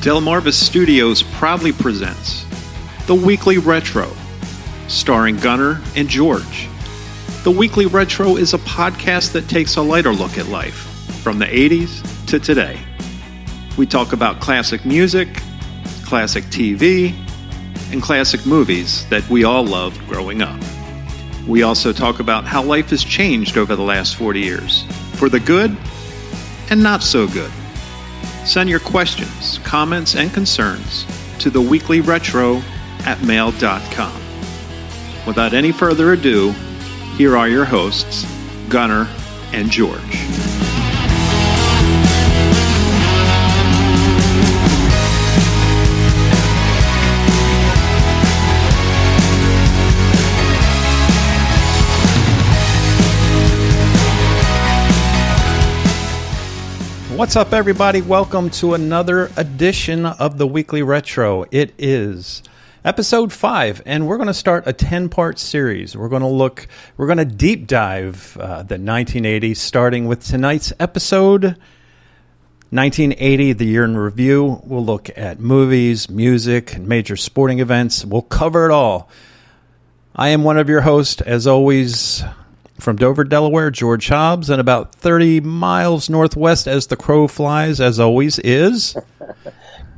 Delmarva Studios proudly presents The Weekly Retro, starring Gunnar and George. The Weekly Retro is a podcast that takes a lighter look at life, from the 80s to today. We talk about classic music, classic TV, and classic movies that we all loved growing up. We also talk about how life has changed over the last 40 years, for the good and not so good. Send your questions, comments, and concerns to theweeklyretro@mail.com. Without any further ado, here are your hosts, Gunnar and George. What's up, everybody? Welcome to another edition of the Weekly Retro. It is episode 5, and we're going to start a 10-part series. We're going to deep dive the 1980s, starting with tonight's episode, 1980, the year in review. We'll look at movies, music, and major sporting events. We'll cover it all. I am one of your hosts, as always, from Dover, Delaware, George Hobbs, and about 30 miles northwest as the crow flies, as always, is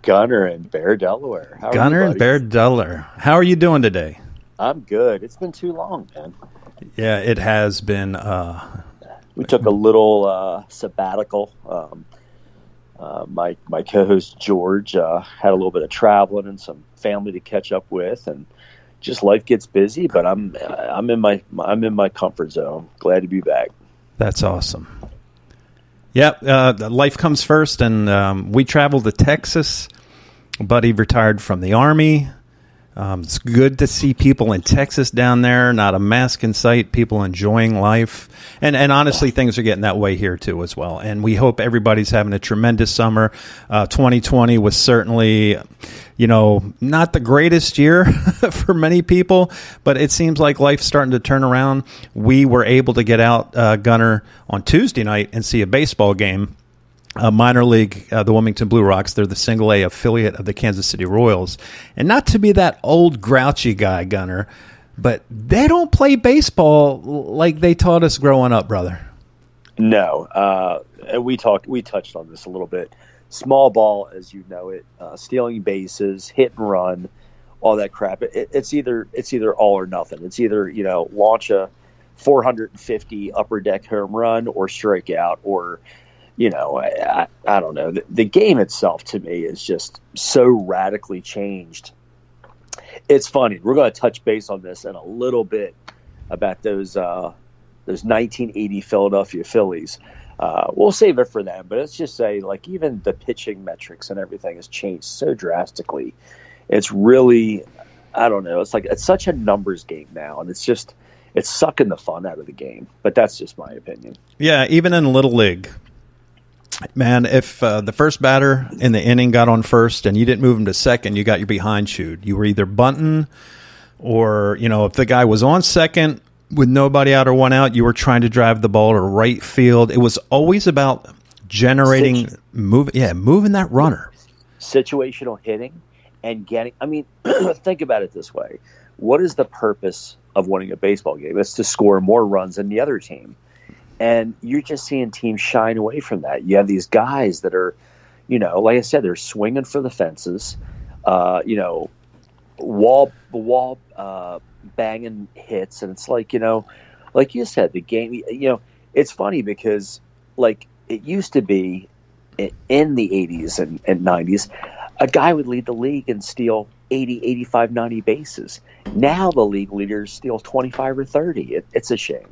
Gunnar in Bear, Delaware. Gunnar in Bear, Delaware. How are you doing today? I'm good. It's been too long, man. Yeah, it has been. We took a little sabbatical. My co-host George had a little bit of traveling and some family to catch up with, and just life gets busy. But I'm in my comfort zone. Glad to be back. That's awesome. Yeah, life comes first, and we traveled to Texas. Buddy retired from the Army. It's good to see people in Texas down there, not a mask in sight, people enjoying life. And honestly, things are getting that way here, too, as well. And we hope everybody's having a tremendous summer. 2020 was certainly, not the greatest year for many people, but it seems like life's starting to turn around. We were able to get out, Gunnar, on Tuesday night and see a baseball game. Minor league, the Wilmington Blue Rocks. They're the single A affiliate of the Kansas City Royals. And not to be that old grouchy guy, Gunnar, but they don't play baseball like they taught us growing up, brother. No. We touched on this a little bit. Small ball, as you know it, stealing bases, hit and run, all that crap. It's either all or nothing. It's either, launch a 450 upper deck home run or strike out, or I don't know. The game itself, to me, is just so radically changed. It's funny. We're going to touch base on this in a little bit about those 1980 Philadelphia Phillies. We'll save it for them, but let's just say, even the pitching metrics and everything has changed so drastically. It's really, I don't know. It's such a numbers game now, and it's sucking the fun out of the game. But that's just my opinion. Yeah, even in Little League. Man, if the first batter in the inning got on first and you didn't move him to second, you got your behind chewed. You were either bunting or, if the guy was on second with nobody out or one out, you were trying to drive the ball to right field. It was always about generating, moving that runner. Situational hitting and getting, think about it this way. What is the purpose of winning a baseball game? It's to score more runs than the other team. And you're just seeing teams shine away from that. You have these guys that are, like I said, they're swinging for the fences, wall banging hits. And it's like you said, the game, it's funny because it used to be in the 80s and 90s, a guy would lead the league and steal 80, 85, 90 bases. Now the league leaders steal 25 or 30. It's a shame.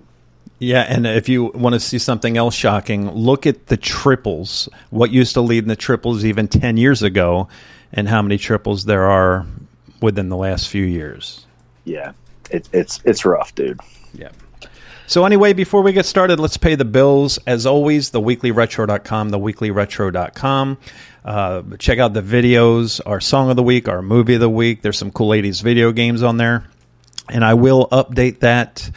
Yeah, and if you want to see something else shocking, look at the triples. What used to lead in the triples even 10 years ago, and how many triples there are within the last few years. Yeah, it's rough, dude. Yeah. So anyway, before we get started, let's pay the bills. As always, theweeklyretro.com, theweeklyretro.com. Check out the videos, our song of the week, our movie of the week. There's some cool 80s video games on there. And I will update that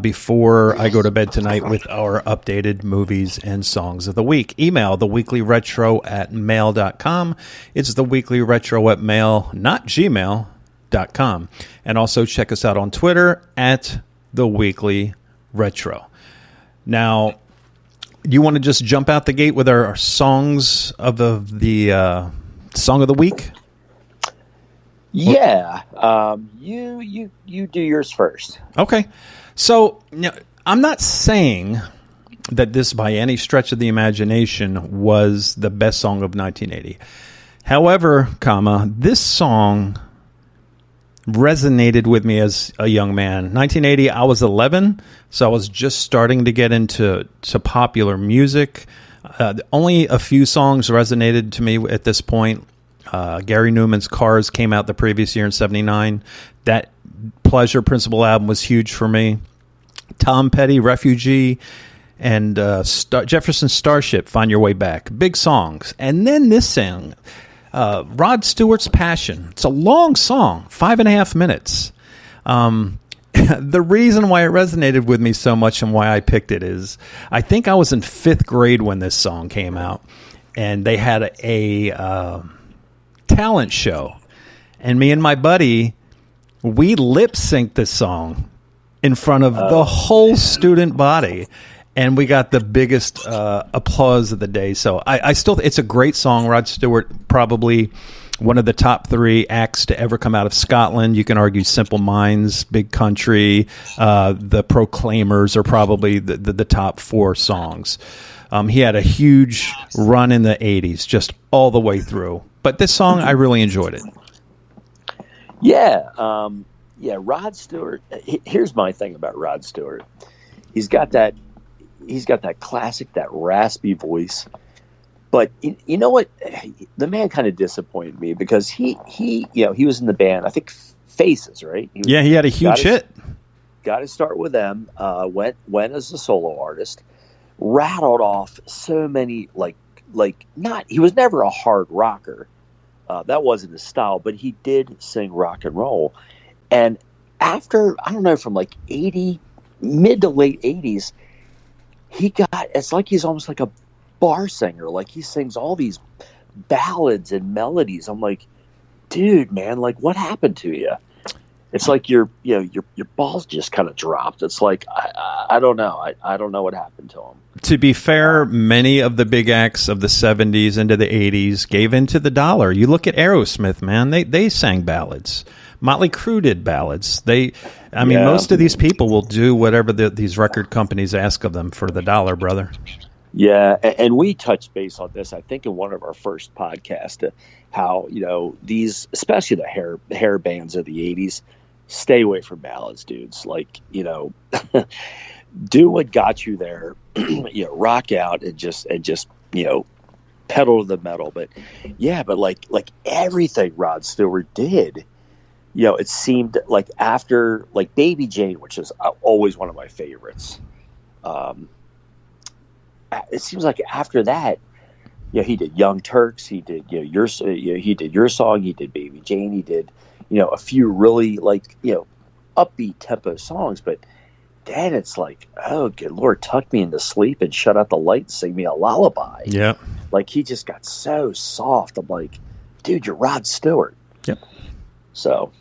before I go to bed tonight with our updated movies and songs of the week. Email theweeklyretro@mail.com. It's theweeklyretro@mail, not gmail.com. And also check us out on Twitter @theweeklyretro. Now, you want to just jump out the gate with our songs of the song of the week? Yeah, you do yours first. Okay, so I'm not saying that this, by any stretch of the imagination, was the best song of 1980. However, this song resonated with me as a young man. 1980, I was 11, so I was just starting to get into popular music. Only a few songs resonated to me at this point. Gary Newman's Cars came out the previous year in 79. That Pleasure Principle album was huge for me. Tom Petty, Refugee, and Jefferson Starship, Find Your Way Back. Big songs. And then this song, Rod Stewart's Passion. It's a long song, 5.5 minutes. The reason why it resonated with me so much and why I picked it is I think I was in 5th grade when this song came out, and they had a talent show, and me and my buddy, we lip synced this song in front of the whole student body, and we got the biggest applause of the day. So I still, it's a great song. Rod Stewart, probably one of the top 3 acts to ever come out of Scotland. You can argue Simple Minds, Big Country, the Proclaimers are probably the top 4 songs. He had a huge run in the 80s, just all the way through. But this song, I really enjoyed it. Yeah, Rod Stewart. Here's my thing about Rod Stewart. He's got that classic, that raspy voice. But you know what? The man kind of disappointed me because he was in the band, I think Faces, right? He had a huge hit. Got to start with them. Went as a solo artist. Rattled off so many he was never a hard rocker. That wasn't his style, but he did sing rock and roll. And after, I don't know, from like mid to late 80s, it's like he's almost like a bar singer. Like he sings all these ballads and melodies. I'm like, dude, man, like what happened to you? It's like your balls just kind of dropped. It's like, I don't know. I don't know what happened to him. To be fair, many of the big acts of the 70s into the 80s gave into the dollar. You look at Aerosmith, man. They sang ballads. Motley Crue did ballads. Most of these people will do whatever these record companies ask of them for the dollar, brother. Yeah, and we touched base on this, I think, in one of our first podcasts, how, these, especially the hair bands of the 80s, stay away from ballads, dudes. Like, do what got you there, rock out and just pedal to the metal. But like everything Rod Stewart did, it seemed like after like Baby Jane, which is always one of my favorites. It seems like after that, he did Young Turks, he did he did Your Song, he did Baby Jane, he did a few really upbeat tempo songs, but then it's like, oh good Lord, tuck me into sleep and shut out the light and sing me a lullaby. Yeah, like he just got so soft. I'm like, dude, you're Rod Stewart. Yep. So.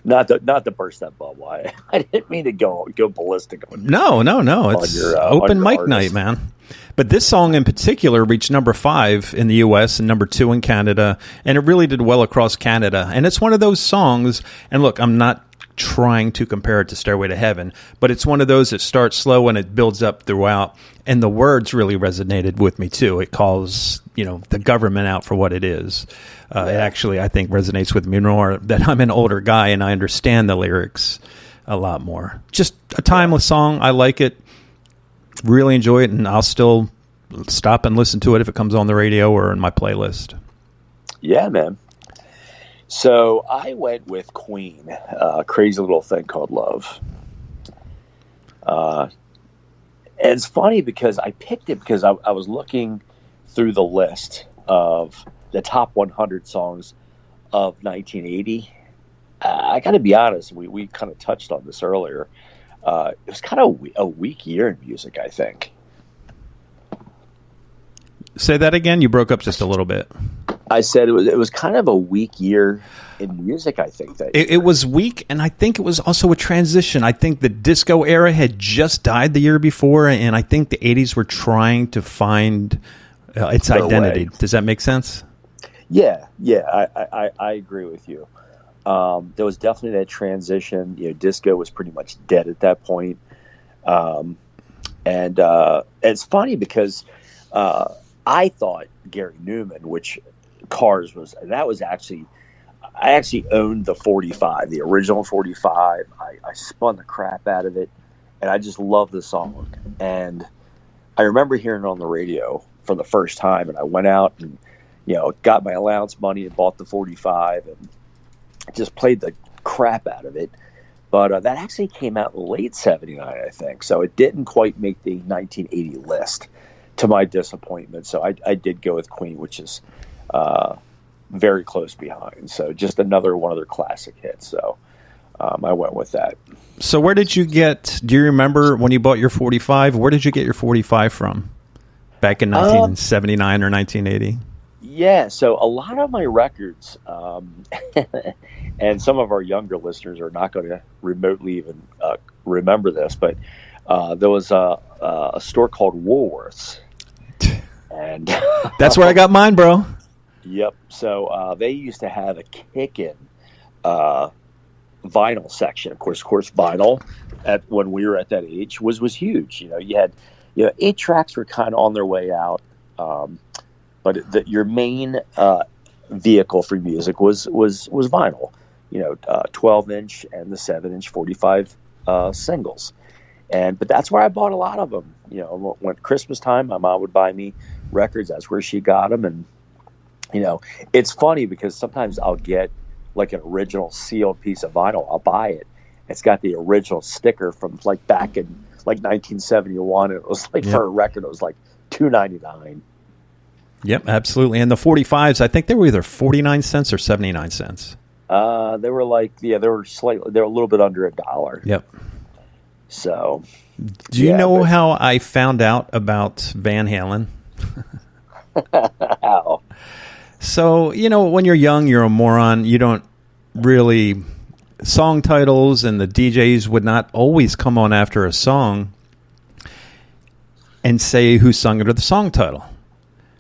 Not to burst that bubble. I didn't mean to go ballistic. No. It's open mic night, man. But this song in particular reached number 5 in the U.S. and number 2 in Canada, and it really did well across Canada. And it's one of those songs, and look, I'm not trying to compare it to Stairway to Heaven, but it's one of those that starts slow and it builds up throughout, and the words really resonated with me too. It calls the government out for what it is. It actually, I think, resonates with me more that I'm an older guy and I understand the lyrics a lot more. Just a timeless song. I like it, really enjoy it, and I'll still stop and listen to it if it comes on the radio or in my playlist. Yeah, man. So I went with Queen, Crazy Little Thing Called Love. And it's funny because I picked it because I was looking through the list of the top 100 songs of 1980. I got to be honest. We kind of touched on this earlier. It was kind of a weak year in music, I think. Say that again. You broke up just a little bit. I said it was kind of a weak year in music, I think. It was weak, and I think it was also a transition. I think the disco era had just died the year before, and I think the 80s were trying to find its identity. Does that make sense? Yeah, I agree with you. There was definitely that transition. Disco was pretty much dead at that point. And it's funny because I thought Gary Newman, which Cars was actually, I actually owned the 45, the original 45. I spun the crap out of it, and I just love the song. And I remember hearing it on the radio for the first time, and I went out and got my allowance money and bought the 45 and just played the crap out of it. But that actually came out in late 79, I think. So it didn't quite make the 1980 list, to my disappointment. So I did go with Queen, which is very close behind. So just another one of their classic hits. So I went with that. So where did you get, do you remember when you bought your 45, where did you get your 45 from? Back in 1979 or 1980? Yeah, so a lot of my records, and some of our younger listeners are not going to remotely even remember this, but there was a store called Woolworths. And that's where I got mine, bro. Yep. So they used to have a Kickin' vinyl section. Of course, vinyl when we were at that age was huge. You had 8 tracks were kind of on their way out. But your main vehicle for music was vinyl, 12-inch and the 7-inch 45 singles, but that's where I bought a lot of them. When Christmas time, my mom would buy me records. That's where she got them, and it's funny because sometimes I'll get like an original sealed piece of vinyl. I'll buy it. It's got the original sticker from like back in like 1971. And it was like for a record, it was like $2.99. Yep, absolutely. And the 45s, I think they were either 49 cents or 79 cents. They were they were a little bit under $1. Yep. So, do you know how I found out about Van Halen? How? So, when you're young, you're a moron. You don't really, song titles and the DJs would not always come on after a song and say who sung it or the song title.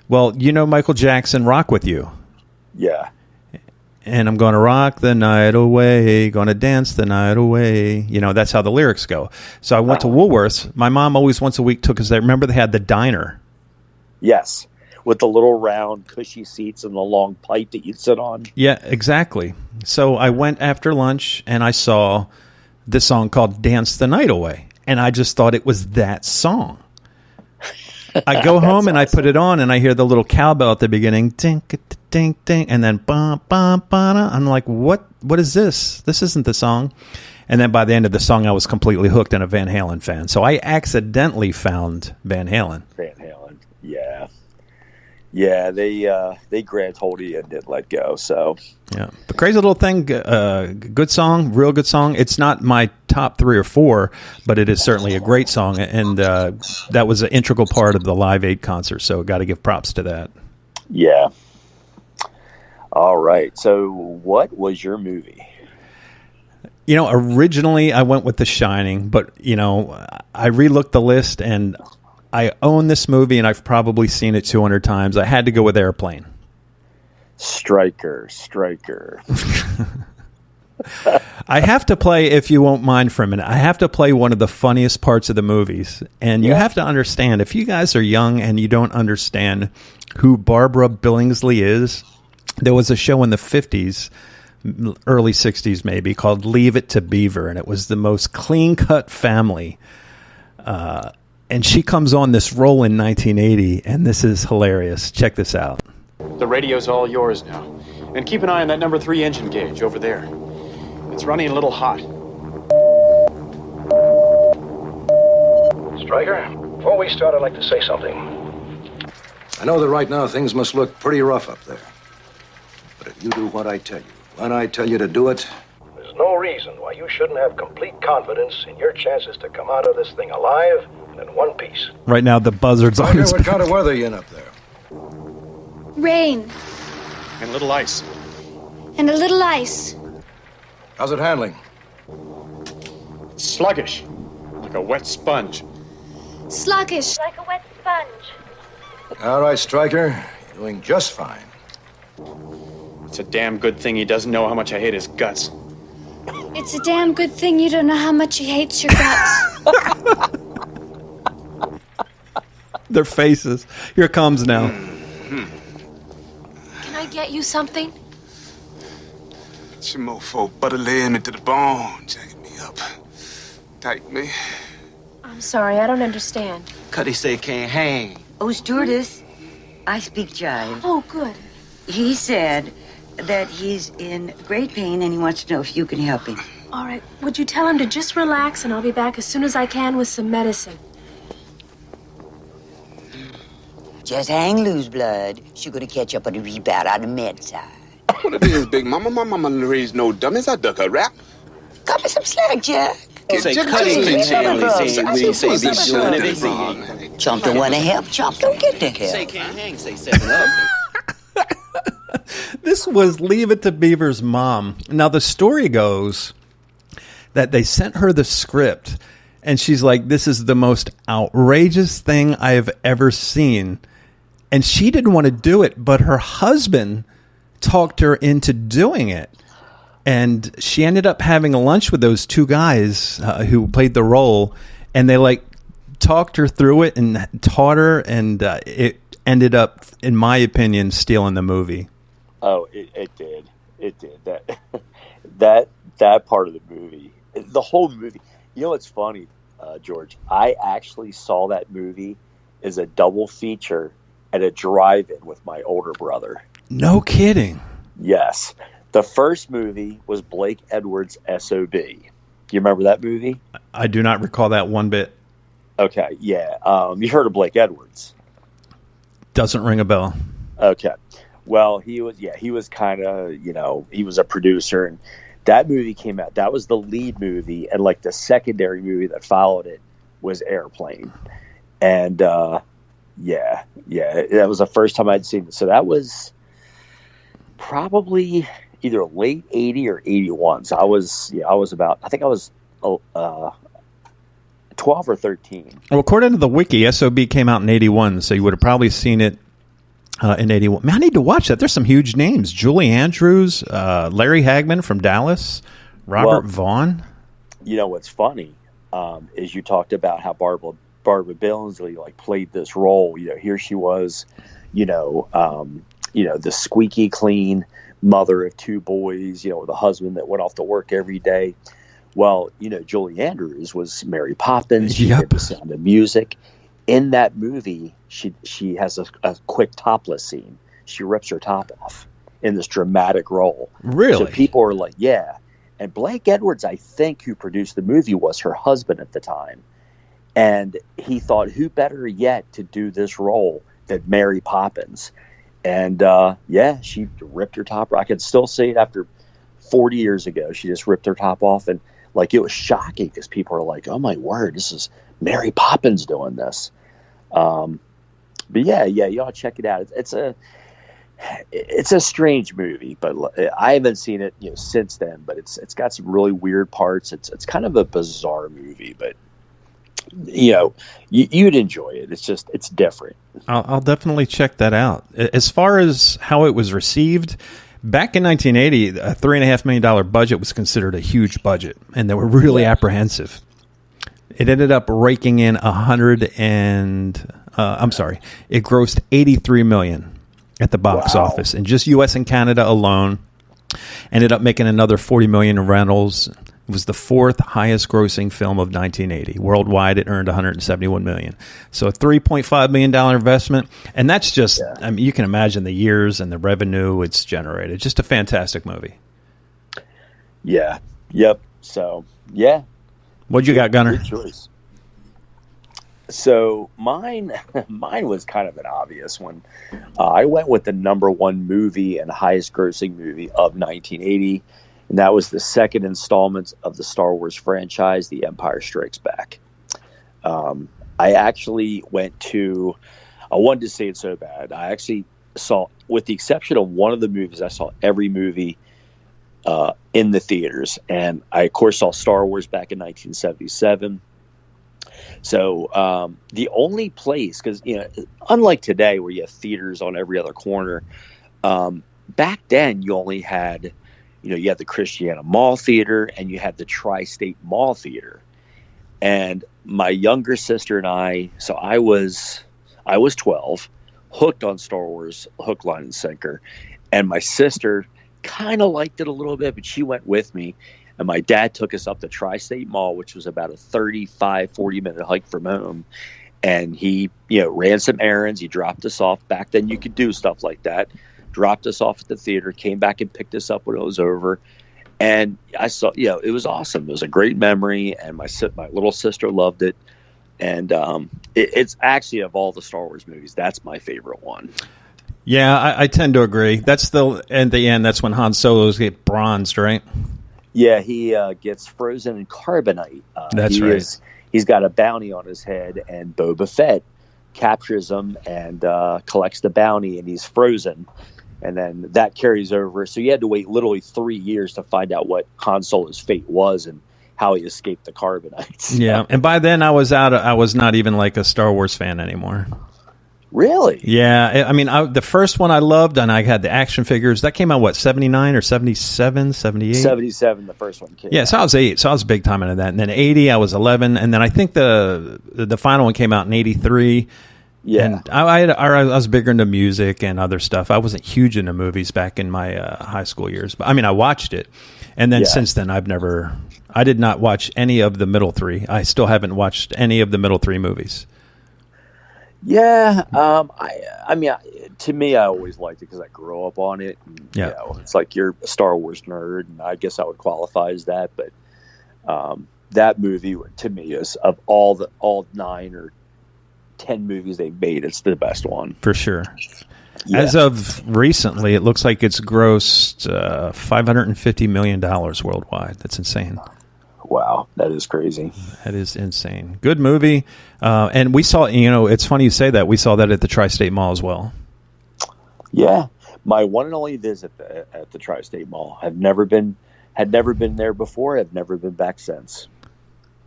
Well, Michael Jackson, Rock With You. Yeah. And I'm going to rock the night away, going to dance the night away. That's how the lyrics go. So I went to Woolworths. My mom always once a week took us there. Remember they had the diner? Yes. With the little round cushy seats and the long pipe that you'd sit on. Yeah, exactly. So I went after lunch and I saw this song called Dance the Night Away. And I just thought it was that song. I go home and I put it on and I hear the little cowbell at the beginning, ding, ding, ding, and then bum, bum, bum. I'm like, what is this? This isn't the song. And then by the end of the song, I was completely hooked and a Van Halen fan. So I accidentally found Van Halen. Yeah. Yeah, they grabbed hold of you and didn't let go. So yeah, but Crazy Little Thing, good song, real good song. It's not my top 3 or 4, but it is certainly a great song, and that was an integral part of the Live Aid concert. So got to give props to that. Yeah. All right. So what was your movie? Originally I went with The Shining, but I relooked the list and I own this movie, and I've probably seen it 200 times. I had to go with Airplane. Striker. I have to play, if you won't mind for a minute, I have to play one of the funniest parts of the movies. And you have to understand, if you guys are young and you don't understand who Barbara Billingsley is, there was a show in the 50s, early 60s maybe, called Leave It to Beaver, and it was the most clean-cut family. And she comes on this role in 1980, and this is hilarious. Check this out. The radio's all yours now. And keep an eye on that number 3 engine gauge over there. It's running a little hot. Stryker, before we start, I'd like to say something. I know that right now things must look pretty rough up there. But if you do what I tell you, when I tell you to do it, reason why you shouldn't have complete confidence in your chances to come out of this thing alive and in one piece. Right now, the buzzard's on Striker, his what kind of weather you in up there? Rain. And a little ice. And a little ice. How's it handling? Sluggish. Like a wet sponge. Sluggish. Like a wet sponge. All right, Striker. You're doing just fine. It's a damn good thing he doesn't know how much I hate his guts. It's a damn good thing you don't know how much he hates your guts. Their faces. Here it comes now. Can I get you something? Your mofo butter laying me to the bone, jacking me up. Tight me. I'm sorry, I don't understand. Cuddy say can't hang. Oh, stewardess, I speak jive. Oh, good. He said that he's in great pain and he wants to know if you can help him. All right, would you tell him to just relax and I'll be back as soon as I can with some medicine? Just hang loose, blood. She's gonna catch up on the rebound on the med side. What it is, Big Mama? My mama raised no dummies. I duck her rap. Cut me some slack, Jack. Say Cuddy can't hang. We say be doing it. They say Chump don't want to help. Chump don't get the help. say can't hang. Say 7-Up. This was Leave It to Beaver's mom. Now, the story goes that they sent her the script, and she's like, this is the most outrageous thing I have ever seen. And she didn't want to do it, but her husband talked her into doing it. And she ended up having a lunch with those two guys who played the role, and they like talked her through it and taught her, and it ended up, in my opinion, stealing the movie. Oh, it did. It did. That part of the movie, the whole movie. You know what's funny, George? I actually saw that movie as a double feature at a drive-in with my older brother. No kidding. Yes. The first movie was Blake Edwards' S.O.B. Do you remember that movie? I do not recall that one bit. Okay, yeah. You heard of Blake Edwards? Doesn't ring a bell. Okay. Well, he was kind of, he was a producer, and that movie came out. That was the lead movie, and like the secondary movie that followed it was Airplane. And that was the first time I'd seen it. So that was probably either late 80 or 81. So I was about, I think I was 12 or 13. Well, according to the wiki, SOB came out in 81, so you would have probably seen it in 81. Man, I need to watch that. There's some huge names. Julie Andrews, Larry Hagman from Dallas, Robert Vaughn. You know what's funny is you talked about how Barbara Billingsley like played this role. Here she was, the squeaky clean mother of two boys, with a husband that went off to work every day. Well, Julie Andrews was Mary Poppins. She did The Sound of Music. In that movie, she has a quick topless scene. She rips her top off in this dramatic role. Really? So people are like, yeah. And Blake Edwards, I think, who produced the movie, was her husband at the time. And he thought, who better yet to do this role than Mary Poppins? And, she ripped her top off. I can still see it after 40 years ago. She just ripped her top off. And, it was shocking because people are like, oh, my word, this is Mary Poppins doing this. But, you ought to check it out. It's a strange movie, but I haven't seen it, since then. But it's got some really weird parts. It's kind of a bizarre movie, but you'd enjoy it. It's different. I'll definitely check that out. As far as how it was received, back in 1980, a $3.5 million budget was considered a huge budget, and they were really apprehensive. It ended up raking in it grossed $83 million at the box office, and just U.S. and Canada alone. Ended up making another $40 million in rentals. It was the fourth highest grossing film of 1980. Worldwide, it earned $171 million. So a $3.5 million investment. And that's just, you can imagine the years and the revenue it's generated. Just a fantastic movie. Yeah. Yep. So, yeah. What'd you got, Gunner? Good choice. So mine was kind of an obvious one. I went with the number one movie and highest grossing movie of 1980. and that was the second installment of the Star Wars franchise, The Empire Strikes Back. I actually went to, I wanted to say it so bad. I actually saw, with the exception of one of the movies, I saw every movie in the theaters. And I, of course, saw Star Wars back in 1977. So the only place, because, you know, unlike today where you have theaters on every other corner, back then you only had, you know, you had the Christiana Mall Theater and you had the Tri-State Mall Theater. And my younger sister and I, so I was 12, hooked on Star Wars, hook, line, and sinker. And my sister kind of liked it a little bit, but she went with me. And my dad took us up to Tri-State Mall, which was about a 40-minute hike from home. And he, you know, ran some errands. He dropped us off. Back then you could do stuff like that. Dropped us off at the theater, came back and picked us up when it was over. And I saw, you know, it was awesome. It was a great memory. And my little sister loved it. And it's actually, of all the Star Wars movies, that's my favorite one. Yeah, I tend to agree. That's at the end, that's when Han Solo's get bronzed, right? Yeah, he gets frozen in carbonite. That's right. He's got a bounty on his head, and Boba Fett captures him and collects the bounty, and he's frozen. And then that carries over. So you had to wait literally 3 years to find out what Han Solo's fate was and how he escaped the carbonites. Yeah, and by then I was not even like a Star Wars fan anymore. Really? Yeah, I mean, the first one I loved, and I had the action figures. That came out, what, 79 or 77, 78? 77, the first one came out. So I was 8, so I was big time into that. And then 80, I was 11, and then I think the final one came out in 83. Yeah. And I was bigger into music and other stuff. I wasn't huge into movies back in my high school years. But I mean, I watched it. And then since then, I did not watch any of the middle three. I still haven't watched any of the middle three movies. Yeah. I mean, to me, I always liked it because I grew up on it. And, yeah. You know, it's like you're a Star Wars nerd, and I guess I would qualify as that. But that movie, to me, is of all 9 or 10 movies they've made, it's the best one. For sure. Yeah. As of recently, it looks like it's grossed $550 million worldwide. That's insane. Wow, that is crazy. That is insane. Good movie. And we saw, you know, it's funny you say that. We saw that at the Tri-State Mall as well. Yeah. My one and only visit at the Tri-State Mall. Had never been there before. I've never been back since.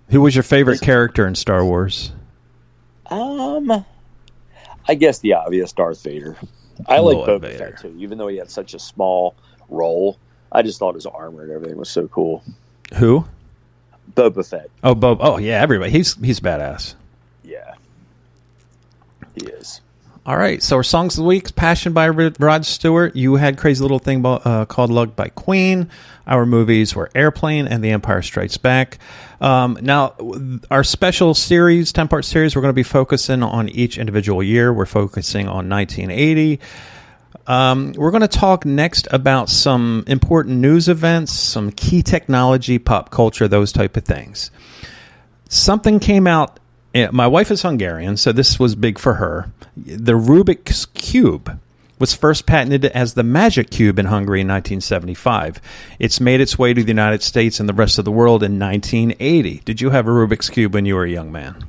Who was your favorite character in Star Wars? I guess the obvious, Darth Vader. I like Boba Fett too, even though he had such a small role. I just thought his armor and everything was so cool. Who? Boba Fett. Oh, Oh, yeah, everybody. He's badass. Yeah, he is. All right, so our songs of the week: "Passion" by Rod Stewart. You had "Crazy Little Thing" called "Lug" by Queen. Our movies were "Airplane" and "The Empire Strikes Back." Now, our special series, 10-part series, we're going to be focusing on each individual year. We're focusing on 1980. We're going to talk next about some important news events, some key technology, pop culture, those type of things. Something came out. My wife is Hungarian, so this was big for her. The Rubik's Cube was first patented as the Magic Cube in Hungary in 1975. It's made its way to the United States and the rest of the world in 1980. Did you have a Rubik's Cube when you were a young man?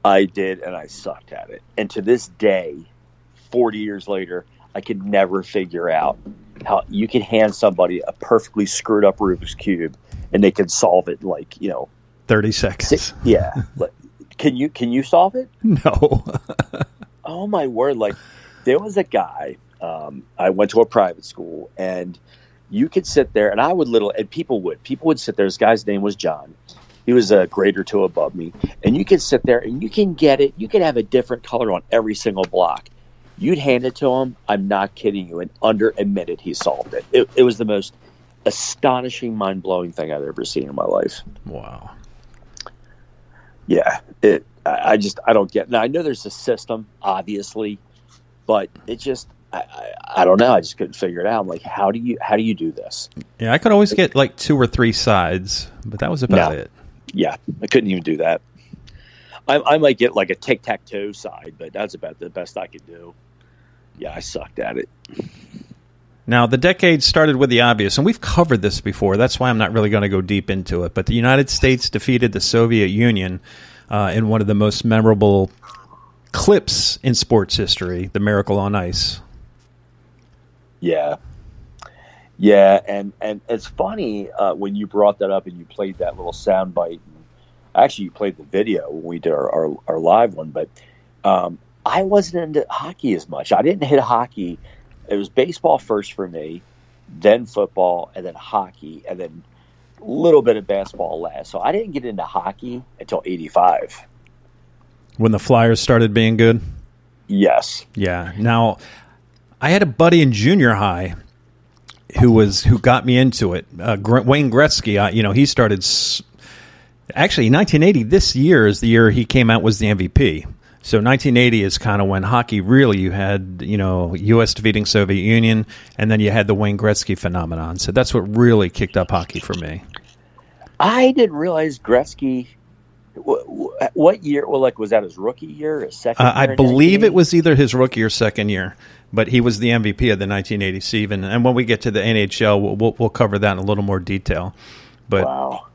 I did, and I sucked at it. And to this day, 40 years later, I could never figure out how you could hand somebody a perfectly screwed up Rubik's Cube and they could solve it in 30 seconds. Yeah. Can you solve it? No. Oh my word. There was a guy, I went to a private school, and you could sit there, and people would sit there. This guy's name was John. He was a grade or two above me, and you could sit there and you can get it. You could have a different color on every single block. You'd hand it to him. I'm not kidding you. And under a minute, he solved it. It was the most astonishing, mind-blowing thing I've ever seen in my life. Wow. Yeah. I don't get. Now I know there's a system, obviously, but it just, I don't know. I just couldn't figure it out. I'm like, how do you do this? Yeah, I could always get 2 or 3 sides, but that was about it. Yeah, I couldn't even do that. I might get a tic-tac-toe side, but that's about the best I could do. Yeah, I sucked at it. Now, the decade started with the obvious, and we've covered this before. That's why I'm not really going to go deep into it. But the United States defeated the Soviet Union in one of the most memorable clips in sports history, the Miracle on Ice. Yeah, and it's funny when you brought that up and you played that little sound bite. Actually, you played the video when we did our live one, but I wasn't into hockey as much. I didn't hit hockey. It was baseball first for me, then football, and then hockey, and then a little bit of basketball last. So I didn't get into hockey until 85. When the Flyers started being good? Yes. Yeah. Now, I had a buddy in junior high who got me into it. Wayne Gretzky, he started... Actually, 1980, this year is the year he came out was the MVP. So 1980 is kind of when hockey really, you had, U.S. defeating Soviet Union, and then you had the Wayne Gretzky phenomenon. So that's what really kicked up hockey for me. I didn't realize Gretzky, what year, was that his rookie year, his second year? I believe it was either his rookie or second year, but he was the MVP of the 1980 season. And when we get to the NHL, we'll cover that in a little more detail. But, wow.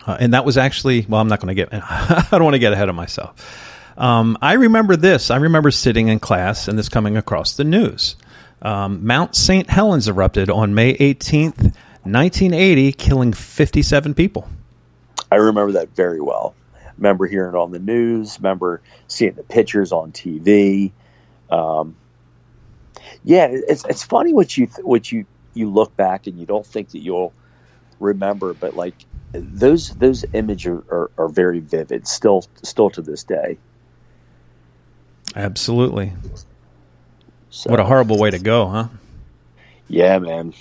And that was actually, I'm not going to I don't want to get ahead of myself. I remember this. I remember sitting in class and this coming across the news. Mount St. Helens erupted on May 18th, 1980, killing 57 people. I remember that very well. Remember hearing it on the news. Remember seeing the pictures on TV. It's funny what you look back and you don't think that you'll remember, but like those images are very vivid still to this day. Absolutely. So, what a horrible way to go, huh? Yeah, man.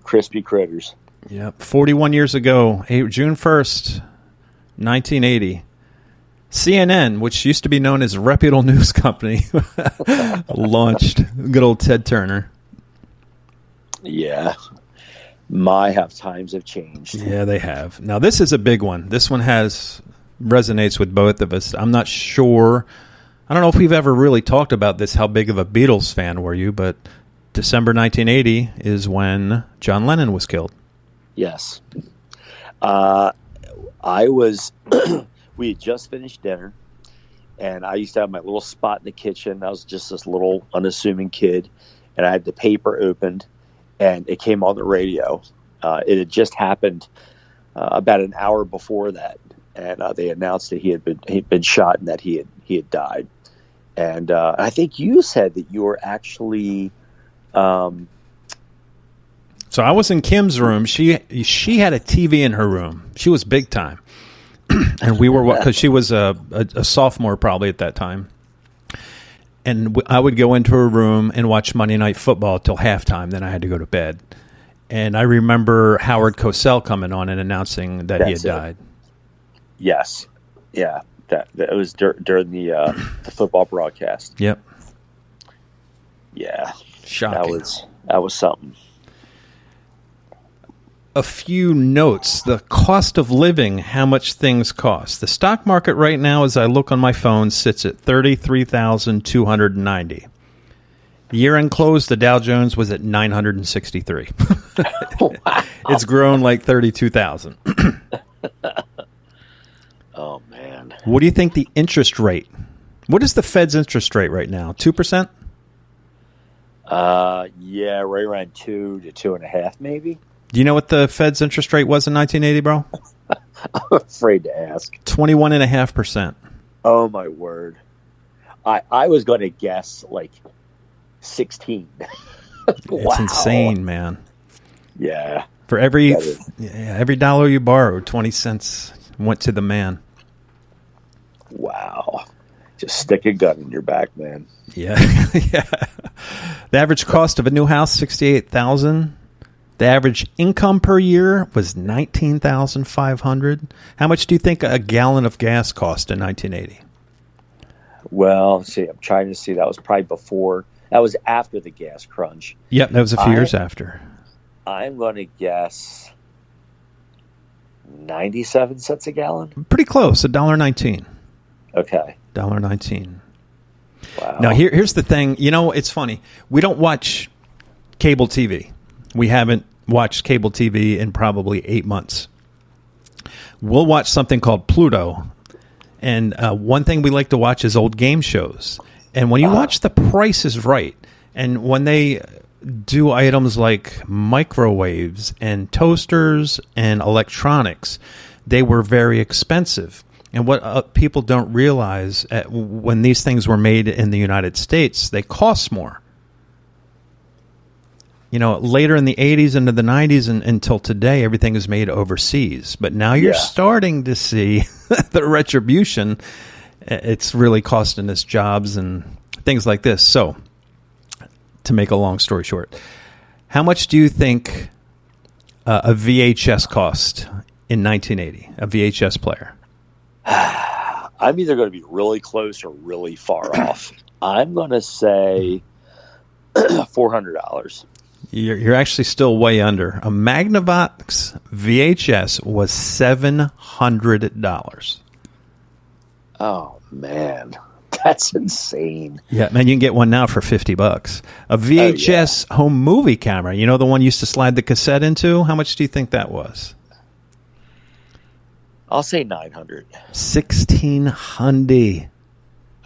Crispy critters. Yep. 41 years ago, June 1st, 1980, CNN, which used to be known as a reputable news company, launched good old Ted Turner. Yeah. How times have changed. Yeah, they have. Now, this is a big one. This one resonates with both of us. I'm not sure. I don't know if we've ever really talked about this, how big of a Beatles fan were you, but December 1980 is when John Lennon was killed. Yes. I was, we had just finished dinner, and I used to have my little spot in the kitchen. I was just this little unassuming kid, and I had the paper opened, and it came on the radio. It had just happened about an hour before that, and they announced that he'd been shot and that he had died. And I think you said that you were actually. So I was in Kim's room. She had a TV in her room. She was big time, and we were because she was a sophomore probably at that time. And I would go into her room and watch Monday Night Football till halftime. Then I had to go to bed. And I remember Howard Cosell coming on and announcing that he had died. Yes. Yeah. That was during the football broadcast. Yep. Yeah. Shocking. That was something. A few notes. The cost of living, how much things cost. The stock market right now, as I look on my phone, sits at 33,290. The year-end close, the Dow Jones was at 963. Wow. It's grown like 32,000. Oh, man. What do you think the interest rate? What is the Fed's interest rate right now? 2%? Yeah, right around 2 to 2.5, maybe. Do you know what the Fed's interest rate was in 1980, bro? I'm afraid to ask. 21.5%. Oh, my word. I was going to guess like 16. Wow. It's insane, man. Yeah. For every dollar you borrowed, 20 cents went to the man. Wow. Just stick a gun in your back, man. Yeah. Yeah. The average cost of a new house, $68,000. The average income per year was $19,500. How much do you think a gallon of gas cost in 1980? Well, see, I'm trying to see. That was probably before. That was after the gas crunch. Yep, that was a few years after. I'm going to guess 97 cents a gallon. Pretty close, $1.19. Okay. $1.19. Wow. Now, here's the thing. You know, it's funny. We don't watch cable TV. We haven't watched cable TV in probably 8 months. We'll watch something called Pluto. And one thing we like to watch is old game shows. And when you watch The Price is Right, and when they do items like microwaves and toasters and electronics, they were very expensive. And what people don't realize, when these things were made in the United States, they cost more. You know, later in the 80s into the 90s and until today, everything is made overseas. But now you're starting to see the retribution. It's really costing us jobs and things like this. So, to make a long story short, how much do you think a VHS cost in 1980, a VHS player? I'm either going to be really close or really far off. I'm going to say $400. You're actually still way under. A Magnavox VHS was $700. Oh man, that's insane. Yeah, man, you can get one now for $50. A VHS home movie camera. You know the one you used to slide the cassette into? How much do you think that was? I'll say $900. $1,600.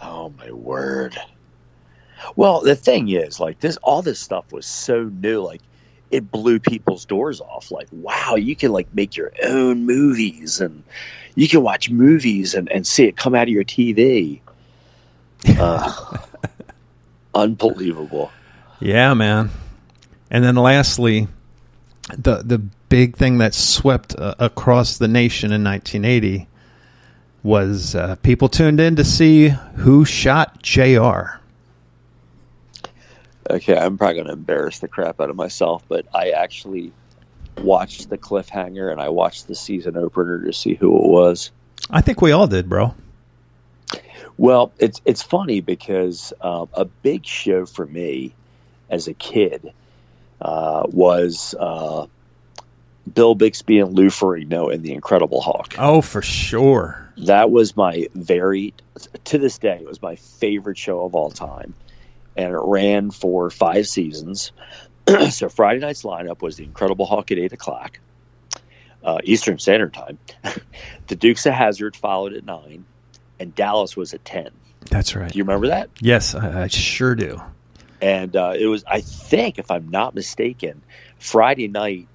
Oh my word. Well, the thing is, like all this stuff was so new, like it blew people's doors off. Like, wow, you can like make your own movies, and you can watch movies and see it come out of your TV. Unbelievable. Yeah, man. And then lastly, the big thing that swept across the nation in 1980 was people tuned in to see who shot JR. Okay, I'm probably going to embarrass the crap out of myself, but I actually watched the cliffhanger and I watched the season opener to see who it was. I think we all did, bro. Well, it's funny because a big show for me as a kid was Bill Bixby and Lou Ferrigno in The Incredible Hulk. Oh, for sure. That was to this day, it was my favorite show of all time. And it ran for 5 seasons. So Friday night's lineup was The Incredible Hulk at 8 o'clock, Eastern Standard Time. The Dukes of Hazzard followed at 9, and Dallas was at 10. That's right. Do you remember that? Yes, I sure do. And it was, I think, if I'm not mistaken, Friday night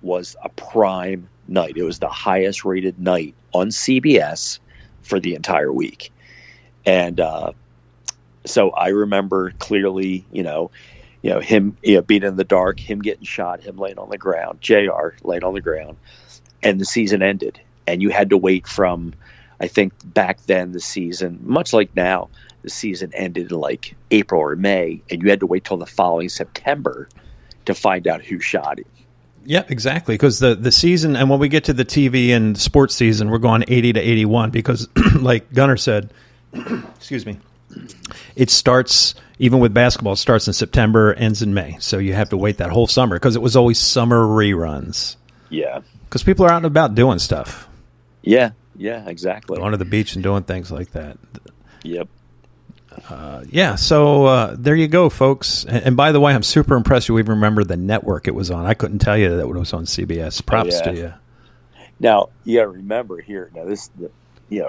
was a prime night. It was the highest rated night on CBS for the entire week. And so I remember clearly, him, being in the dark, him getting shot, him laying on the ground, JR laying on the ground, and the season ended. And you had to wait from, I think back then the season, much like now, the season ended in like April or May, and you had to wait till the following September to find out who shot him. Yeah, exactly. Because the season, and when we get to the TV and sports season, we're going 80 to 81 because, like Gunnar said, excuse me, it starts, even with basketball, it starts in September, ends in May. So you have to wait that whole summer because it was always summer reruns. Yeah. Because people are out and about doing stuff. Yeah, exactly. Going to the beach and doing things like that. Yep. So there you go, folks. And by the way, I'm super impressed you even remember the network it was on. I couldn't tell you that it was on CBS. Props to you. Now, you got to remember here,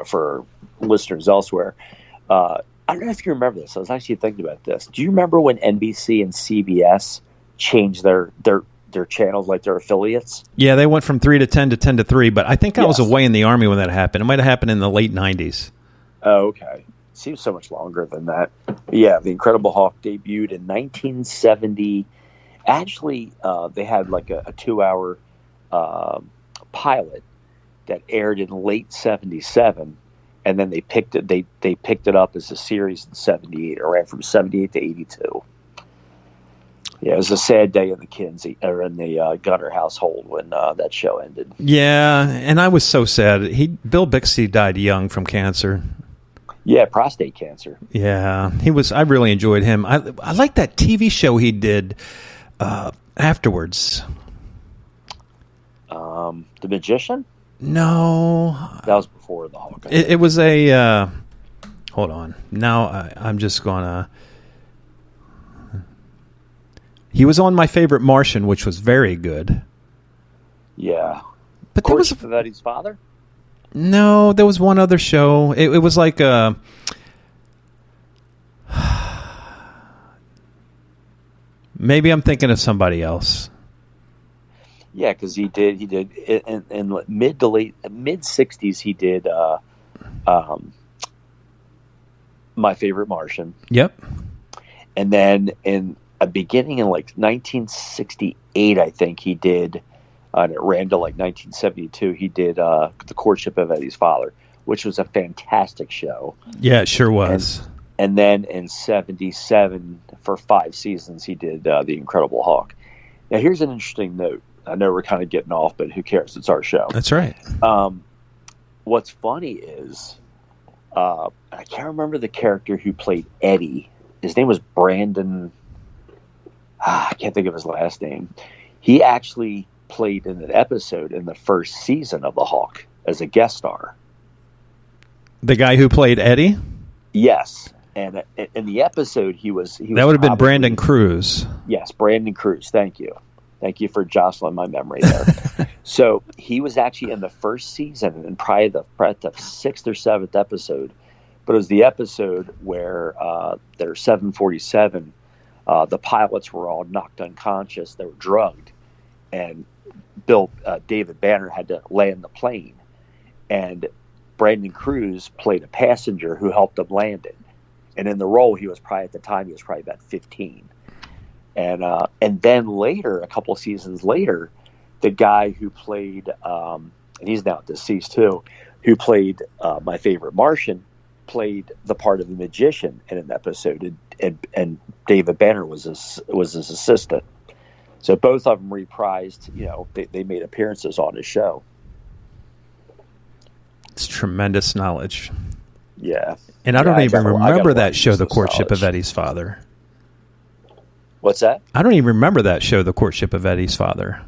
for listeners elsewhere, I don't know if you remember this. I was actually thinking about this. Do you remember when NBC and CBS changed their channels, like their affiliates? Yeah, they went from 3 to 10 to 10 to 3, but I think I was away in the Army when that happened. It might have happened in the late 90s. Oh, okay. Seems so much longer than that. But yeah, The Incredible Hulk debuted in 1970. Actually, they had like a 2-hour pilot that aired in late 77. And then they picked it. They picked it up as a series in 78. It ran from 78 to 82. Yeah, it was a sad day in the Gunner household when that show ended. Yeah, and I was so sad. Bill Bixby died young from cancer. Yeah, prostate cancer. Yeah, he was. I really enjoyed him. I like that TV show he did afterwards. The Magician. No, that was before the Hulk. It was a. Hold on. Now I'm just gonna. He was on My Favorite Martian, which was very good. Yeah. But there was Courtship of Eddie's Father? No, there was one other show. It was like a... Maybe I'm thinking of somebody else. Yeah, because he did in mid 60s. He did My Favorite Martian. Yep. And then in a beginning in like 1968, I think he did. And it ran to like 1972. He did The Courtship of Eddie's Father, which was a fantastic show. Yeah, it sure was. And then in 77, for 5 seasons, he did The Incredible Hulk. Now, here's an interesting note. I know we're kind of getting off, but who cares? It's our show. That's right. What's funny is I can't remember the character who played Eddie. His name was Brandon. I can't think of his last name. He actually played in an episode in the first season of The Hulk as a guest star. The guy who played Eddie? Yes. And in the episode, he was that would have been Brandon Cruz. Yes, Brandon Cruz. Thank you. Thank you for jostling my memory there. So he was actually in the first season and probably the 6th or 7th episode. But it was the episode where their 747, the pilots were all knocked unconscious. They were drugged. And David Banner had to land the plane. And Brandon Cruz played a passenger who helped him land it. And in the role, he was probably about 15. And then later, a couple seasons later, the guy who played, and he's now deceased too, who played My Favorite Martian, played the part of the magician in an episode, and David Banner was his assistant. So both of them reprised. They made appearances on his show. It's tremendous knowledge. Yeah. And I don't even remember that show, The Courtship of Eddie's Father. What's that? I don't even remember that show, The Courtship of Eddie's Father.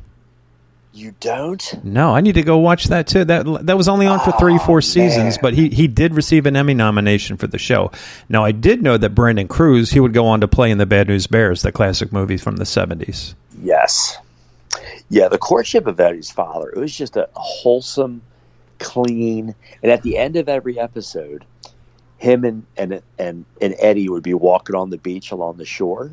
You don't? No, I need to go watch that too. That was only on for 3-4 seasons, but he did receive an Emmy nomination for the show. Now, I did know that Brandon Cruz, he would go on to play in The Bad News Bears, the classic movie from the 70s. Yes. Yeah, The Courtship of Eddie's Father, it was just a wholesome, clean, and at the end of every episode, him and Eddie would be walking on the beach along the shore,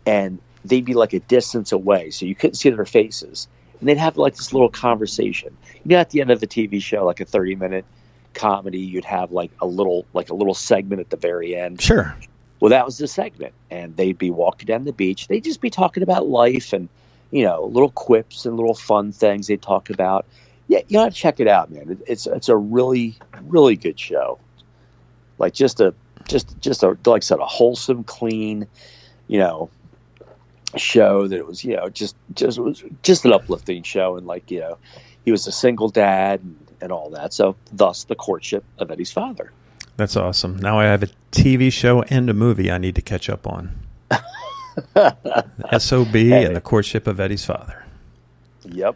and they'd be like a distance away, so you couldn't see their faces. And they'd have like this little conversation. At the end of a TV show, like a 30-minute comedy, you'd have like a little segment at the very end. Sure. Well, that was the segment, and they'd be walking down the beach. They'd just be talking about life and little quips and little fun things they'd talk about. Yeah, you ought to check it out, man. It's a really, really good show. Like just a like I said, a wholesome, clean, show that it was, just an uplifting show, and he was a single dad and all that. So thus The Courtship of Eddie's Father. That's awesome. Now I have a TV show and a movie I need to catch up on. SOB and The Courtship of Eddie's Father. Yep.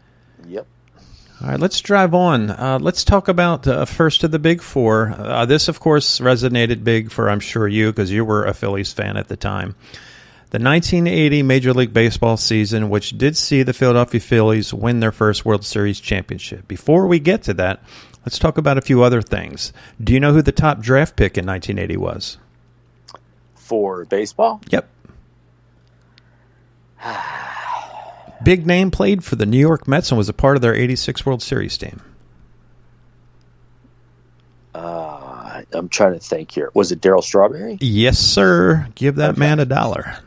All right, let's drive on. Let's talk about first of the big four. This, of course, resonated big for, I'm sure, you, because you were a Phillies fan at the time. The 1980 Major League Baseball season, which did see the Philadelphia Phillies win their first World Series championship. Before we get to that, let's talk about a few other things. Do you know who the top draft pick in 1980 was? For baseball? Yep. Big name, played for the New York Mets and was a part of their 86 World Series team. I'm trying to think here. Was it Darryl Strawberry? Yes, sir. Give that man $1.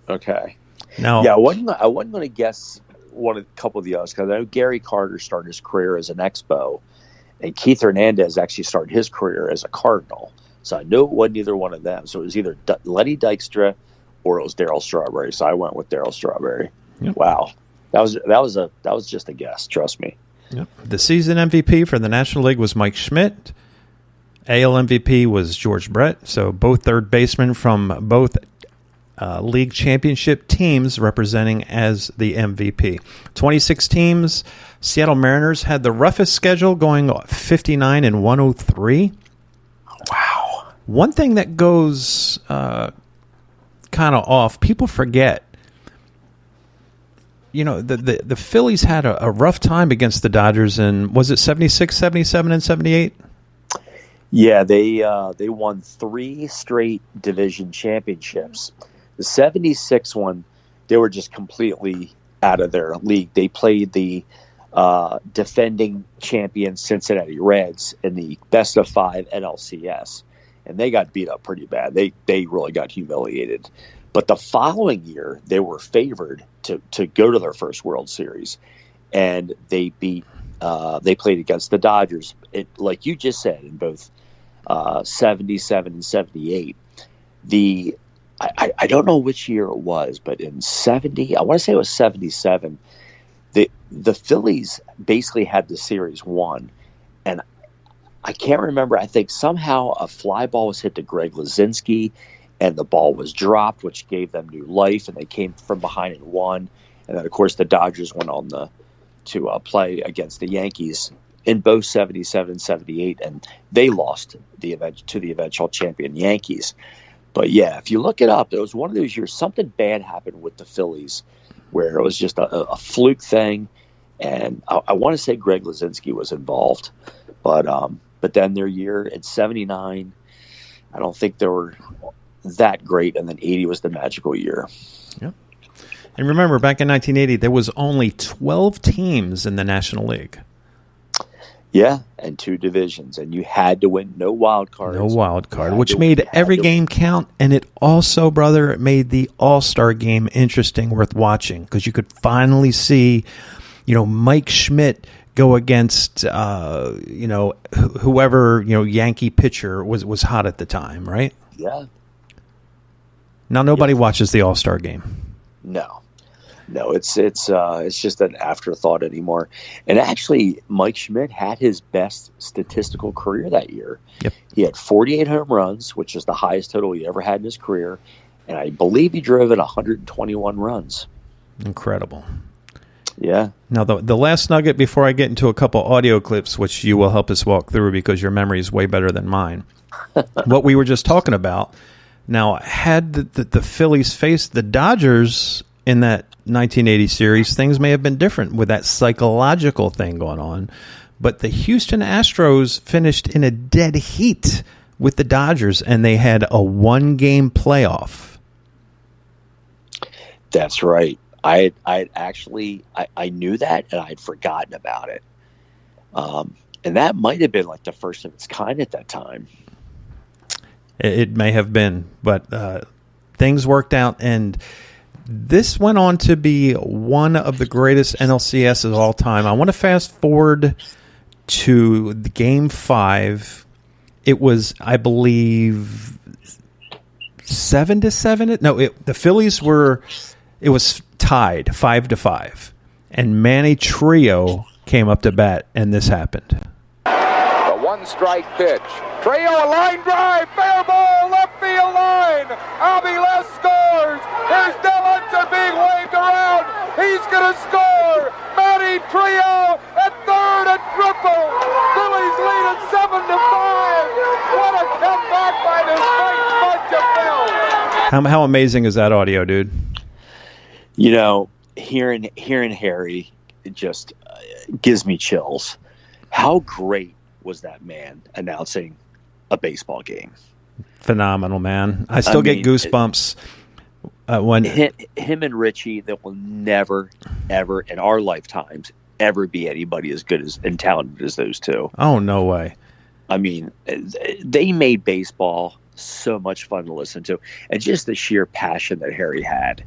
Okay. Now, yeah, I wasn't going to guess a couple of the others, because I know Gary Carter started his career as an Expo, and Keith Hernandez actually started his career as a Cardinal. So I knew it wasn't either one of them. So it was either Lenny Dykstra or it was Darryl Strawberry. So I went with Darryl Strawberry. Yep. Wow, that was just a guess. Trust me. Yep. The season MVP for the National League was Mike Schmidt. AL MVP was George Brett. So both third basemen from both league championship teams representing as the MVP. 26 teams. Seattle Mariners had the roughest schedule, going 59-103. Wow. One thing that goes kind of off, people forget the Phillies had a rough time against the Dodgers in, was it 76, 77, and 78? Yeah, they won 3 straight division championships. The 76 one, they were just completely out of their league. They played the defending champion Cincinnati Reds in the best of 5 NLCS, and they got beat up pretty bad. They really got humiliated. But the following year, they were favored to go to their first World Series, and they played against the Dodgers. Like you just said, in both 77 and 78. I don't know which year it was, but in 70, I want to say it was 77. The Phillies basically had the series won, and I can't remember. I think somehow a fly ball was hit to Greg Luzinski, and the ball was dropped, which gave them new life, and they came from behind and won. And then, of course, the Dodgers went on to play against the Yankees in both 77 and 78, and they lost to the eventual champion Yankees. But, yeah, if you look it up, it was one of those years something bad happened with the Phillies where it was just a fluke thing, and I want to say Greg Luzinski was involved. But then their year in 79, I don't think they were that great, and then 80 was the magical year. Yep. And remember, back in 1980, there was only 12 teams in the National League. Yeah, and 2 divisions, and you had to win no wild cards. No wild card, which made every game count, and it also, brother, it made the All-Star game interesting, worth watching, because you could finally see, Mike Schmidt go against, whoever, Yankee pitcher was hot at the time, right? Yeah. Now nobody watches the All-Star game. No, it's just an afterthought anymore. And actually, Mike Schmidt had his best statistical career that year. Yep. He had 48 home runs, which is the highest total he ever had in his career, and I believe he drove in 121 runs. Incredible. Yeah. Now, the last nugget before I get into a couple audio clips, which you will help us walk through because your memory is way better than mine. What we were just talking about. Now, had the Phillies faced the Dodgers in that 1980 series, things may have been different with that psychological thing going on. But the Houston Astros finished in a dead heat with the Dodgers, and they had a 1-game playoff. That's right. I knew that, and I'd forgotten about it. And that might have been like the first of its kind at that time. It may have been, but things worked out, and this went on to be one of the greatest NLCS of all time. I want to fast forward to the Game 5. It was, I believe, 7-7. No, the Phillies were. It was tied 5-5, and Manny Trillo came up to bat, and this happened. A one-strike pitch. Trillo, a line drive, fair ball, left field line. Aviles scores. Here's Dellenser being waved around. He's going to score. Manny Trillo at third, a triple. Phillies lead at 7-5. What a comeback by this great bunch of Phils. How amazing is that audio, dude? Hearing Harry just gives me chills. How great was that man announcing a baseball game? Phenomenal, man. I still get goosebumps when him and Richie, that will never, ever in our lifetimes ever be anybody as good as and talented as those two. Oh, no way. I mean, they made baseball so much fun to listen to, and just the sheer passion that Harry had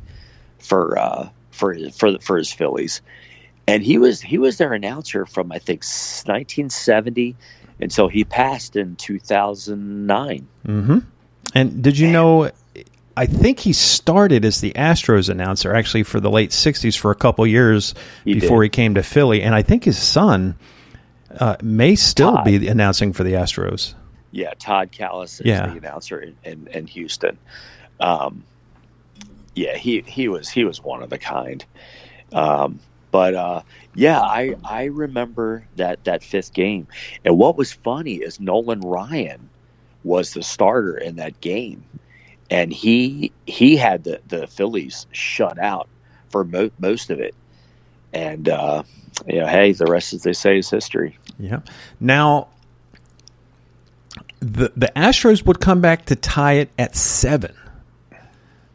for his Phillies. And he was their announcer from, I think, 1970 until he passed in 2009. Mm-hmm. And did you know, I think he started as the Astros announcer actually for the late 60s for a couple years before he came to Philly. And I think his son may still be announcing for the Astros. Yeah, Todd Callis is the announcer in Houston. Yeah, he was one of a kind. But I remember that fifth game. And what was funny is Nolan Ryan was the starter in that game. And he had the Phillies shut out for most of it. And, hey, the rest, as they say, is history. Yeah. Now, the Astros would come back to tie it at 7.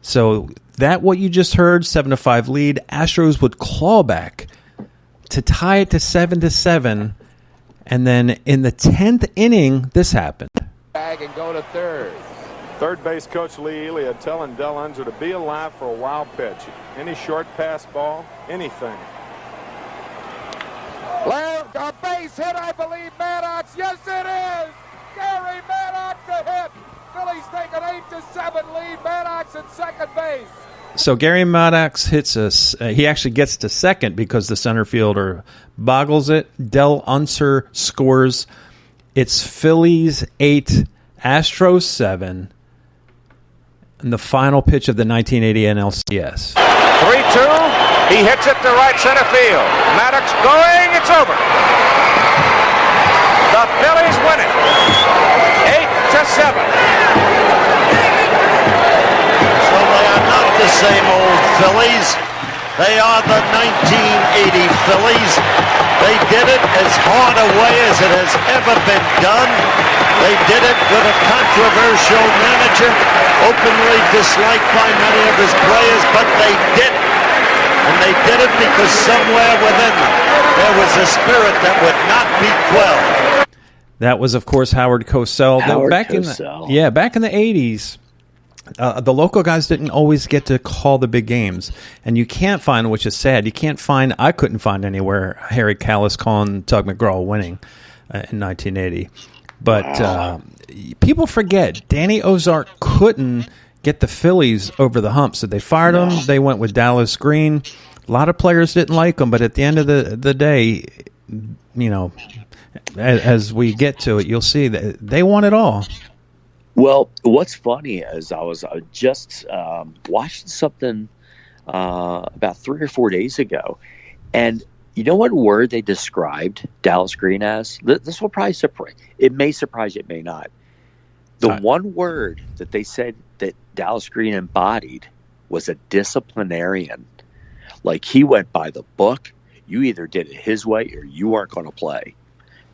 So that what you just heard, 7-5 lead, Astros would claw back to tie it to 7-7. And then in the 10th inning, this happened. Bag and go to third. Third base coach Lee Elia telling Del Unser to be alive for a wild pitch. Any short pass ball, anything. A base hit, I believe, Maddox. Yes, it is. Gary Maddox a hit. Phillies take an 8-7 lead. Maddox at second base. So Gary Maddox hits us. He actually gets to second because the center fielder boggles it. Del Unser scores. It's Phillies 8, Astros 7. And the final pitch of the 1980 NLCS. 3-2. He hits it to right center field. Maddox going. It's over. The Phillies win it. 8-7. So they are not the same old Phillies. They are the 1980 Phillies. They did it as hard a way as it has ever been done. They did it with a controversial manager, openly disliked by many of his players, but they did it. And they did it because somewhere within them there was a spirit that would not be quelled. That was, of course, Howard Cosell. Back in the 80s, the local guys didn't always get to call the big games. And you can't find, which is sad, I couldn't find anywhere Harry Kalas calling Tug McGraw winning in 1980. But people forget, Danny Ozark couldn't get the Phillies over the hump. So they fired him. They went with Dallas Green. A lot of players didn't like him, but at the end of the day, as we get to it, you'll see that they won it all. Well, what's funny is I was just watching something about 3 or 4 days ago, and you know what word they described Dallas Green as? This will probably surprise. It may surprise you, it may not. The one word that they said that Dallas Green embodied was a disciplinarian. Like, he went by the book. You either did it his way or you weren't going to play.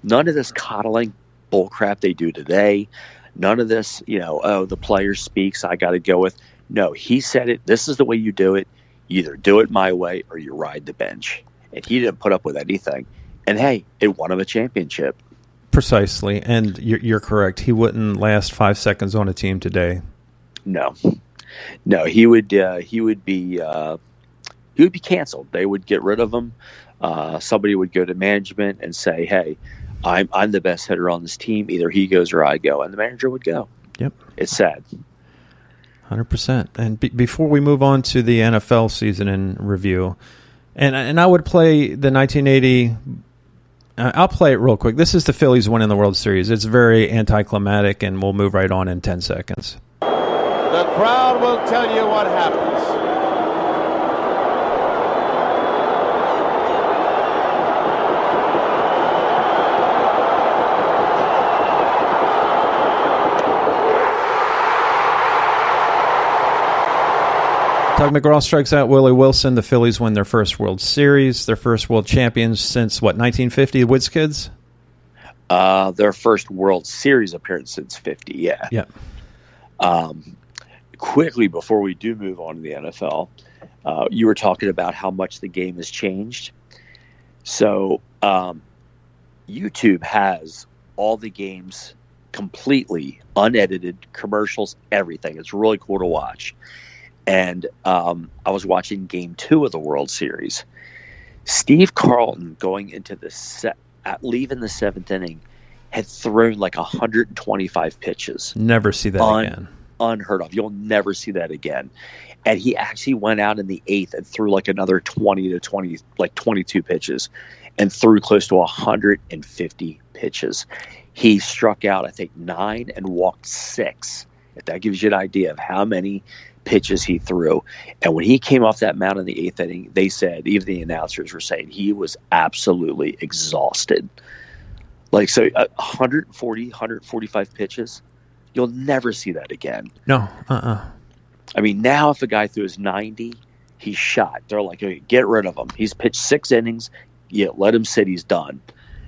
None of this coddling bullcrap they do today. None of this, the player speaks, I got to go with. No, he said it. This is the way you do it. You either do it my way or you ride the bench. And he didn't put up with anything. And, hey, it won him a championship. Precisely. And you're correct. He wouldn't last 5 seconds on a team today. No, he would be canceled. They would get rid of him. Somebody would go to management and say, hey, I'm the best hitter on this team. Either he goes or I go. And the manager would go. Yep. It's sad. 100%. And before we move on to the NFL season in review, and I would play the 1980. I'll play it real quick. This is the Phillies winning the World Series. It's very anticlimactic, and we'll move right on in 10 seconds. The crowd will tell you what happens. Tug McGraw strikes out Willie Wilson. The Phillies win their first World Series, their first World Champions since, 1950, the Wiz Kids? Their first World Series appearance since 50, yeah. Yeah. Quickly, before we do move on to the NFL, you were talking about how much the game has changed. So YouTube has all the games completely unedited, commercials, everything. It's really cool to watch. And I was watching Game 2 of the World Series. Steve Carlton, going into leaving the 7th inning, had thrown like 125 pitches. Never see that again. Unheard of. You'll never see that again. And he actually went out in the 8th and threw like another 22 pitches, and threw close to 150 pitches. He struck out, I think, 9 and walked 6. If that gives you an idea of how many pitches he threw. And when he came off that mound in the 8th inning, they said, even the announcers were saying, he was absolutely exhausted. Like, so 145 pitches, you'll never see that again. No. I mean, now if a guy throws 90, he's shot. They're like, hey, get rid of him. He's pitched 6 innings. Yeah, let him sit. He's done.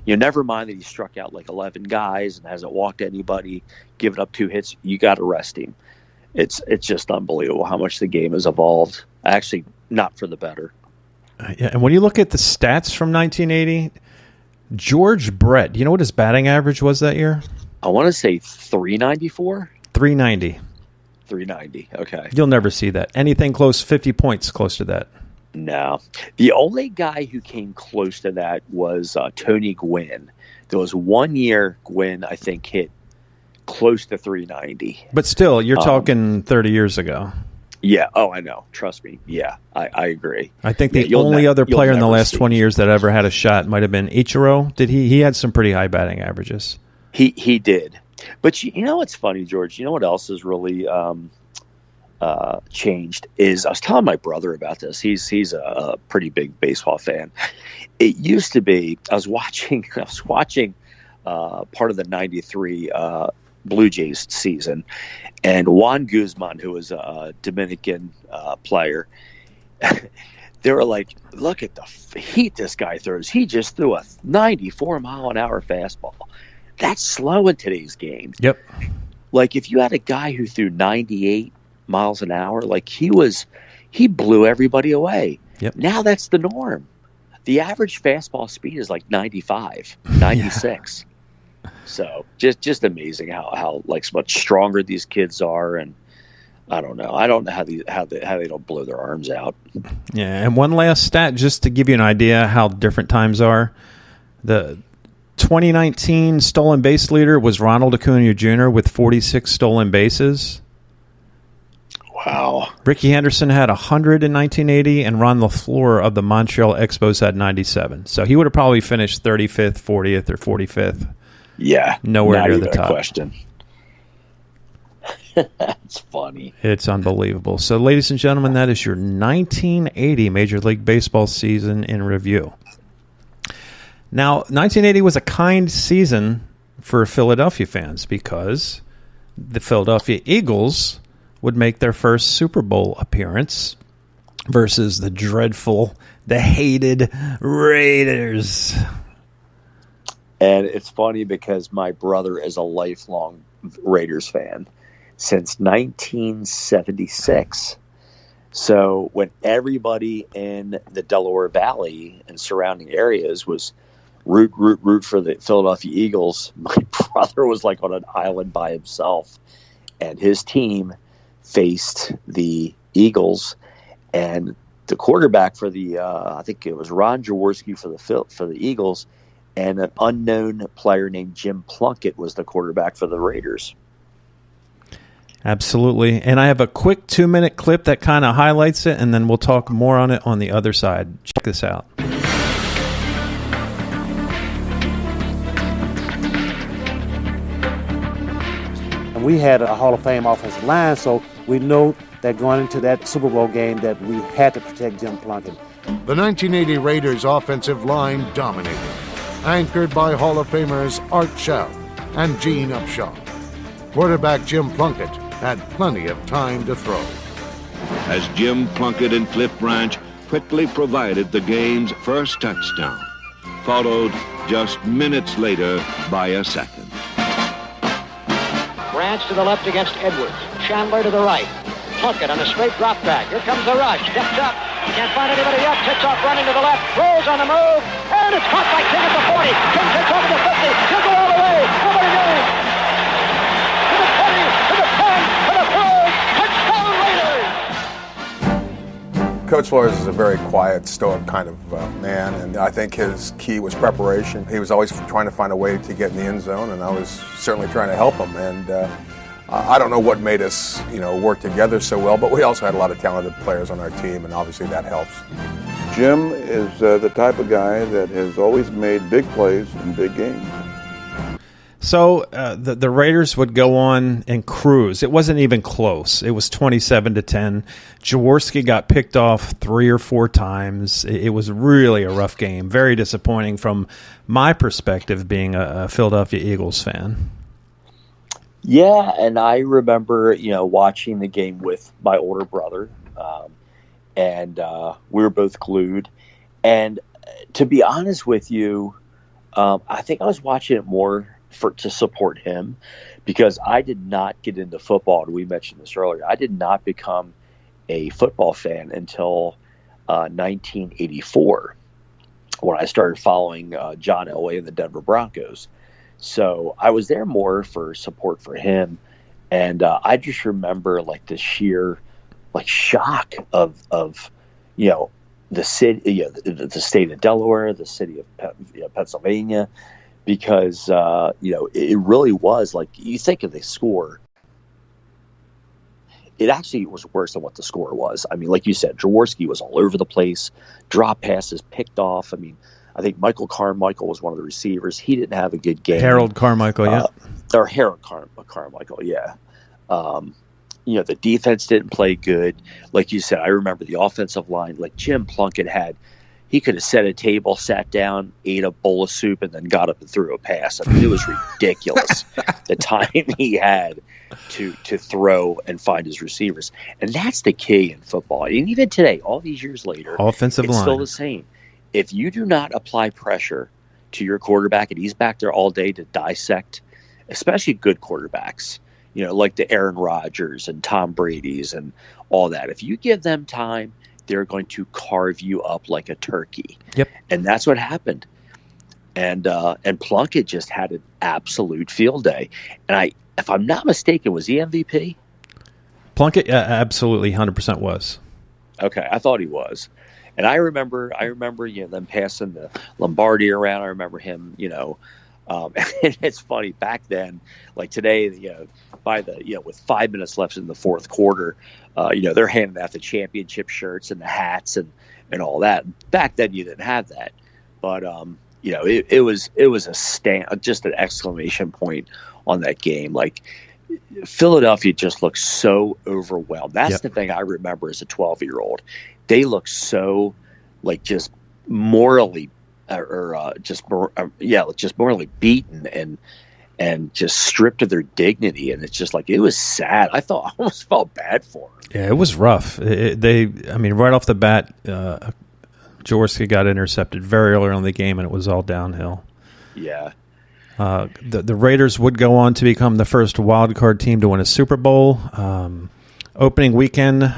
Never mind that he struck out like 11 guys and hasn't walked anybody, given up 2 hits. You got to rest him. It's just unbelievable how much the game has evolved. Actually, not for the better. Yeah, and when you look at the stats from 1980, George Brett, you know what his batting average was that year? I want to say 394. 390. 390. Okay. You'll never see that. Anything close, 50 points close to that. No. The only guy who came close to that was Tony Gwynn. There was 1 year Gwynn, I think, hit close to 390. But still, you're talking 30 years ago. Yeah. Oh, I know. Trust me. Yeah, I agree. I think the only other player in the last 20 years that ever had a shot might have been Ichiro. Did he had some pretty high batting averages. He did. But you know what's funny, George? You know what else has really changed is I was telling my brother about this. He's a pretty big baseball fan. It used to be I was watching part of the '93 Blue Jays season, and Juan Guzman, who was a Dominican player, they were like, "Look at the heat this guy throws. He just threw a 94-mile-an-hour fastball. That's slow in today's game." Yep. Like if you had a guy who threw 98 miles an hour, like he blew everybody away. Yep. Now that's the norm. The average fastball speed is like 95, 96. Yeah. So just amazing how like much stronger these kids are, and I don't know how they don't blow their arms out. Yeah, and one last stat just to give you an idea how different times are. The 2019 stolen base leader was Ronald Acuna Jr. with 46 stolen bases. Wow. Ricky Henderson had 100 in 1980, and Ron LaFleur of the Montreal Expos had 97. So he would have probably finished 35th, 40th, or 45th. Yeah. Nowhere near the top. Question. That's funny. It's unbelievable. So, ladies and gentlemen, that is your 1980 Major League Baseball season in review. Now, 1980 was a kind season for Philadelphia fans because the Philadelphia Eagles would make their first Super Bowl appearance versus the dreadful, the hated Raiders. And it's funny because my brother is a lifelong Raiders fan since 1976. So when everybody in the Delaware Valley and surrounding areas was root for the Philadelphia Eagles, my brother was like on an island by himself, and his team faced the Eagles, and the quarterback for the I think it was Ron Jaworski for the Eagles, and an unknown player named Jim Plunkett was the quarterback for the Raiders. Absolutely. And I have a quick 2-minute clip that kind of highlights it, and then we'll talk more on it on the other side. Check this out. And we had a Hall of Fame offensive line, so we know that going into that Super Bowl game that we had to protect Jim Plunkett. The 1980 Raiders offensive line dominated, anchored by Hall of Famers Art Shell and Gene Upshaw. Quarterback Jim Plunkett had plenty of time to throw. As Jim Plunkett and Cliff Branch quickly provided the game's first touchdown, followed just minutes later by a second. Branch to the left against Edwards. Chandler to the right. Plunkett on a straight drop back. Here comes the rush. Steps up. Can't find anybody yet. Takes off running to the left. Throws on the move. And it's caught by King at the 40. King takes over the 50. He'll go all the way. Nobody knows. To the 20. To the 10. To the 12. Touchdown Raiders. Coach Flores is a very quiet, stoic kind of man, and I think his key was preparation. He was always trying to find a way to get in the end zone, and I was certainly trying to help him. And I don't know what made us, work together so well, but we also had a lot of talented players on our team, and obviously that helps. Jim is the type of guy that has always made big plays in big games. So the Raiders would go on and cruise. It wasn't even close. It was 27-10. Jaworski got picked off 3 or 4 times. It was really a rough game. Very disappointing from my perspective, being a Philadelphia Eagles fan. Yeah, and I remember, watching the game with my older brother. and we were both glued. And to be honest with you, I think I was watching it more to support him, because I did not get into football. And we mentioned this earlier. I did not become a football fan until 1984, when I started following John Elway and the Denver Broncos. So I was there more for support for him. And I just remember like the sheer like shock of the city, the state of Delaware, the city of Pennsylvania, because it really was like, you think of the score, it actually was worse than what the score was. I mean, like you said, Jaworski was all over the place, drop passes picked off. I mean, I think Michael Carmichael was one of the receivers. He didn't have a good game. Harold Carmichael, yeah. Or Harold Carmichael, yeah. The defense didn't play good. Like you said, I remember the offensive line, like Jim Plunkett he could have set a table, sat down, ate a bowl of soup, and then got up and threw a pass. I mean, it was ridiculous the time he had to throw and find his receivers. And that's the key in football. And even today, all these years later, offensive line, still the same. If you do not apply pressure to your quarterback, and he's back there all day to dissect, especially good quarterbacks, like the Aaron Rodgers and Tom Brady's and all that, if you give them time, they're going to carve you up like a turkey. Yep. And that's what happened. And Plunkett just had an absolute field day. And if I'm not mistaken, was he MVP? Plunkett absolutely 100% was. Okay, I thought he was. And I remember them passing the Lombardi around. I remember him, and it's funny back then, like today, with 5 minutes left in the fourth quarter, they're handing out the championship shirts and the hats and all that. Back then, you didn't have that, but it was just an exclamation point on that game. Like Philadelphia just looked so overwhelmed. That's the thing I remember as a 12-year-old. They looked so like just morally. Just morally beaten and just stripped of their dignity, and it's just like it was sad. I almost felt bad for them. Yeah, it was rough. Right off the bat, Jaworski got intercepted very early in the game, and it was all downhill. Yeah. The Raiders would go on to become the first wild card team to win a Super Bowl. Opening weekend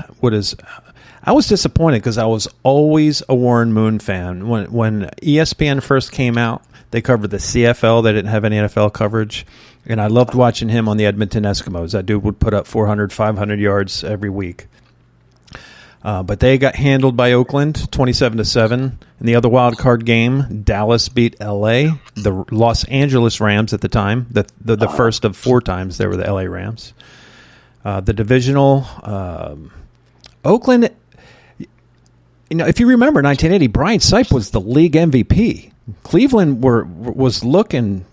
I was disappointed because I was always a Warren Moon fan. When ESPN first came out, they covered the CFL. They didn't have any NFL coverage. And I loved watching him on the Edmonton Eskimos. That dude would put up 400, 500 yards every week. But they got handled by Oakland 27-7. In the other wild card game, Dallas beat L.A., the Los Angeles Rams at the time, the first of 4 times they were the L.A. Rams. The divisional Oakland... if you remember 1980, Brian Sipe was the league MVP. Cleveland was looking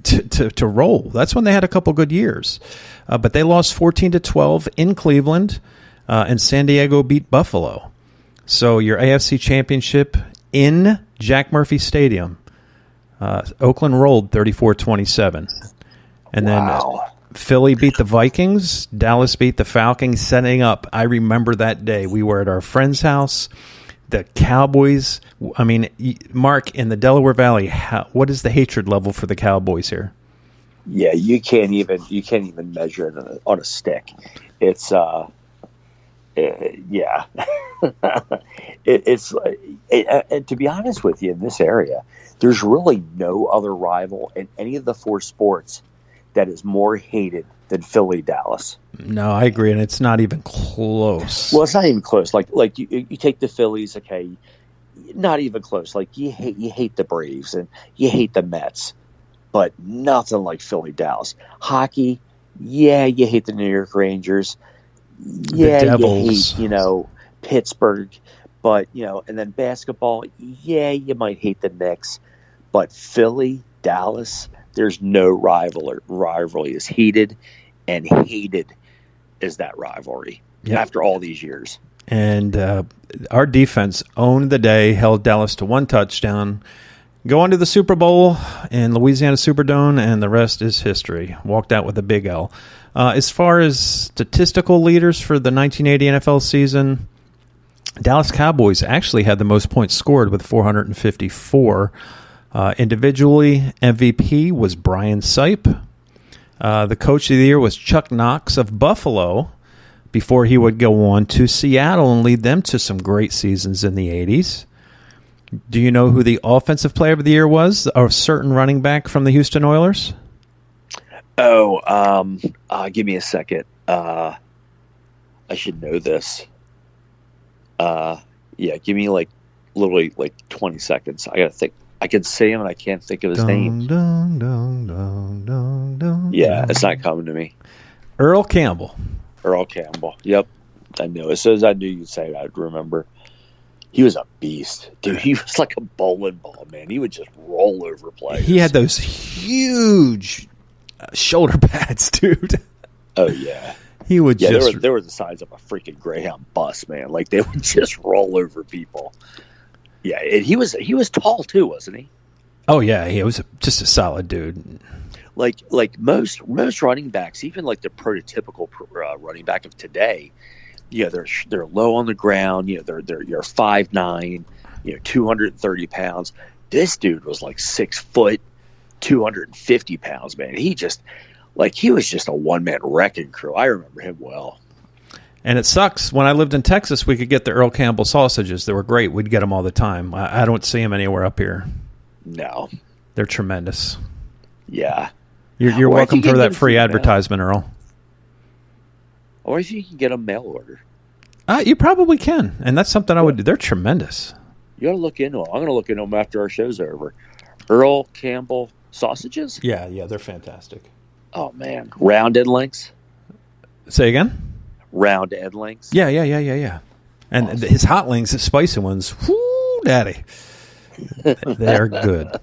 to roll. That's when they had a couple good years. But they lost 14-12 in Cleveland, and San Diego beat Buffalo. So your AFC championship in Jack Murphy Stadium, Oakland rolled 34-27. And then Philly beat the Vikings. Dallas beat the Falcons, setting up. I remember that day. We were at our friend's house. The Cowboys, Mark, in the Delaware Valley, what is the hatred level for the Cowboys here? Yeah, you can't even measure it on a stick. It's yeah. And to be honest with you, in this area, there's really no other rival in any of the 4 sports that is more hated than Philly, Dallas. No, I agree, and it's not even close. Well, it's not even close. Like you take the Phillies, okay, not even close. Like you hate the Braves and you hate the Mets, but nothing like Philly, Dallas. Hockey, yeah, you hate the New York Rangers. Yeah, you hate Pittsburgh, but and then basketball, yeah, you might hate the Knicks, but Philly, Dallas, there's no rivalry as heated and hated as that rivalry after all these years. And our defense owned the day, held Dallas to 1 touchdown, go on to the Super Bowl in Louisiana Superdome, and the rest is history. Walked out with a big L. As far as statistical leaders for the 1980 NFL season, Dallas Cowboys actually had the most points scored with 454. Individually, MVP was Brian Sipe. The coach of the year was Chuck Knox of Buffalo, before he would go on to Seattle and lead them to some great seasons in the 80s. Do you know who the offensive player of the year was? A certain running back from the Houston Oilers? Oh, give me a second. I should know this. Yeah, give me literally 20 seconds. I gotta think. I can say him and I can't think of his name. Yeah, it's not coming to me. Earl Campbell. Earl Campbell. Yep, I knew. As soon as I knew you'd say it, I'd remember. He was a beast, dude. He was like a bowling ball, man. He would just roll over players. He had those huge shoulder pads, dude. Oh yeah. He would just. They were the size of a freaking Greyhound bus, man. Like they would just roll over people. Yeah, and he was tall too, wasn't he? Oh yeah, he was just a solid dude. Like most running backs, even like the prototypical running back of today, they're low on the ground. They're 5'9", 230 pounds. This dude was like 6 foot, 250 pounds, man. He was just a one-man wrecking crew. I remember him well. And it sucks. When I lived in Texas, we could get the Earl Campbell sausages. They were great. We'd get them all the time. I don't see them anywhere up here. No. They're tremendous. Yeah. You're welcome for that free advertisement, Earl. Or if you can get a mail order. You probably can. And that's something I would do. They're tremendous. You got to look into them. I'm going to look into them after our show's over. Earl Campbell sausages? Yeah, they're fantastic. Oh, man. Round end links? Say again? Round end links? Yeah. And awesome. His hot links, his spicy ones, whoo, daddy. They're good.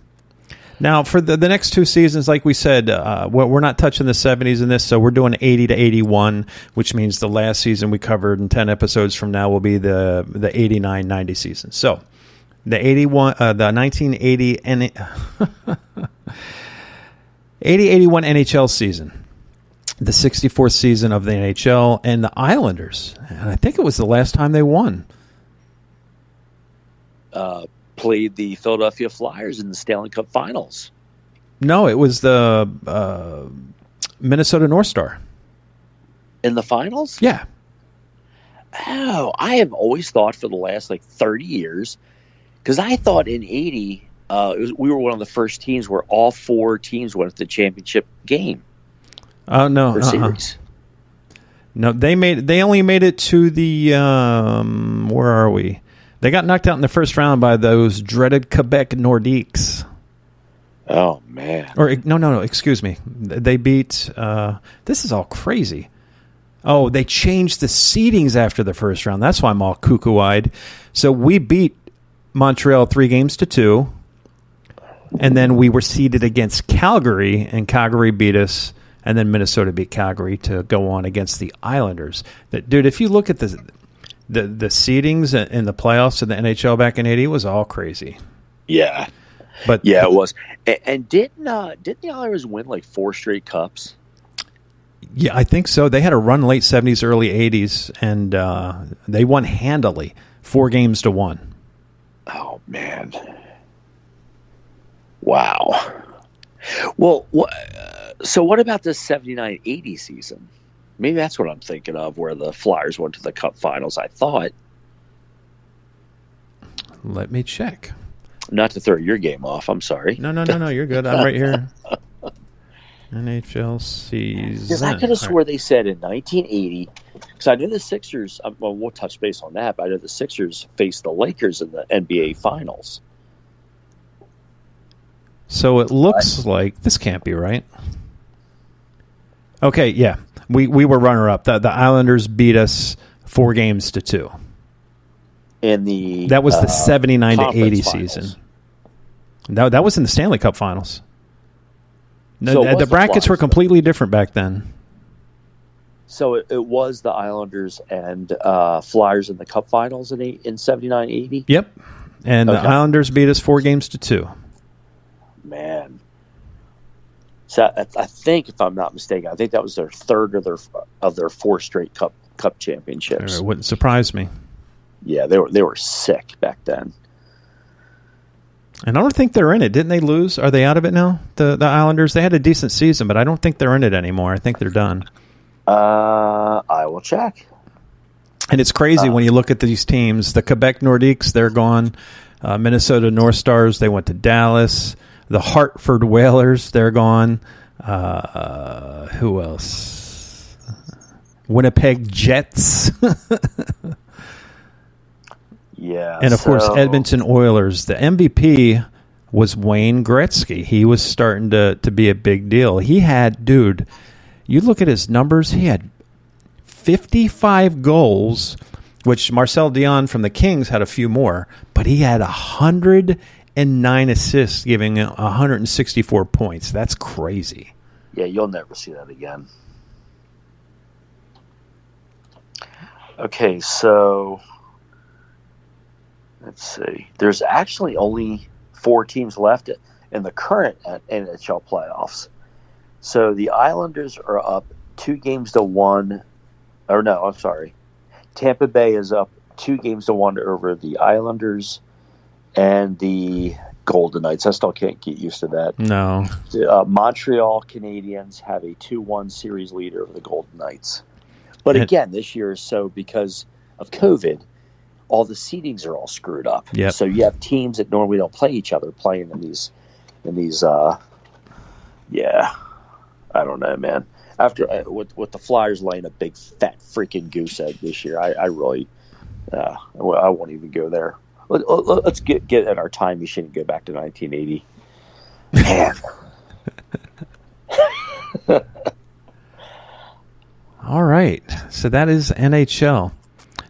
Now, for the next two seasons, like we said, we're not touching the 70s in this, so we're doing 80 to 81, which means the last season we covered in 10 episodes from now will be the 89-90 season. So, the 1980 80-81 NHL season, the 64th season of the NHL, and the Islanders. And I think it was the last time they won. Played the Philadelphia Flyers in the Stanley Cup Finals. No, it was the Minnesota North Star. In the finals? Yeah. Oh, I have always thought for the last 30 years, because I thought in 80, we were one of the first teams where all four teams went to the championship game. Oh, no. Series. No, they only made it to the, where are we? They got knocked out in the first round by those dreaded Quebec Nordiques. Oh, man. Or, no, excuse me. They beat, this is all crazy. Oh, they changed the seedings after the first round. That's why I'm all cuckoo-eyed. So we beat Montreal 3-2, and then we were seeded against Calgary, and Calgary beat us, and then Minnesota beat Calgary to go on against the Islanders. Dude, if you look at the seedings in the playoffs of the NHL back in 80, it was all crazy. Yeah. But yeah, it was. And didn't the Islanders win 4 straight cups? Yeah, I think so. They had a run late 70s, early 80s, and they won handily, 4-1. Oh, man. Wow. Well, so what about the 79-80 season? Maybe that's what I'm thinking of, where the Flyers went to the Cup Finals, I thought. Let me check. Not to throw your game off, I'm sorry. No, you're good. I'm right here. NHL season. Because I could have swore they said in 1980, because I know the Sixers, well, we'll touch base on that, but I know the Sixers faced the Lakers in the NBA Finals. So it looks like, this can't be right. Okay, yeah. We were runner-up. The Islanders beat us 4-2. That was the 79-80 season. That was in the Stanley Cup Finals. So the brackets were completely different back then. So it was the Islanders and Flyers in the Cup Finals in 79-80? Yep. And the Islanders beat us 4-2. Man. So I think, if I'm not mistaken, I think that was their third of their 4 straight cup championships. It wouldn't surprise me. Yeah, they were sick back then. And I don't think they're in it. Didn't they lose? Are they out of it now? The Islanders? They had a decent season, but I don't think they're in it anymore. I think they're done. I will check. And it's crazy when you look at these teams. The Quebec Nordiques, they're gone. Minnesota North Stars, they went to Dallas. The Hartford Whalers, they're gone. Who else? Winnipeg Jets. Yeah. And, of course, Edmonton Oilers. The MVP was Wayne Gretzky. He was starting to be a big deal. He had, dude, you look at his numbers, he had 55 goals, which Marcel Dion from the Kings had a few more, but he had 109 assists, giving 164 points. That's crazy. Yeah, you'll never see that again. Okay, so let's see. There's actually only 4 teams left in the current NHL playoffs. So the Islanders are up 2-1. Or no, I'm sorry. Tampa Bay is up 2-1 over the Islanders and the Golden Knights. I still can't get used to that. No. The Montreal Canadiens have a 2-1 series lead over the Golden Knights. But again, this year is so because of COVID, all the seedings are all screwed up. Yep. So you have teams that normally don't play each other playing in these yeah, I don't know, man. After with the Flyers laying a big fat freaking goose egg this year, I really I won't even go there. Let's get at our time machine and go back to 1980. Man. All right. So that is NHL.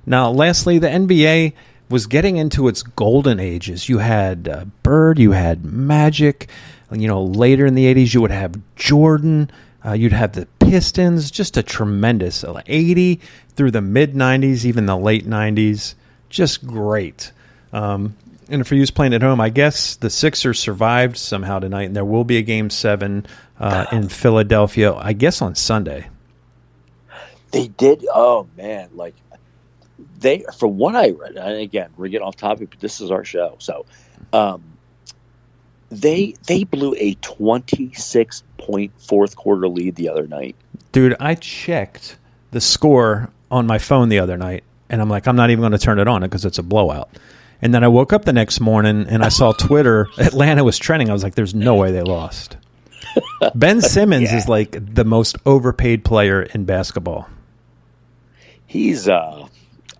Now, lastly, the NBA was getting into its golden ages. You had Bird, you had Magic. Later in the 80s, you would have Jordan. You'd have the Pistons. Just a tremendous 80 through the mid-90s, even the late 90s. Just great. And for you playing at home, I guess the Sixers survived somehow tonight, and there will be a Game 7 in Philadelphia, I guess on Sunday. They did. Oh man, from what I read, and again, we're getting off topic, but this is our show. So, they blew a 26-point fourth quarter lead the other night. Dude, I checked the score on my phone the other night, and I'm like, I'm not even going to turn it on because it's a blowout. And then I woke up the next morning and I saw Twitter, Atlanta was trending. I was like, there's no way they lost. Ben Simmons is like the most overpaid player in basketball. He's, I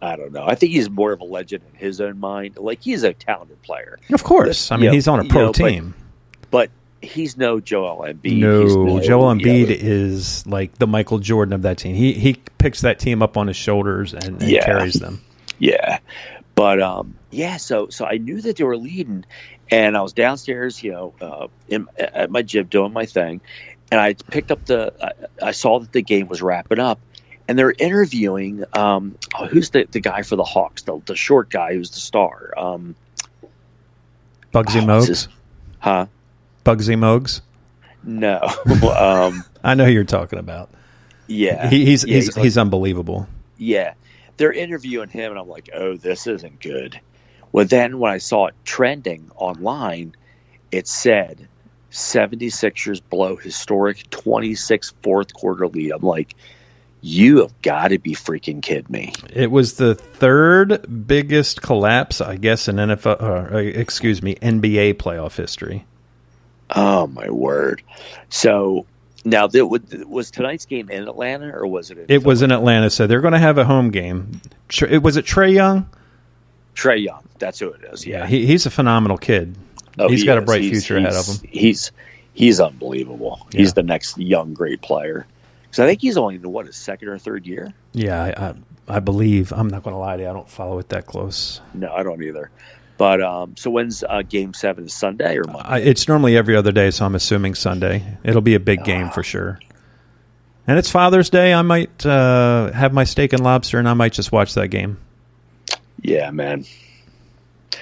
don't know. I think he's more of a legend in his own mind. He's a talented player. Of course. He's on a pro team. But he's no Joel Embiid. No, Joel Embiid is like the Michael Jordan of that team. He picks that team up on his shoulders and carries them. Yeah. But, so I knew that they were leading, and I was downstairs, at my gym doing my thing, and I picked up I saw that the game was wrapping up, and they're interviewing, who's the guy for the Hawks, the short guy who's the star? Bugsy Mogues? Huh? Bugsy Mogues? No. I know who you're talking about. Yeah. He's unbelievable. Yeah. They're interviewing him, and I'm like, oh, this isn't good. Well, then when I saw it trending online, it said 76ers blow historic 26 fourth quarter lead. I'm like, you have got to be freaking kidding me. It was the third biggest collapse, I guess, in NBA playoff history. Oh, my word. So now, was tonight's game in Atlanta, or was it in It was in Atlanta, so they're going to have a home game. Was it Trae Young? Trae Young, that's who it is, yeah. He's a phenomenal kid. He's got a bright future ahead of him. He's unbelievable. Yeah. He's the next young, great player. So I think he's only in, his second or third year? Yeah, I believe. I'm not going to lie to you. I don't follow it that close. No, I don't either. But so when's Game 7? Is Sunday or Monday? It's normally every other day, so I'm assuming Sunday. It'll be a big game for sure. And it's Father's Day. I might have my steak and lobster, and I might just watch that game. Yeah, man.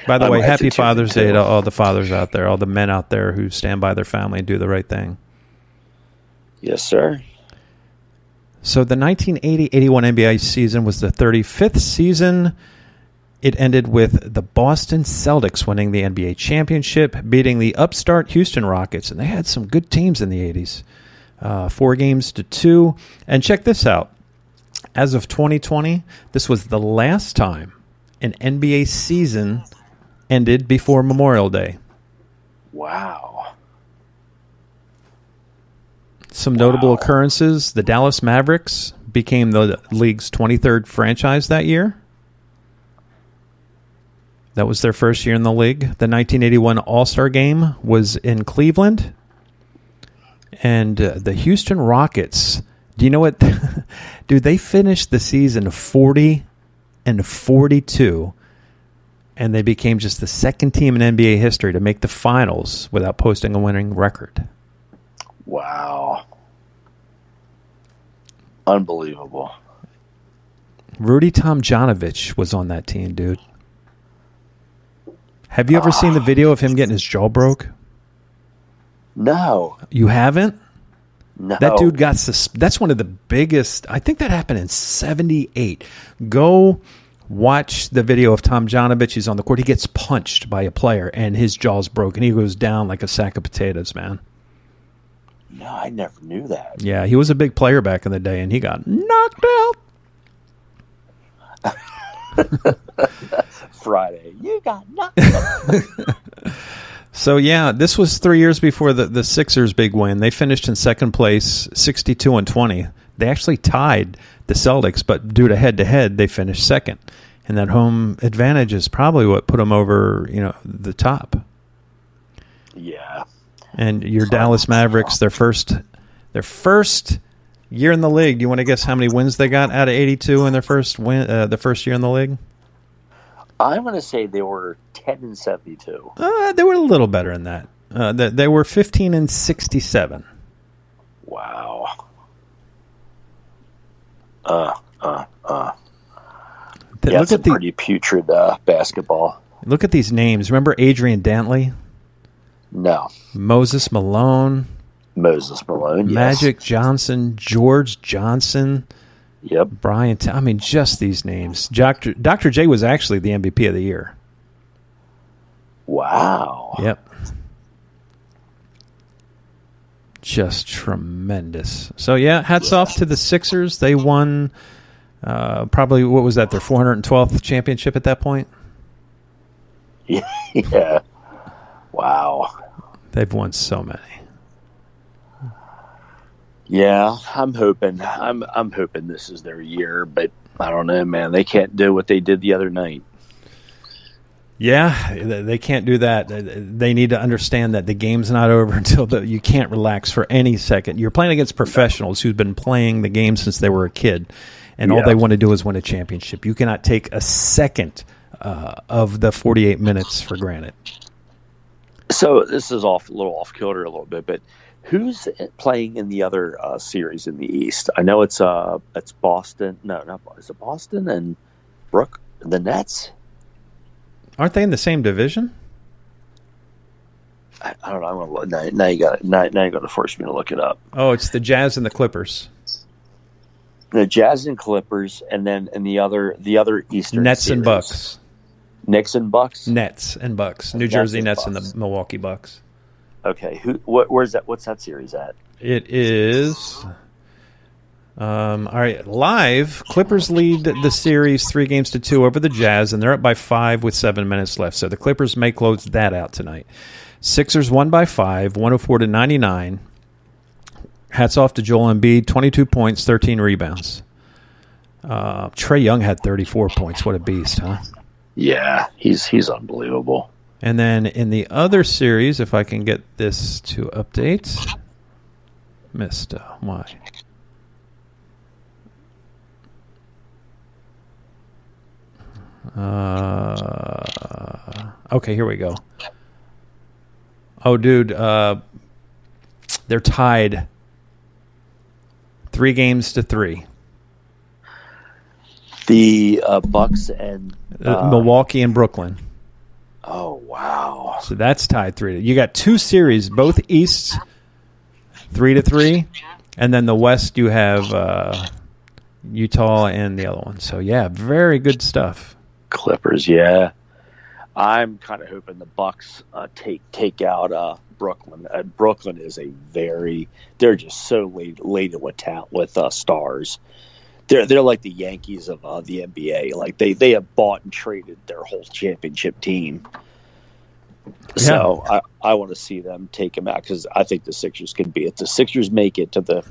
By the way, happy Father's Day to all the fathers out there, all the men out there who stand by their family and do the right thing. Yes, sir. So the 1980-81 NBA season was the 35th season. it ended with the Boston Celtics winning the NBA championship, beating the upstart Houston Rockets. And they had some good teams in the 80s. 4-2. And check this out. As of 2020, this was the last time an NBA season ended before Memorial Day. Wow. Some notable occurrences. The Dallas Mavericks became the league's 23rd franchise that year. That was their first year in the league. The 1981 All-Star Game was in Cleveland. And the Houston Rockets, do you know what? Dude, they finished the season 40-42, and they became just the second team in NBA history to make the finals without posting a winning record. Wow. Unbelievable. Rudy Tomjanovich was on that team, dude. Have you ever seen the video of him getting his jaw broke? No. You haven't? No. That dude got that's one of the biggest. I think that happened in 78. Go watch the video of Tomjanovich. He's on the court. He gets punched by a player, and his jaw's broken. He goes down like a sack of potatoes, man. No, I never knew that. Yeah, he was a big player back in the day, and he got knocked out. Friday, you got knocked out. So, yeah, this was 3 years before the Sixers' big win. They finished in second place, 62-20. They actually tied the Celtics, but due to head-to-head, they finished second. And that home advantage is probably what put them over, the top. Yeah. And your Dallas Mavericks, their first year in the league. Do you want to guess how many wins they got out of 82 in their first the first year in the league? I'm going to say they were 10-72. They were a little better than that. They were 15-67. Wow. Look at pretty putrid basketball. Look at these names. Remember Adrian Dantley? No. Moses Malone. Yes. Magic Johnson. George Johnson. Yep. Brian. Just these names. Dr. J was actually the MVP of the year. Wow. Yep. Just tremendous. So, yeah, hats off to the Sixers. They won probably, what was that, their 412th championship at that point? Yeah. Wow. They've won so many. Yeah, I'm hoping this is their year, but I don't know, man. They can't do what they did the other night. Yeah, they can't do that. They need to understand that the game's not over until you can't relax for any second. You're playing against professionals who've been playing the game since they were a kid, and all they want to do is win a championship. You cannot take a second of the 48 minutes for granted. So this is a little off kilter a little bit, but who's playing in the other series in the East? I know it's Boston. No, not Boston. Is it Boston and the Nets? Aren't they in the same division? I don't know. I'm gonna look. Now you got it. Now you got to force me to look it up. Oh, it's the Jazz and the Clippers. The Jazz and Clippers, and then the other Eastern Nets series. and Bucks. Knicks and Bucks. Nets and Bucks. New Jersey Nets and the Milwaukee Bucks. Okay, where's that? What's that series at? It is. All right, live. Clippers lead the series 3-2 over the Jazz, and they're up by 5 with 7 minutes left. So the Clippers may close that out tonight. Sixers won by 5, 104-99. Hats off to Joel Embiid, 22 points, 13 rebounds. Trae Young had 34 points. What a beast, huh? Yeah, he's unbelievable. And then in the other series, if I can get this to update, missed why? Okay, here we go. Oh, dude, they're tied 3-3. The Bucks and Milwaukee and Brooklyn. Oh, wow. So that's tied 3. You got 2 series, both East 3-3, and then the West you have Utah and the other one. So, yeah, very good stuff. Clippers, yeah. I'm kind of hoping the Bucks take out Brooklyn. Brooklyn is they're just so laden with talent, with stars. They're like the Yankees of the NBA. Like they have bought and traded their whole championship team. Yeah. So I want to see them take them out because I think the Sixers can beat it. The Sixers make it to the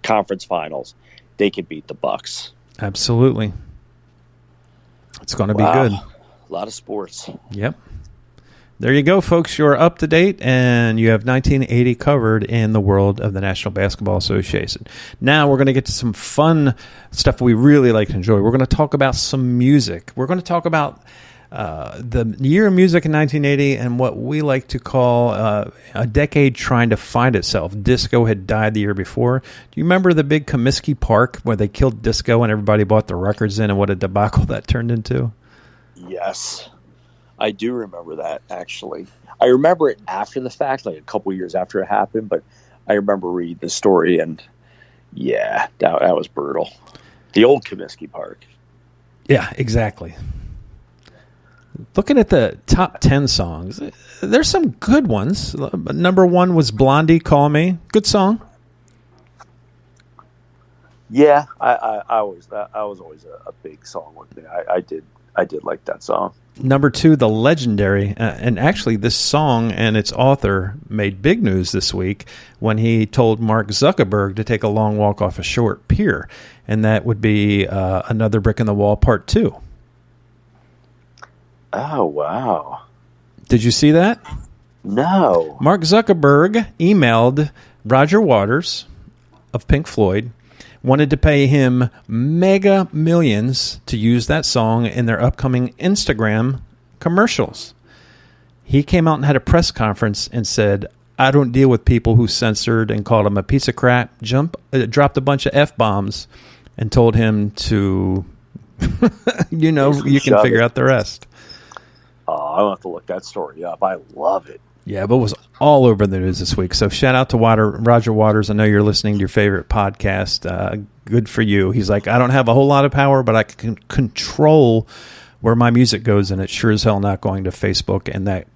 conference finals, they can beat the Bucks. Absolutely. It's going to be good. A lot of sports. Yep. There you go, folks. You're up to date, and you have 1980 covered in the world of the National Basketball Association. Now we're going to get to some fun stuff we really like to enjoy. We're going to talk about some music. We're going to talk about the year of music in 1980 and what we like to call a decade trying to find itself. Disco had died the year before. Do you remember the big Comiskey Park where they killed disco and everybody bought the records in, and what a debacle that turned into? Yes. I do remember that, actually. I remember it after the fact, like a couple years after it happened, but I remember reading the story, and yeah, that was brutal. The old Comiskey Park. Yeah, exactly. Looking at the top 10 songs, there's some good ones. Number 1 was Blondie, Call Me. Good song. Yeah, I was always a big song with me. I did like that song. Number 2, the legendary, and actually this song and its author made big news this week when he told Mark Zuckerberg to take a long walk off a short pier, and that would be Another Brick in the Wall Part 2. Oh, wow. Did you see that? No. Mark Zuckerberg emailed Roger Waters of Pink Floyd, wanted to pay him mega millions to use that song in their upcoming Instagram commercials. He came out and had a press conference and said, I don't deal with people who censored and called him a piece of crap, dropped a bunch of F-bombs, and told him to, you can figure out the rest. I'll have to look that story up. I love it. Yeah, but it was all over the news this week. So shout out to Roger Waters. I know you're listening to your favorite podcast. Good for you. He's like, I don't have a whole lot of power, but I can control where my music goes, and it's sure as hell not going to Facebook and that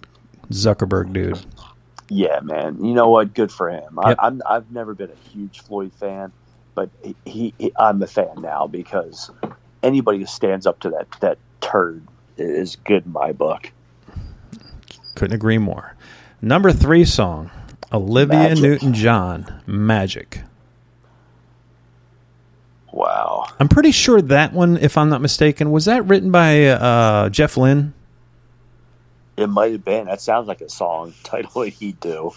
Zuckerberg dude. Yeah, man. You know what? Good for him. Yep. I've never been a huge Floyd fan, but I'm a fan now because anybody who stands up to that turd is good in my book. Couldn't agree more. Number 3 song, Olivia Newton-John, Magic. Wow. I'm pretty sure that one, if I'm not mistaken, was that written by Jeff Lynne? It might have been. That sounds like a song title he'd do.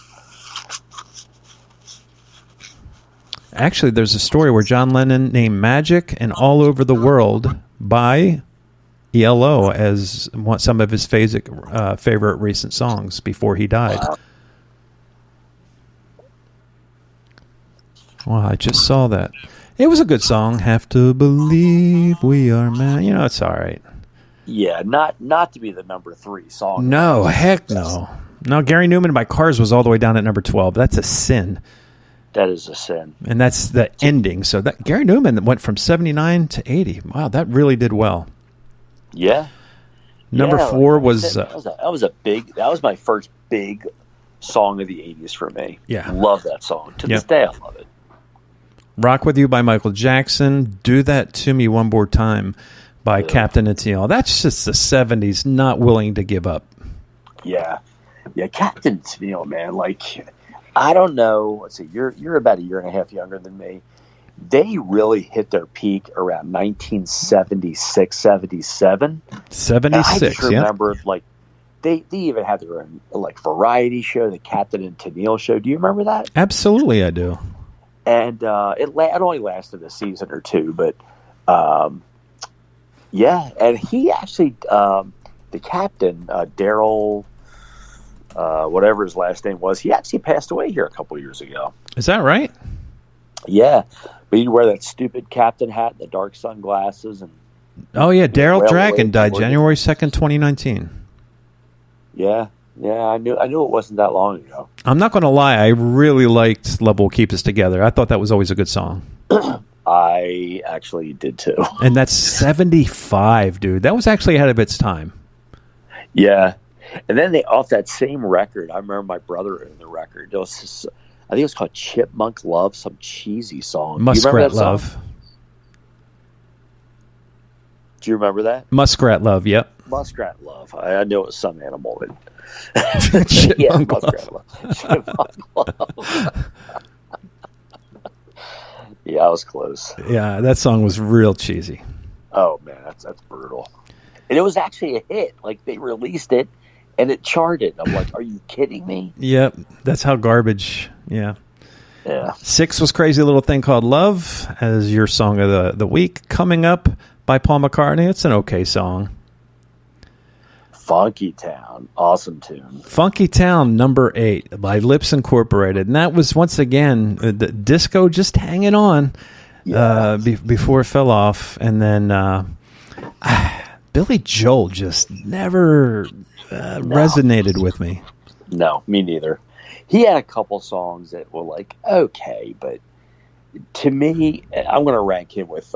Actually, there's a story where John Lennon named Magic and All Over the World by ELO as some of his favorite recent songs before he died. Wow, I just saw that. It was a good song. Have to believe we are man. It's all right. Yeah, not to be the number 3 song. No, heck no. No, Gary Newman by Cars was all the way down at number 12. That's a sin. That is a sin. And that's the ending. So that Gary Newman went from 79 to 80. Wow, that really did well. Yeah. Number 4 was that was my first big song of the 80s for me. Yeah. Love that song. To this day I love it. Rock With You by Michael Jackson. Do That To Me One More Time by Captain and Tennille. That's just the 70s, not willing to give up. Yeah. Yeah, Captain Tennille, man, like I don't know. Let's see, you're about a year and a half younger than me. They really hit their peak around 1976, 77. 76, I just remember, like, they even had their own, like, variety show, the Captain and Tennille show. Do you remember that? Absolutely, I do. And it only lasted a season or two, but, yeah. And he actually, the captain, Daryl, whatever his last name was, he actually passed away here a couple years ago. Is that right? Yeah. But he'd wear that stupid captain hat and the dark sunglasses. And oh, yeah. Daryl Dragon died January 2nd, 2019. Yeah. Yeah, I knew it wasn't that long ago. I'm not going to lie. I really liked Love Will Keep Us Together. I thought that was always a good song. I I actually did too. And that's 75, dude. That was actually ahead of its time. Yeah. And then they off that same record, I remember my brother in the record. It was this, I think it was called Chipmunk Love, some cheesy song. Muskrat Love. Do you remember that? Muskrat Love, yep. Muskrat Love. I knew it was some animal. Chipmunk Muskrat Love. Chipmunk Love. Yeah, I was close. Yeah, that song was real cheesy. Oh, man, that's brutal. And it was actually a hit. Like, they released it, and it charted. I'm like, are you kidding me? Yep, that's how garbage, yeah. Yeah. 6 was Crazy Little Thing Called Love as your song of the week. Coming Up by Paul McCartney. It's an okay song. Funky Town. Awesome tune. Funky Town, number 8 by Lips Incorporated. And that was, once again, the disco just hanging on before it fell off. And then Billy Joel just never resonated with me. No, me neither. He had a couple songs that were like, okay, but to me, I'm going to rank him with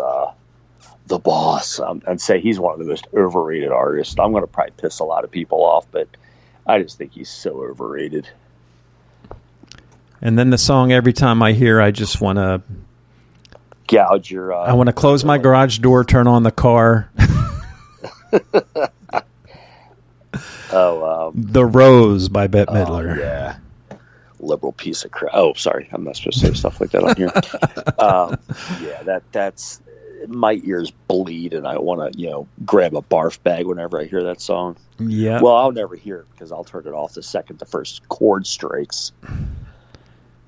The Boss and say he's one of the most overrated artists. I'm going to probably piss a lot of people off, but I just think he's so overrated. And then the song, every time I hear, I just want to gouge your... I want to close my garage door, turn on the car. The Rose by Bette Midler. Yeah. Liberal piece of crap. Oh, sorry. I'm not supposed to say stuff like that on here. Yeah, that's... My ears bleed, and I want to, grab a barf bag whenever I hear that song. Yeah. Well, I'll never hear it because I'll turn it off the second the first chord strikes.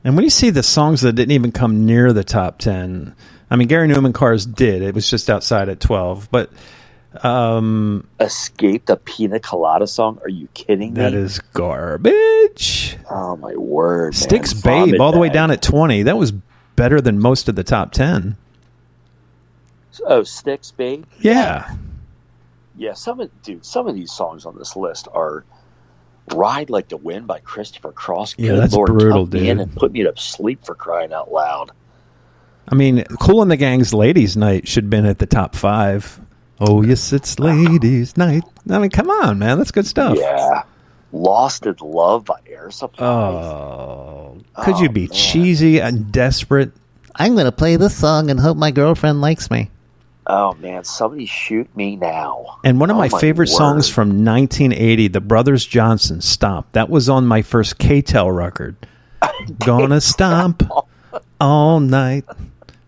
And when you see the songs that didn't even come near the top 10, I mean, Gary Newman Cars did. It was just outside at 12. But Escape the Pina Colada song? Are you kidding me? That is garbage. Oh, my word. Styx Babe, all the way down at 20. That was better than most of the top 10. Oh, Styx Babe? Yeah. Yeah, some of these songs on this list are Ride Like the Wind by Christopher Cross. Yeah, that's brutal, dude. In and put me to sleep, for crying out loud. I mean, Kool and the Gang's Ladies Night should have been at the top 5. Oh, yes, it's Ladies Night. I mean, come on, man. That's good stuff. Yeah. Lost in Love by Air Supply. Oh, could you be cheesy and desperate? I'm going to play this song and hope my girlfriend likes me. Oh, man, somebody shoot me now. And one of my favorite songs from 1980, the Brothers Johnson, Stomp. That was on my first K-Tel record. Gonna stomp all night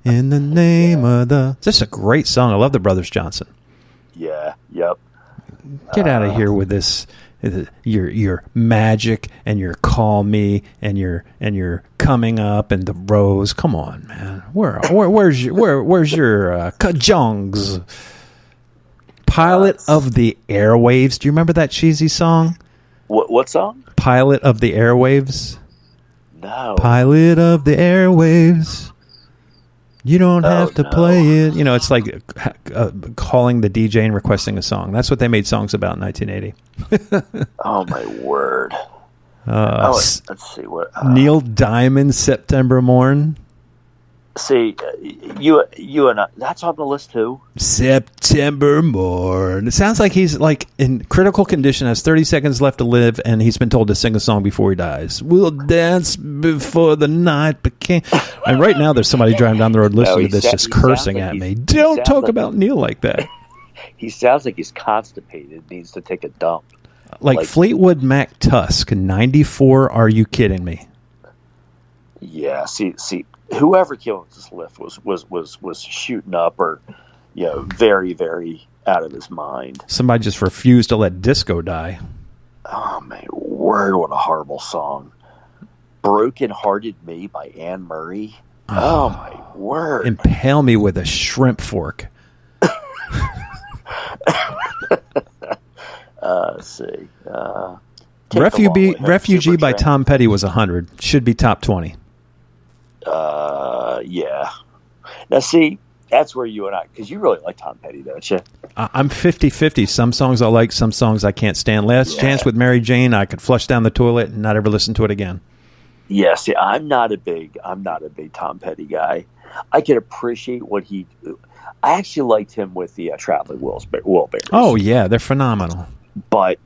in the name of the... It's just a great song. I love the Brothers Johnson. Yeah, yep. Get out of here with this... Your Magic and your Call Me and your Coming Up and the Rose. Come on, man. Where's your Kajongs? Pilot of the Airwaves. Do you remember that cheesy song? What song? Pilot of the Airwaves. No. Pilot of the Airwaves. You don't have to play it. It's like calling the DJ and requesting a song. That's what they made songs about in 1980. Oh, my word. Let's see what... Neil Diamond, September Morn. See, you and I, that's on the list too. September Morn. It sounds like he's like in critical condition, has 30 seconds left to live, and he's been told to sing a song before he dies. We'll dance before the night became... And right now there's somebody driving down the road listening to this just cursing at me. Don't talk about Neil like that. He sounds like he's constipated, needs to take a dump. Like Fleetwood Mac Tusk, 94, Are You Kidding Me? Yeah, see, whoever came up with this list was shooting up or, very, very out of his mind. Somebody just refused to let disco die. Oh, my word, what a horrible song. Broken Hearted Me by Anne Murray. Oh, my word. Impale me with a shrimp fork. Let's see. Refugee by Tom Petty was 100. Should be top 20. Yeah. Now, see, that's where you and I, because you really like Tom Petty, don't you? I'm 50-50. Some songs I like, some songs I can't stand. Last Chance with Mary Jane, I could flush down the toilet and not ever listen to it again. Yeah, see, I'm not a big Tom Petty guy. I can appreciate what he. I actually liked him with the Traveling Wilburys. Oh yeah, they're phenomenal. But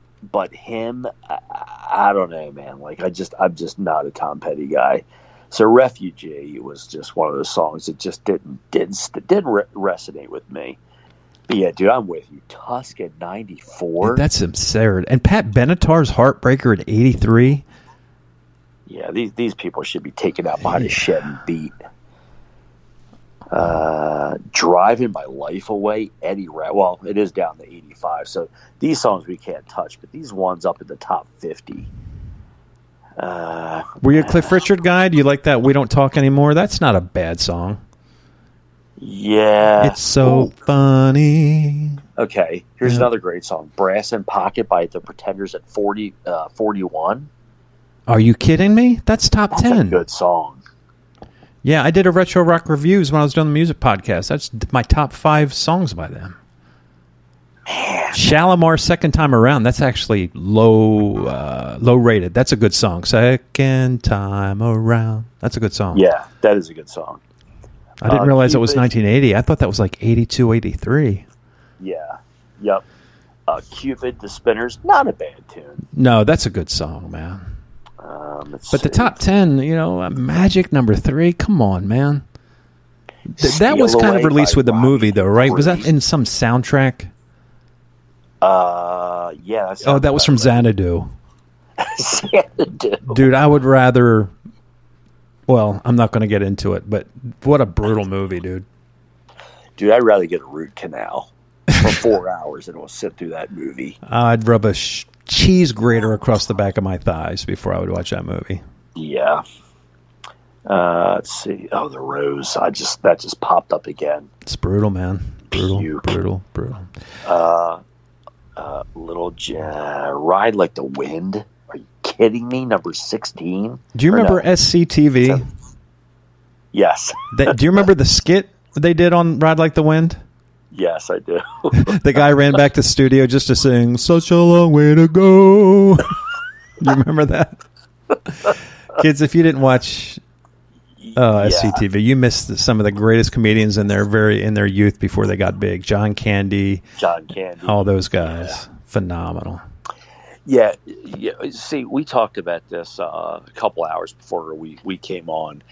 him, I don't know, man. Like I'm just not a Tom Petty guy. So Refugee was just one of those songs that just didn't resonate with me. But yeah, dude, I'm with you. Tusk at 94. Dude, that's absurd. And Pat Benatar's Heartbreaker at 83. Yeah, these people should be taken out behind a shed and beat. Driving My Life Away, Eddie Rat. Well, it is down to 85, so these songs we can't touch, but these ones up in the top 50. Were you a Cliff Richard guy? Do you like that We Don't Talk Anymore? That's not a bad song. Yeah. It's so funny. Okay, here's another great song. Brass in Pocket by the Pretenders at 41. Are you kidding me? That's top 10. That's a good song. Yeah, I did a Retro Rock Reviews when I was doing the music podcast. That's my top 5 songs by them. Man. Shalimar, Second Time Around. That's actually low rated. That's a good song. Second Time Around. That's a good song. Yeah, that is a good song. I didn't realize it was 1980. I thought that was like 82, 83. Yeah. Yep. Cupid, The Spinners. Not a bad tune. No, that's a good song, man. But the top 10, Magic number 3, come on, man. That was kind of released with the movie, though, right? Was that in some soundtrack? Yeah. That was from Xanadu. Xanadu. Dude, I would rather... Well, I'm not going to get into it, but what a brutal movie, dude. Dude, I'd rather get a root canal for 4 hours than we'll sit through that movie. I'd rub a cheese grater across the back of my thighs before I would watch that movie. Yeah. Let's see. Oh, The Rose. That just popped up again. It's brutal, man. Brutal. Ride Like the Wind. Are you kidding me? Number 16. Do you remember SCTV? Yes. Do you remember the skit they did on Ride Like the Wind? Yes, I do. The guy ran back to the studio just to sing "Such a Long Way to Go." You remember that? Kids, if you didn't watch SCTV, you missed some of the greatest comedians in their youth before they got big. John Candy, all those guys. Yeah. Phenomenal. Yeah. See, we talked about this a couple hours before we came on,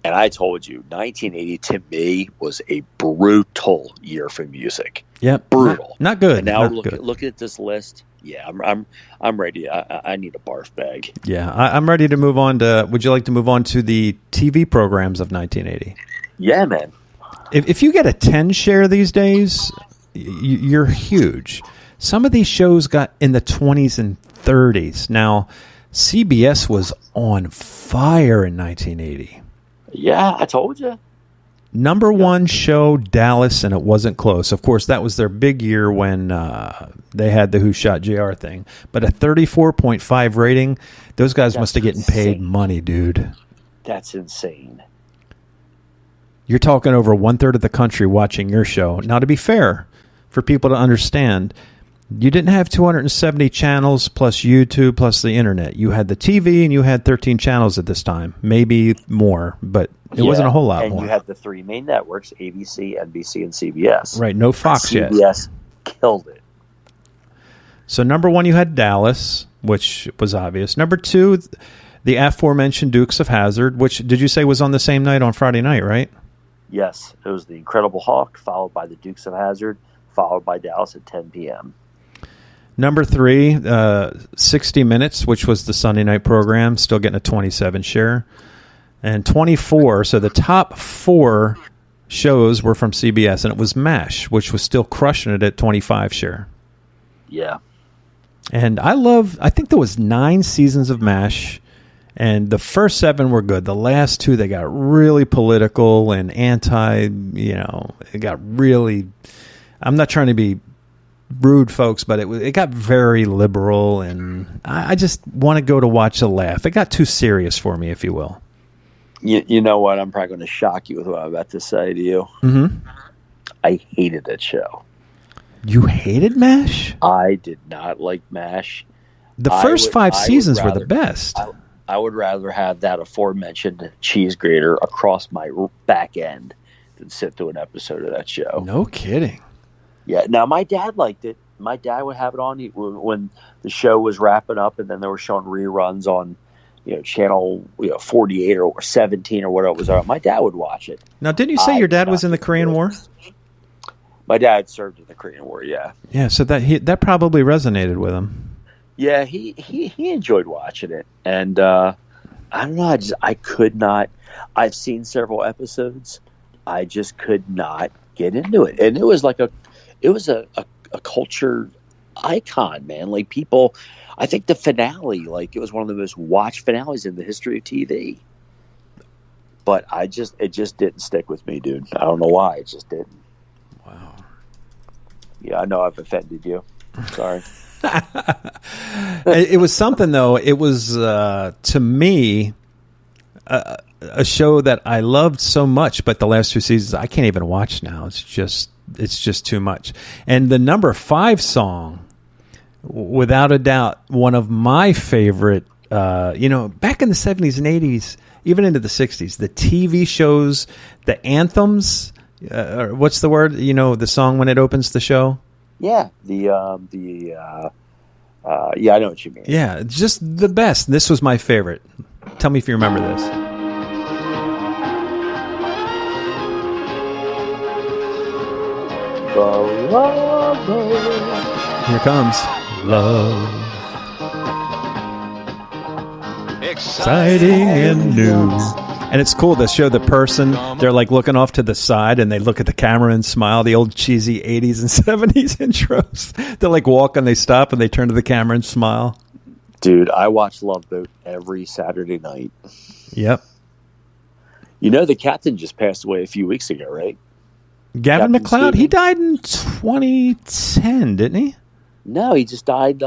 and I told you 1980 to me was a brutal year for music. Yep, brutal, not good. And now looking at this list, yeah, I'm ready. I need a barf bag. Yeah, I'm ready to move on to. Would you like to move on to the TV programs of 1980? Yeah, man. If you get a 10 share these days, you're huge. Some of these shows got in the 20s and 30s. Now, CBS was on fire in 1980. Yeah, I told you. Number one show, Dallas, and it wasn't close. Of course, that was their big year when they had the Who Shot JR thing. But a 34.5 rating, those guys must have getting paid money, dude. That's insane. You're talking over 1/3 of the country watching your show. Now, to be fair, for people to understand, you didn't have 270 channels plus YouTube plus the internet. You had the TV and you had 13 channels at this time. Maybe more, but it wasn't a whole lot more. And you had the 3 main networks, ABC, NBC, and CBS. Right, no Fox yet. CBS killed it. So number 1, you had Dallas, which was obvious. Number 2, the aforementioned Dukes of Hazzard, which did you say was on the same night on Friday night, right? Yes, it was the Incredible Hulk, followed by the Dukes of Hazzard, followed by Dallas at 10 p.m. Number 3, 60 Minutes, which was the Sunday night program, still getting a 27 share. And 24, so the top 4 shows were from CBS, and it was MASH, which was still crushing it at 25 share. Yeah. And I think there was 9 seasons of MASH, and the first 7 were good. The last 2, they got really political and it got really, I'm not trying to be rude, folks, but it got very liberal, and I just want to go to watch a laugh. It got too serious for me, if you will. You know what? I'm probably going to shock you with what I'm about to say to you. Mm-hmm. I hated that show. You hated MASH? I did not like MASH. The first 5 seasons were the best. I would rather have that aforementioned cheese grater across my back end than sit through an episode of that show. No kidding. Yeah. Now, my dad liked it. My dad would have it on when the show was wrapping up, and then they were showing reruns on, channel 48 or 17 or whatever it was on. My dad would watch it. Now, didn't you say your dad was in the Korean War? My dad served in the Korean War. Yeah. Yeah. So that probably resonated with him. Yeah, he enjoyed watching it, and I don't know. I could not. I've seen several episodes. I just could not get into it, and it was like a culture icon, man. Like people, I think the finale, like it was one of the most watched finales in the history of TV. But it just didn't stick with me, dude. I don't know why. It just didn't. Wow. Yeah, I know I've offended you. Sorry. It was something, though. It was, to me, a show that I loved so much, but the last 2 seasons I can't even watch now. It's just too much. And the number 5 song, without a doubt, one of my favorite, back in the 70s and 80s, even into the 60s, the TV shows, the anthems, what's the word? The song when it opens the show? Yeah, yeah, I know what you mean. Yeah, just the best. This was my favorite. Tell me if you remember this. Here comes love. Exciting and new. And it's cool to show the person, they're like looking off to the side and they look at the camera and smile, the old cheesy 80s and 70s intros. They like walk and they stop and they turn to the camera and smile. Dude, I watch Love Boat every Saturday night. Yep. The captain just passed away a few weeks ago, right? Gavin MacLeod, he died in 2010, didn't he? No, he just died.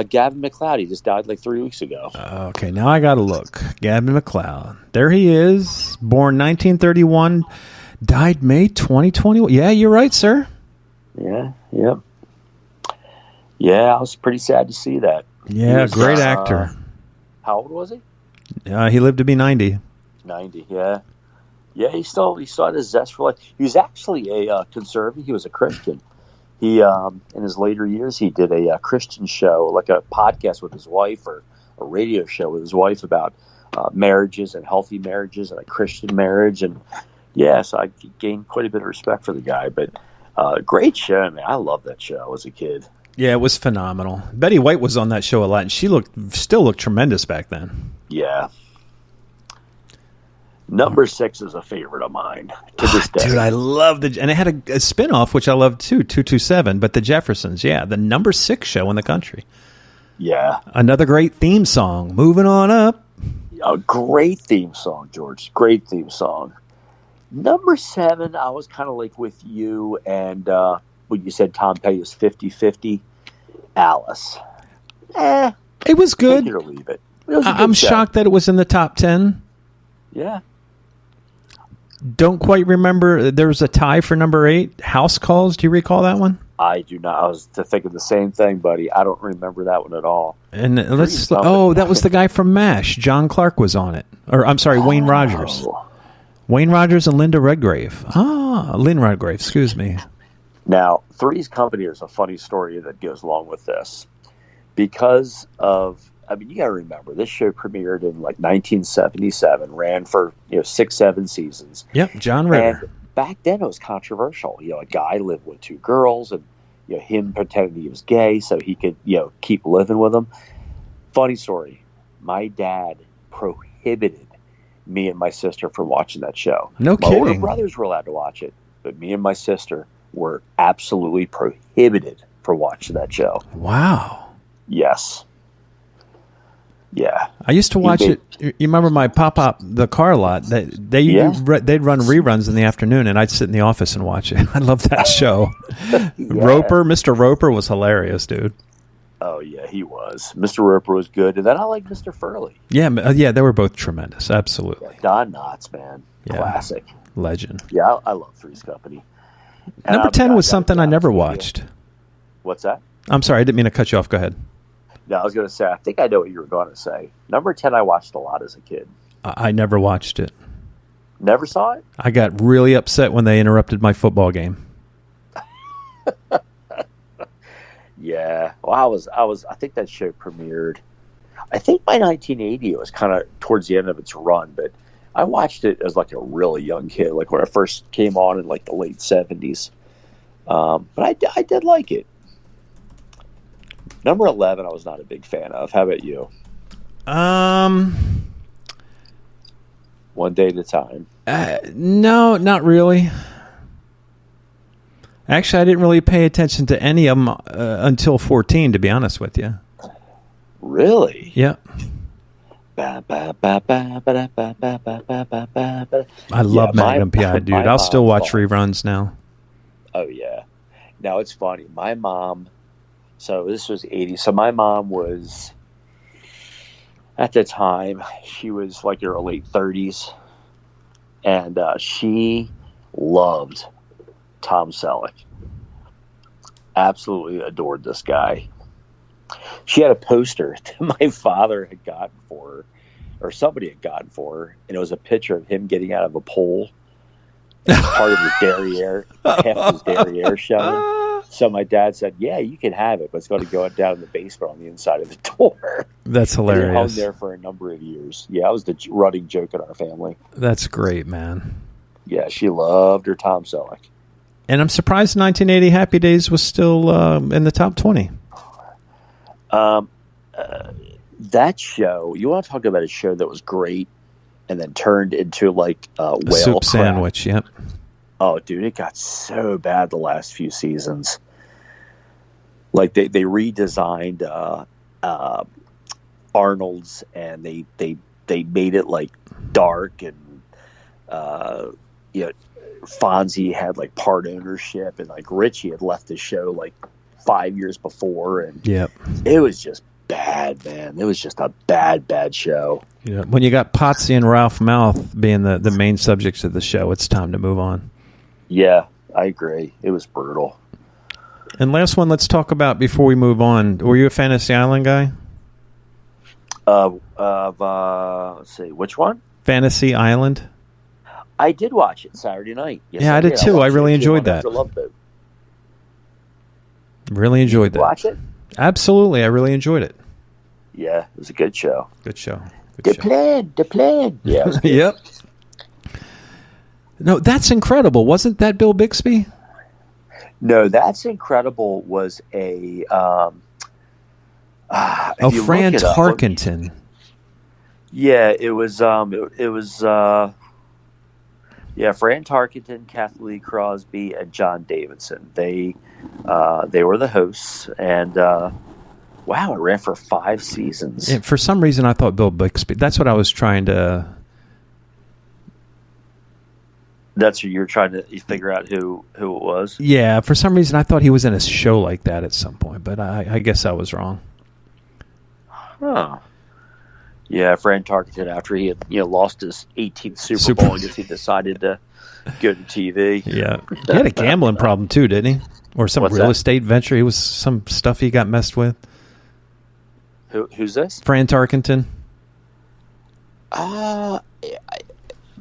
Gavin MacLeod, he just died like 3 weeks ago. Okay, now I got to look. Gavin MacLeod. There he is. Born 1931. Died May 2021. Yeah, you're right, sir. Yeah, yep. Yeah, I was pretty sad to see that. Yeah, great actor. How old was he? He lived to be 90. 90, yeah. Yeah, he still had his zest for life. He was actually a conservative. He was a Christian. He, in his later years, he did a Christian show, like a podcast with his wife or a radio show with his wife about marriages and healthy marriages and a Christian marriage. And yeah, so I gained quite a bit of respect for the guy. But great show, man. I loved that show as a kid. Yeah, it was phenomenal. Betty White was on that show a lot, and she still looked tremendous back then. Yeah. Number 6 is a favorite of mine to this day. Dude, I love and it had a spinoff, which I loved too, 227, but the Jeffersons, yeah, the number 6 show in the country. Yeah. Another great theme song, Moving On Up. A great theme song, George. Great theme song. Number 7, I was kind of like with you and when you said Tom Petty was 50-50, Alice. It was good. Take it or leave it. It was a good I'm show. shocked that it was in the top 10. Yeah. Don't quite remember. There was a tie for number 8. House Calls. Do you recall that one? I do not. I was thinking the same thing, buddy. I don't remember that one at all. And that was the guy from MASH. John Clark was on it. Or I'm sorry, Wayne Rogers. Wayne Rogers and Linda Redgrave. Lynn Redgrave, excuse me. Now, Three's Company is a funny story that goes along with this. Because of, you got to remember, this show premiered in like 1977, ran for 6-7 seasons. Yep, John Ritter. And back then it was controversial. A guy lived with 2 girls, and him pretending he was gay so he could keep living with them. Funny story. My dad prohibited me and my sister from watching that show. No kidding. My older brothers were allowed to watch it, but me and my sister were absolutely prohibited from watching that show. Wow. Yes. Yeah. I used to watch it. You remember my pop-up, the car lot? They'd run reruns in the afternoon, and I'd sit in the office and watch it. I love that show. Mr. Roper was hilarious, dude. Oh, yeah, he was. Mr. Roper was good. And then I like Mr. Furley. Yeah, they were both tremendous. Absolutely. Yeah, Don Knotts, man. Yeah. Classic. Legend. Yeah, I love Three's Company. And number 10 was something I never watched. What's that? I'm sorry, I didn't mean to cut you off. Go ahead. No, I was going to say, I think I know what you were going to say. Number 10, I watched a lot as a kid. I never watched it. Never saw it? I got really upset when they interrupted my football game. Yeah. Well, I think that show premiered. I think by 1980 it was kind of towards the end of its run, but I watched it as like a really young kid, like when it first came on in like the late 70s. But I did like it. Number 11, I was not a big fan of. How about you? One Day at a Time. No, not really. Actually, I didn't really pay attention to any of them until 14, to be honest with you. Really? Yeah. I love Magnum PI, dude. I'll still watch reruns now. Oh, yeah. Now, it's funny. My mom, so this was 80. So my mom was, at the time, she was like in her late 30s. And she loved Tom Selleck. Absolutely adored this guy. She had a poster that my father had gotten for her, or somebody had gotten for her, and it was a picture of him getting out of a pole. Part of his derriere, half of his derriere showing. So my dad said, "Yeah, you can have it, but it's going to go down in the basement on the inside of the door." That's hilarious. And it hung there for a number of years. Yeah, it was the running joke in our family. That's great, man. Yeah, she loved her Tom Selleck. And I'm surprised 1980 Happy Days was still in the top 20. That show, you want to talk about a show that was great and then turned into like whale soup crap. sandwich, yep. Oh, dude, it got so bad the last few seasons. Like they redesigned Arnold's, and they made it like dark, and Fonzie had like part ownership, and like Richie had left the show like 5 years before, and it was just bad, man. It was just a bad show. Yeah. When you got Potsy and Ralph Mouth being the main subjects of the show, it's time to move on. Yeah, I agree. It was brutal. And last one, let's talk about before we move on. Were you a Fantasy Island guy? Let's see, which one? Fantasy Island. I did watch it Saturday night. Yes, yeah, I did too. I really enjoyed that. Really enjoyed that. Watch it? Absolutely, I really enjoyed it. Yeah, it was a good show. Good show. The plan. Yeah. Yep. No, That's Incredible. Wasn't that Bill Bixby? No, That's Incredible was a. Fran Tarkenton. Yeah, it was. It was. Fran Tarkenton, Kathy Lee Crosby, and John Davidson. They were the hosts, and wow, it ran for 5 seasons. Yeah, for some reason, I thought Bill Bixby. That's what I was trying to. That's what you're trying to figure out who it was? Yeah, for some reason I thought he was in a show like that at some point, but I guess I was wrong. Huh. Yeah, Fran Tarkenton, after he had lost his 18th Super Bowl, I guess he decided to go to TV. Yeah. He had a gambling problem too, didn't he? Or some real estate venture. He was some stuff he got messed with. Who's this? Fran Tarkenton.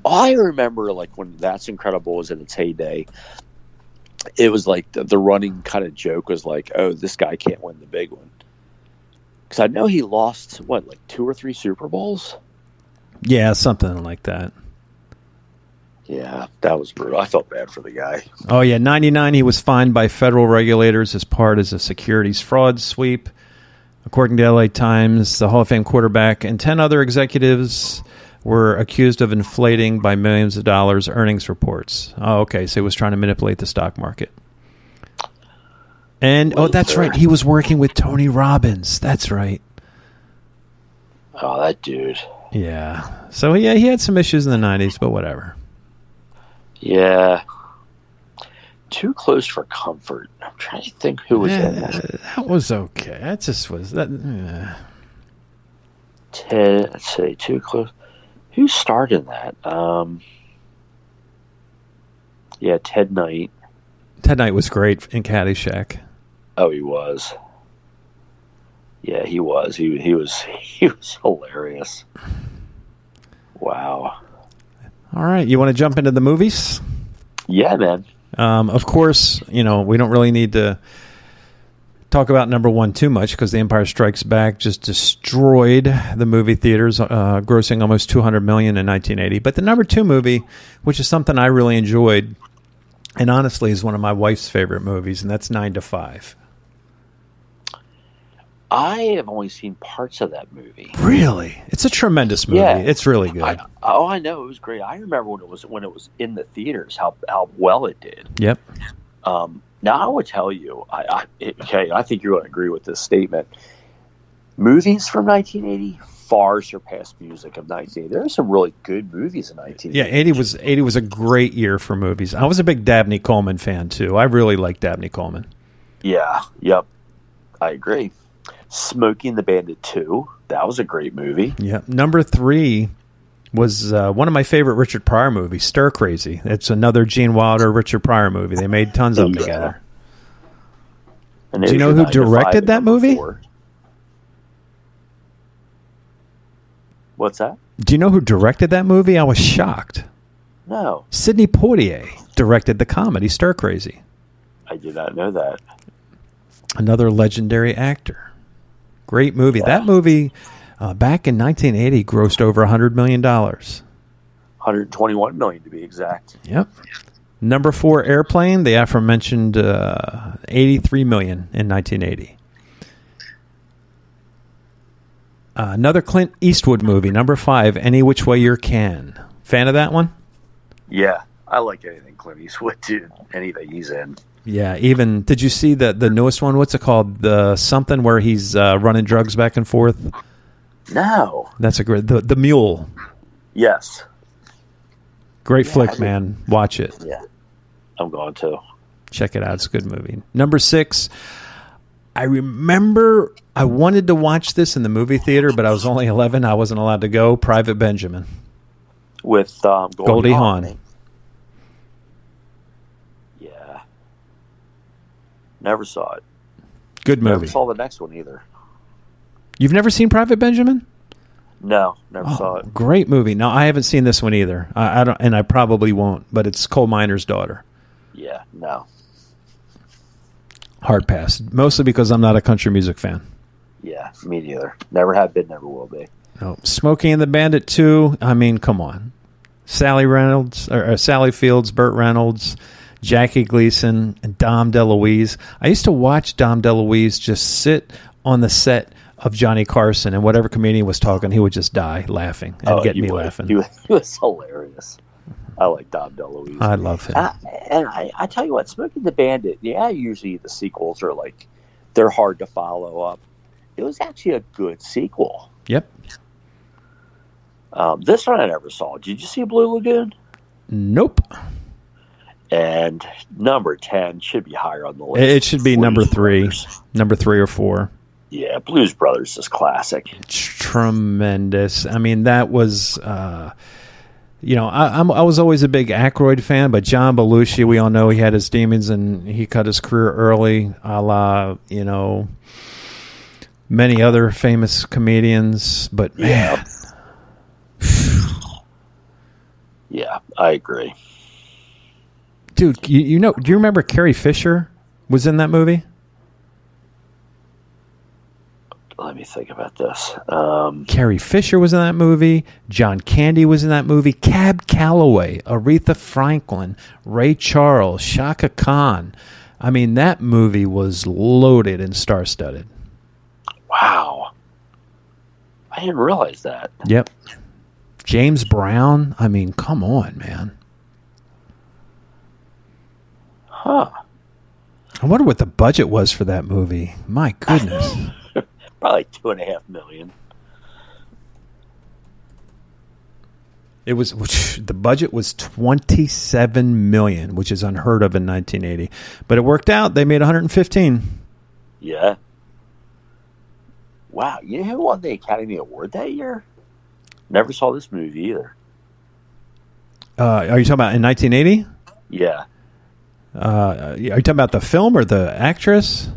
I remember like when That's Incredible was in its heyday, it was like the running kind of joke was like, oh, this guy can't win the big one. Because I know he lost, like 2 or 3 Super Bowls? Yeah, something like that. Yeah, that was brutal. I felt bad for the guy. Oh, yeah, 99, he was fined by federal regulators as part of a securities fraud sweep. According to LA Times, the Hall of Fame quarterback and 10 other executives were accused of inflating by millions of dollars earnings reports. Oh, okay, so he was trying to manipulate the stock market. And, that's right, he was working with Tony Robbins. That's right. Oh, that dude. Yeah. So, yeah, he had some issues in the 90s, but whatever. Yeah. Too Close for Comfort. I'm trying to think who was in that. That was okay. That just was... that. Ted, let's see, Too Close... Who starred in that? Yeah, Ted Knight. Ted Knight was great in Caddyshack. Oh, he was. Yeah, he was. He was hilarious. Wow. All right, you want to jump into the movies? Yeah, man. Of course, we don't really need to talk about number one too much because The Empire Strikes Back just destroyed the movie theaters, grossing almost $200 million in 1980. But the number two movie, which is something I really enjoyed, and honestly is one of my wife's favorite movies, and that's 9 to 5. I have only seen parts of that movie. Really? It's a tremendous movie. Yeah. It's really good. I know it was great. I remember when it was in the theaters how well it did. Yep. Now I would tell you, I think you're going to agree with this statement. Movies from 1980 far surpassed music of 1980. There are some really good movies in 1980. Yeah, 80 was a great year for movies. I was a big Dabney Coleman fan too. I really liked Dabney Coleman. Yeah. Yep. I agree. Smokey and the Bandit 2. That was a great movie. Yeah. Number 3 was one of my favorite Richard Pryor movies, Stir Crazy. It's another Gene Wilder, Richard Pryor movie. They made tons of them together. Do you know who directed that movie? 4. What's that? Do you know who directed that movie? I was shocked. No. Sidney Poitier directed the comedy Stir Crazy. I did not know that. Another legendary actor. Great movie. Yeah. That movie, back in 1980, grossed over $100 million. $121 million to be exact. Yep. Number 4, Airplane, the aforementioned $83 million in 1980. Another Clint Eastwood movie, number 5, Any Which Way You Can. Fan of that one? Yeah, I like anything Clint Eastwood, dude. Anything he's in. Yeah, even, did you see the newest one? What's it called? The something where he's running drugs back and forth? No. That's a great, the Mule. Yes. Great flick, man. Watch it. Yeah, I'm going to. Check it out. It's a good movie. Number 6, I remember I wanted to watch this in the movie theater, but I was only 11. I wasn't allowed to go. Private Benjamin. With Goldie Hawn. Yeah. Never saw it. Good movie. Never saw the next one either. You've never seen Private Benjamin? No, never saw it. Great movie. No, I haven't seen this one either. I don't, and I probably won't. But it's Coal Miner's Daughter. Yeah, no. Hard pass. Mostly because I'm not a country music fan. Yeah, me neither. Never have been, never will be. No. Smokey and the Bandit 2. I mean, come on. Sally Fields, Burt Reynolds, Jackie Gleason, and Dom DeLuise. I used to watch Dom DeLuise just sit on the set of Johnny Carson, and whatever comedian was talking, he would just die laughing and get me laughing. He was hilarious. I like Dom DeLuise. I love him. And I tell you what, Smokey and the Bandit, usually the sequels are like, they're hard to follow up. It was actually a good sequel. Yep. This one I never saw. Did you see Blue Lagoon? Nope. And number 10 should be higher on the list. It should be number 3. Number 3 or 4. Yeah, Blues Brothers is classic. It's tremendous. I mean, that was, I was always a big Aykroyd fan, but John Belushi, we all know he had his demons and he cut his career early, a la, many other famous comedians. But man. Yeah, I agree. Dude, do you remember Carrie Fisher was in that movie? Let me think about this. Carrie Fisher was in that movie. John Candy was in that movie. Cab Calloway, Aretha Franklin, Ray Charles, Shaka Khan. I mean, that movie was loaded and star-studded. Wow. I didn't realize that. Yep. James Brown. I mean, come on, man. Huh. I wonder what the budget was for that movie. My goodness. Probably $2.5 million. It was, the budget was $27 million, which is unheard of in 1980. But it worked out. They made $115. Yeah. Wow. You know who won the Academy Award that year? Never saw this movie either. Are you talking about in 1980? Yeah. Are you talking about the film or the actress?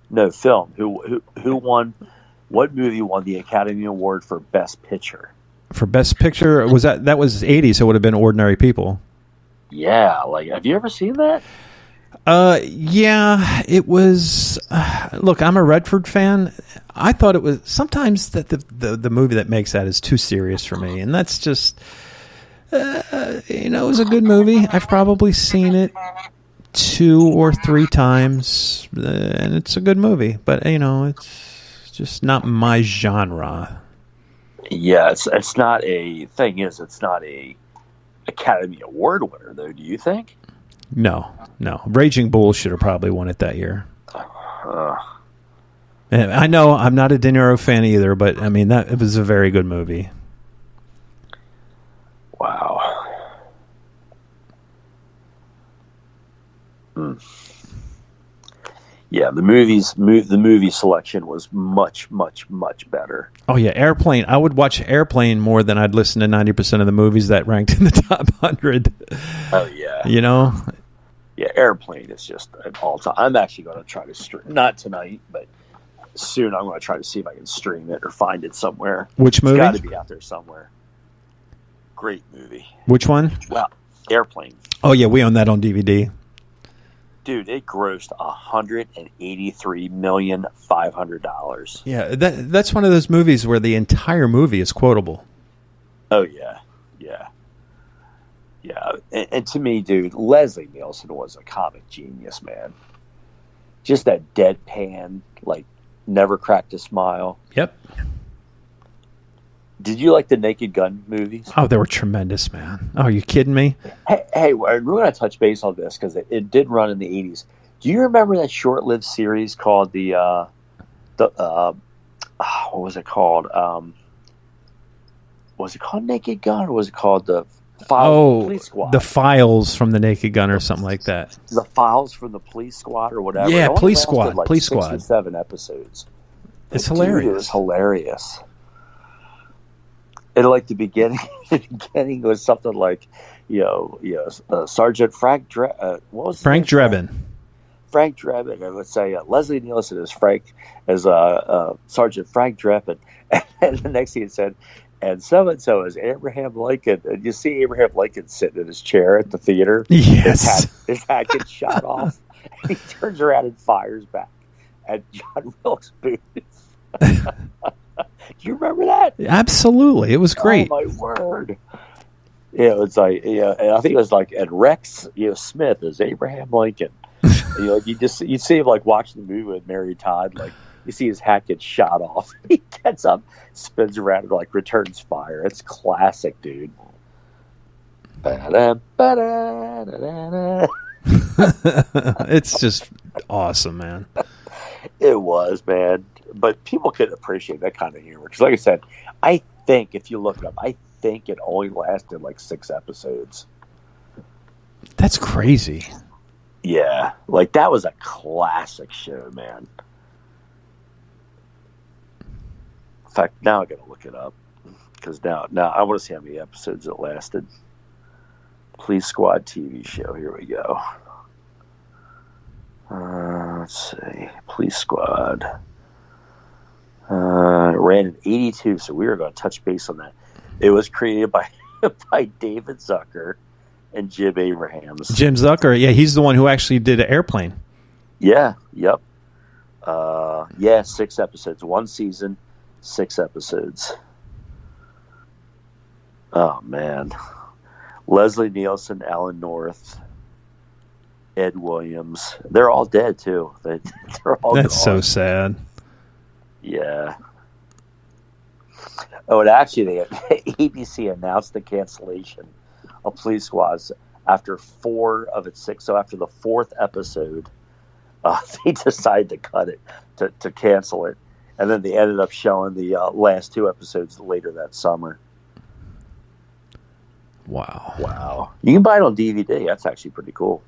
No, film. Who won What movie won the Academy Award for Best Picture? For Best Picture, that was 80, so it would have been Ordinary People. Yeah, like, have you ever seen that? Yeah, it was. Look, I'm a Redford fan. I thought it was sometimes that the movie that makes that is too serious for me, and that's just, it was a good movie. I've probably seen it 2 or 3 times, and it's a good movie. But it's just not my genre. Yeah, it's not a thing. It's not a Academy Award winner, though. Do you think? No. Raging Bull should have probably won it that year. And I know I'm not a De Niro fan either, but I mean it was a very good movie. Wow. Yeah, the movie selection was much, much, much better. Oh yeah, Airplane. I would watch Airplane more than I'd listen to 90% of the movies that ranked in the top 100. Oh yeah. Yeah, Airplane is just an all-time. I'm actually going to try to stream, not tonight, but soon I'm going to try to see if I can stream it or find it somewhere. Which movie? It's got to be out there somewhere. Great movie. Which one? Well, Airplane. Oh yeah, we own that on DVD. Dude, it grossed $183,500,000. Yeah, that's one of those movies where the entire movie is quotable. Oh yeah. And to me, dude, Leslie Nielsen was a comic genius, man. Just that deadpan, like, never cracked a smile. Yep. Did you like the Naked Gun movies? Oh, they were tremendous, man. Oh, are you kidding me? Hey, we're going to touch base on this because it did run in the 80s. Do you remember that short-lived series called what was it called? Was it called Naked Gun or was it called the Files Police Squad? The Files from the Naked Gun or something like that. The Files from the Police Squad or whatever. Yeah, Police lasted Squad. Like Police 6 Squad. or 7 episodes. It's hilarious. Dude, it was hilarious. And like the beginning was something like, Sergeant Frank Drebin. Frank Drebin. Frank Drebin. I would say Leslie Nielsen as Sergeant Frank Drebin. And the next thing it said, and so is Abraham Lincoln. And you see Abraham Lincoln sitting in his chair at the theater. Yes. His hat gets shot off. He turns around and fires back at John Wilkes Booth. Do you remember that? Absolutely. It was great. Oh, my word. Yeah, it's like, and I think it was like, and Rex, Smith is Abraham Lincoln. You see him like watching the movie with Mary Todd, like you see his hat get shot off. He gets up, spins around, and like returns fire. It's classic, dude. It's just awesome, man. It was, man. But people could appreciate that kind of humor. Because like I said, I think if you look it up, I think it only lasted like 6 episodes. That's crazy. Yeah. Like that was a classic show, man. In fact, now I got to look it up. Because now I want to see how many episodes it lasted. Police Squad TV show. Here we go. Let's see. Police Squad. It ran in 82, so we were going to touch base on that. It was created by David Zucker and Jim Abrahams. Jim Zucker, yeah, he's the one who actually did Airplane. Yeah, yep. 6 episodes. 1 season, 6 episodes. Oh, man. Leslie Nielsen, Alan North, Ed Williams. They're all dead, too. They're all That's gone. so sad. Yeah. Oh, and actually, ABC announced the cancellation of Police Squads after 4 of its 6. So after the 4th episode, they decided to cut it, to cancel it. And then they ended up showing the last 2 episodes later that summer. Wow. You can buy it on DVD. That's actually pretty cool.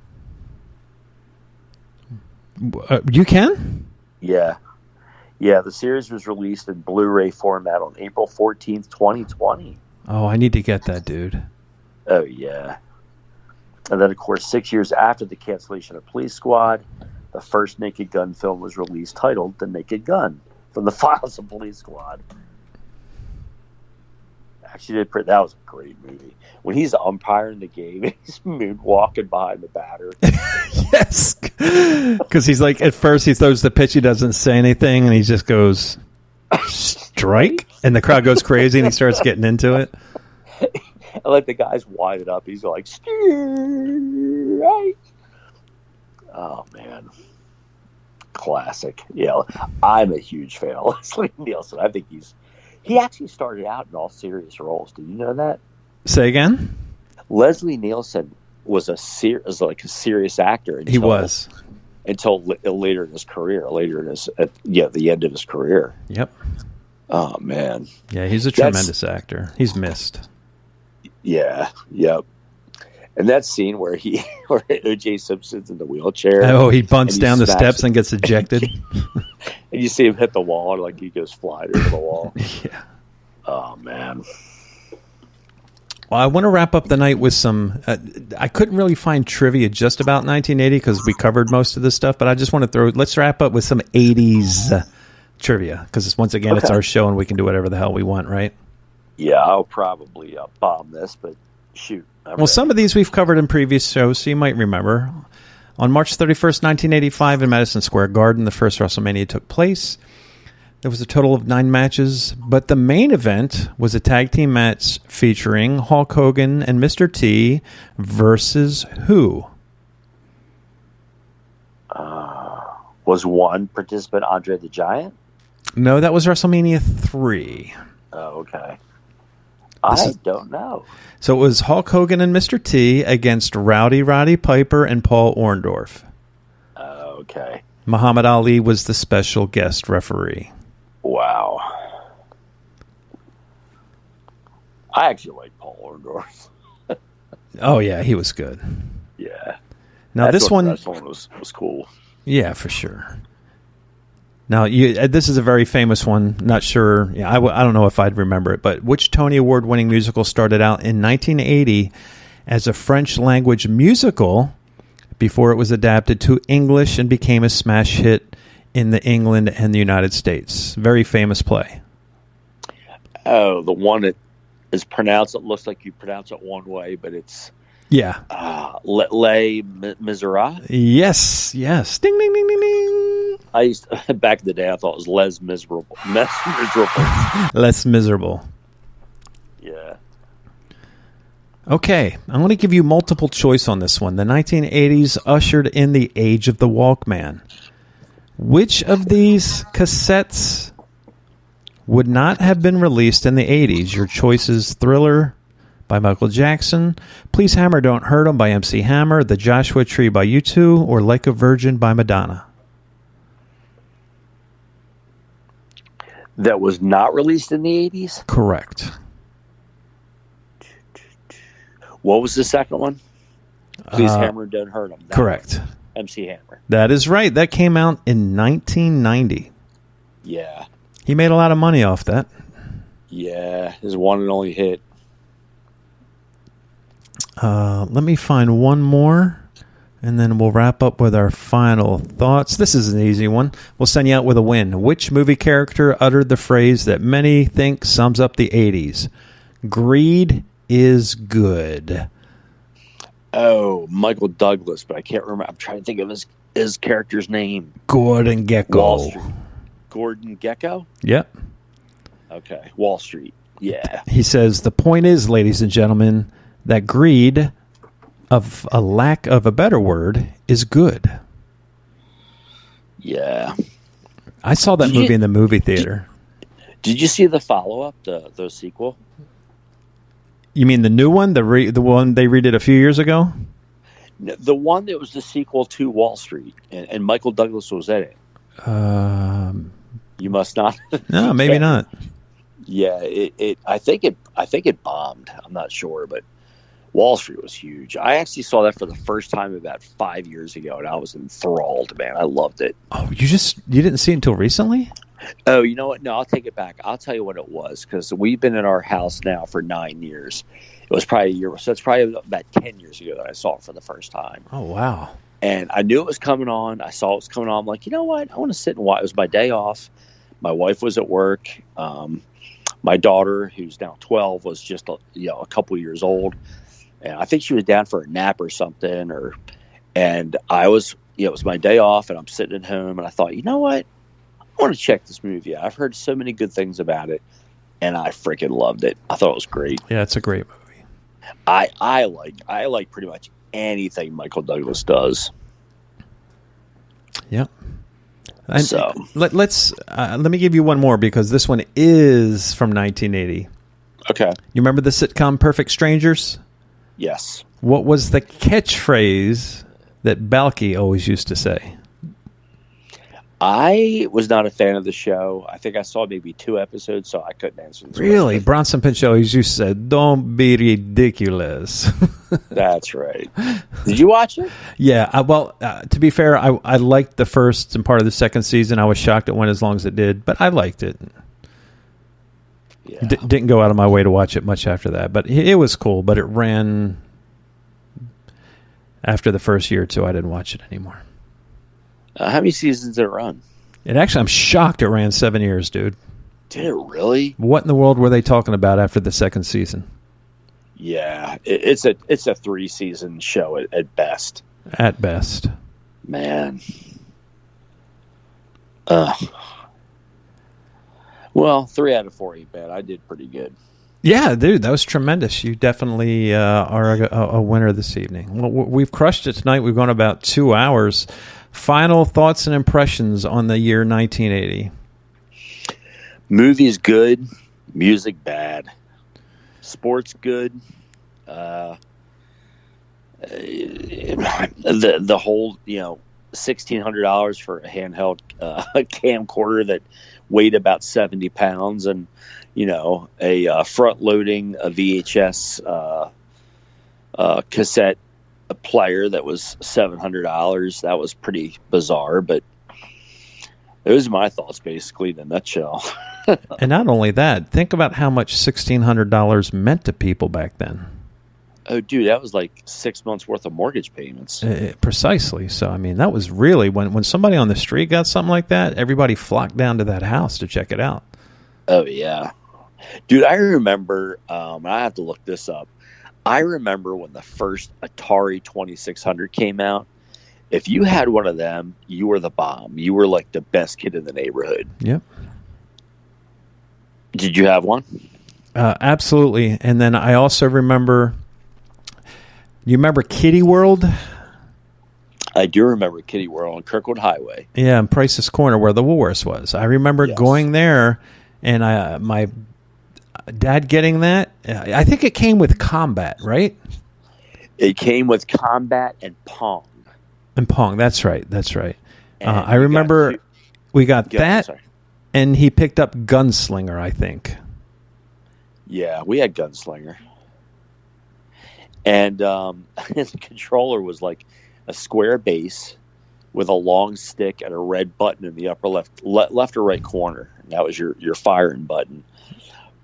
You can? Yeah. Yeah, the series was released in Blu-ray format on April 14th, 2020. Oh, I need to get that, dude. Oh, yeah. And then, of course, 6 years after the cancellation of Police Squad, the first Naked Gun film was released titled The Naked Gun. from the Files of Police Squad. Actually, that was a great movie. When he's the umpire in the game, he's moonwalking behind the batter. Yes, because he's like, at first he throws the pitch, he doesn't say anything, and he just goes, strike, and the crowd goes crazy, and he starts getting into it. I like the guy's winding up. He's like, strike. Oh, man. Classic. Yeah, I'm a huge fan of Leslie Nielsen. I think he actually started out in all serious roles. Did you know that? Say again? Leslie Nielsen was a serious actor. He was. Until later in his career, the end of his career. Yep. Oh, man. Yeah, he's a tremendous actor. He's missed. Yeah, yep. And that scene where O.J. Simpson's in the wheelchair. Oh, he bunts down the steps and gets ejected. And you see him hit the wall, like he goes flying over the wall. Yeah. Oh, man. Well, I want to wrap up the night with some... I couldn't really find trivia just about 1980 because we covered most of this stuff, but I just want to let's wrap up with some 80s trivia because, it's our show and we can do whatever the hell we want, right? Yeah, I'll probably bomb this, but shoot. Well, some of these we've covered in previous shows, so you might remember. On March 31st, 1985, in Madison Square Garden, the first WrestleMania took place. There was a total of 9 matches, but the main event was a tag team match featuring Hulk Hogan and Mr. T versus who? Was one participant Andre the Giant? No, that was WrestleMania 3. Oh, okay. I don't know. So it was Hulk Hogan and Mr. T against Roddy Piper and Paul Orndorff. Okay. Muhammad Ali was the special guest referee. Wow. I actually like Paul Orndorff. Oh, yeah, he was good. Yeah. Now, this one was cool. Yeah, for sure. Now, this is a very famous one. Not sure. Yeah, I don't know if I'd remember it, but which Tony Award-winning musical started out in 1980 as a French-language musical before it was adapted to English and became a smash hit in the England and the United States? Very famous play. Oh, the one that is pronounced. It looks like you pronounce it one way, but it's Les Miserables. Yes. Ding, ding, ding, ding, ding. I used to, back in the day, I thought it was Les Miserable. Less miserable. Yeah. Okay, I'm going to give you multiple choice on this one. The 1980s ushered in the age of the Walkman. Which of these cassettes would not have been released in the 80s? Your choices: Thriller by Michael Jackson, Please Hammer Don't Hurt 'Em by MC Hammer, The Joshua Tree by U2, or Like a Virgin by Madonna. That was not released in the 80s? Correct. What was the second one? Please Hammer Don't Hurt 'Em. Correct. MC Hammer. That is right. That came out in 1990. Yeah. He made a lot of money off that. Yeah, his one and only hit. Let me find one more, and then we'll wrap up with our final thoughts. This is an easy one. We'll send you out with a win. Which movie character uttered the phrase that many think sums up the 80s? Greed is good. Oh, Michael Douglas, but I can't remember. I'm trying to think of his character's name. Gordon Gekko. Wall Street. Gordon Gekko? Yep. Okay, Wall Street. Yeah. He says, the point is, ladies and gentlemen, that greed, of a lack of a better word, is good. Yeah. I saw that movie in the movie theater. Did you see the follow-up, the sequel? You mean the new one, the one they redid a few years ago? No, the one that was the sequel to Wall Street, and Michael Douglas was in it. You must not. No, maybe not. Yeah, I think it bombed. I'm not sure, but Wall Street was huge. I actually saw that for the first time about 5 years ago, and I was enthralled, man. I loved it. Oh, you didn't see it until recently? Oh, you know what? No, I'll take it back. I'll tell you what it was, because we've been in our house now for 9 years. It was probably a year, so it's probably about 10 years ago that I saw it for the first time. Oh, wow. And I knew it was coming on. I saw it was coming on. I'm like, you know what? I want to sit and watch. It was my day off. My wife was at work. My daughter, who's now 12, was just a couple years old, and I think she was down for a nap or something. And I was, it was my day off, and I'm sitting at home, and I thought, you know what, I want to check this movie out. I've heard so many good things about it, and I freaking loved it. I thought it was great. Yeah, it's a great movie. I like pretty much anything Michael Douglas does. Yep. And so let me give you one more, because this one is from 1980. Okay. You remember the sitcom Perfect Strangers? Yes. What was the catchphrase that Balky always used to say? I was not a fan of the show. I think I saw maybe 2 episodes, so I couldn't answer this. Really? Bronson Pinchot always used to say, "Don't be ridiculous." That's right. Did you watch it? Yeah. To be fair, I liked the first and part of the second season. I was shocked it went as long as it did, but I liked it. Yeah. Didn't go out of my way to watch it much after that, but it was cool. But it ran after the first year or two. I didn't watch it anymore. How many seasons did it run? I'm shocked it ran 7 years, dude. Did it really? What in the world were they talking about after the second season? Yeah, it's a 3-season show at best. At best. Man. Well, 3 out of 4 ain't bad. I did pretty good. Yeah, dude, that was tremendous. You definitely are a winner this evening. Well, we've crushed it tonight. We've gone about 2 hours. Final thoughts and impressions on the year 1980. Movies good, music bad, sports good. The whole $1,600 for a handheld camcorder that weighed about 70 pounds, and a front-loading VHS cassette player that was $700. That was pretty bizarre, but those are my thoughts basically in a nutshell. And not only that, think about how much $1,600 meant to people back then. Oh, dude, that was like 6 months worth of mortgage payments. Precisely. So, I mean, that was really when somebody on the street got something like that, everybody flocked down to that house to check it out. Oh, yeah. Dude, I remember, I have to look this up. I remember when the first Atari 2600 came out. If you had one of them, you were the bomb. You were like the best kid in the neighborhood. Yep. Did you have one? Absolutely. And then I also remember, you remember Kitty World? I do remember Kitty World on Kirkwood Highway. Yeah, in Price's Corner where the Woolworths was. I remember going there, and my dad getting that. I think it came with Combat, right? It came with Combat and Pong. And Pong, that's right. I remember we got that, and he picked up Gunslinger, I think. Yeah, we had Gunslinger. And the controller was like a square base with a long stick and a red button in the upper left or right corner. And that was your firing button.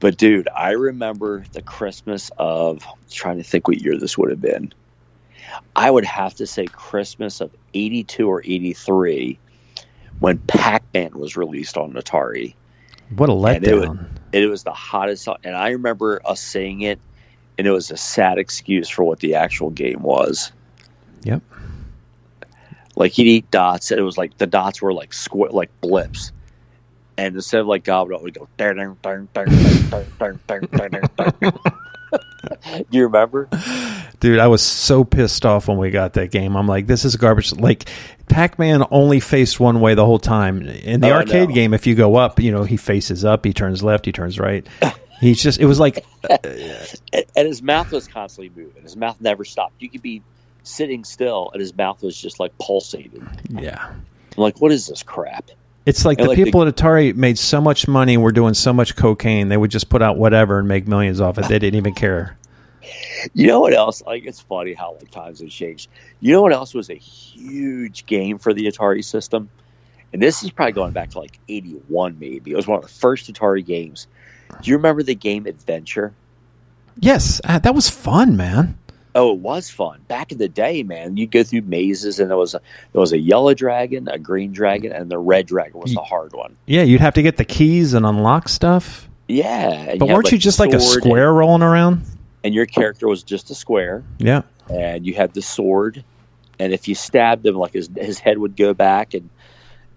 But, dude, I remember the Christmas of, trying to think what year this would have been. I would have to say Christmas of 82 or 83 when Pac-Man was released on Atari. What a letdown. It was the hottest. And I remember us saying it, and it was a sad excuse for what the actual game was. Yep. Like, he'd eat dots, and it was like the dots were like like blips. And instead of like gobbling, we'd go. Do you remember? Dude, I was so pissed off when we got that game. I'm like, this is garbage. Like, Pac-Man only faced one way the whole time. In the arcade game, if you go up, he faces up, he turns left, he turns right. It was like... and his mouth was constantly moving. His mouth never stopped. You could be sitting still, and his mouth was just like pulsating. Yeah. I'm like, what is this crap? It's like the people at Atari made so much money and were doing so much cocaine, they would just put out whatever and make millions off it. They didn't even care. You know what else? Like, it's funny how times have changed. You know what else was a huge game for the Atari system? And this is probably going back to like 81 maybe. It was one of the first Atari games. Do you remember the game Adventure? Yes. That was fun, man. Oh, it was fun. Back in the day, man, you'd go through mazes, and there was a yellow dragon, a green dragon, and the red dragon was the hard one. Yeah, you'd have to get the keys and unlock stuff. Yeah. But weren't you just like a square rolling around? And your character was just a square. Yeah. And you had the sword, and if you stabbed him, like his head would go back,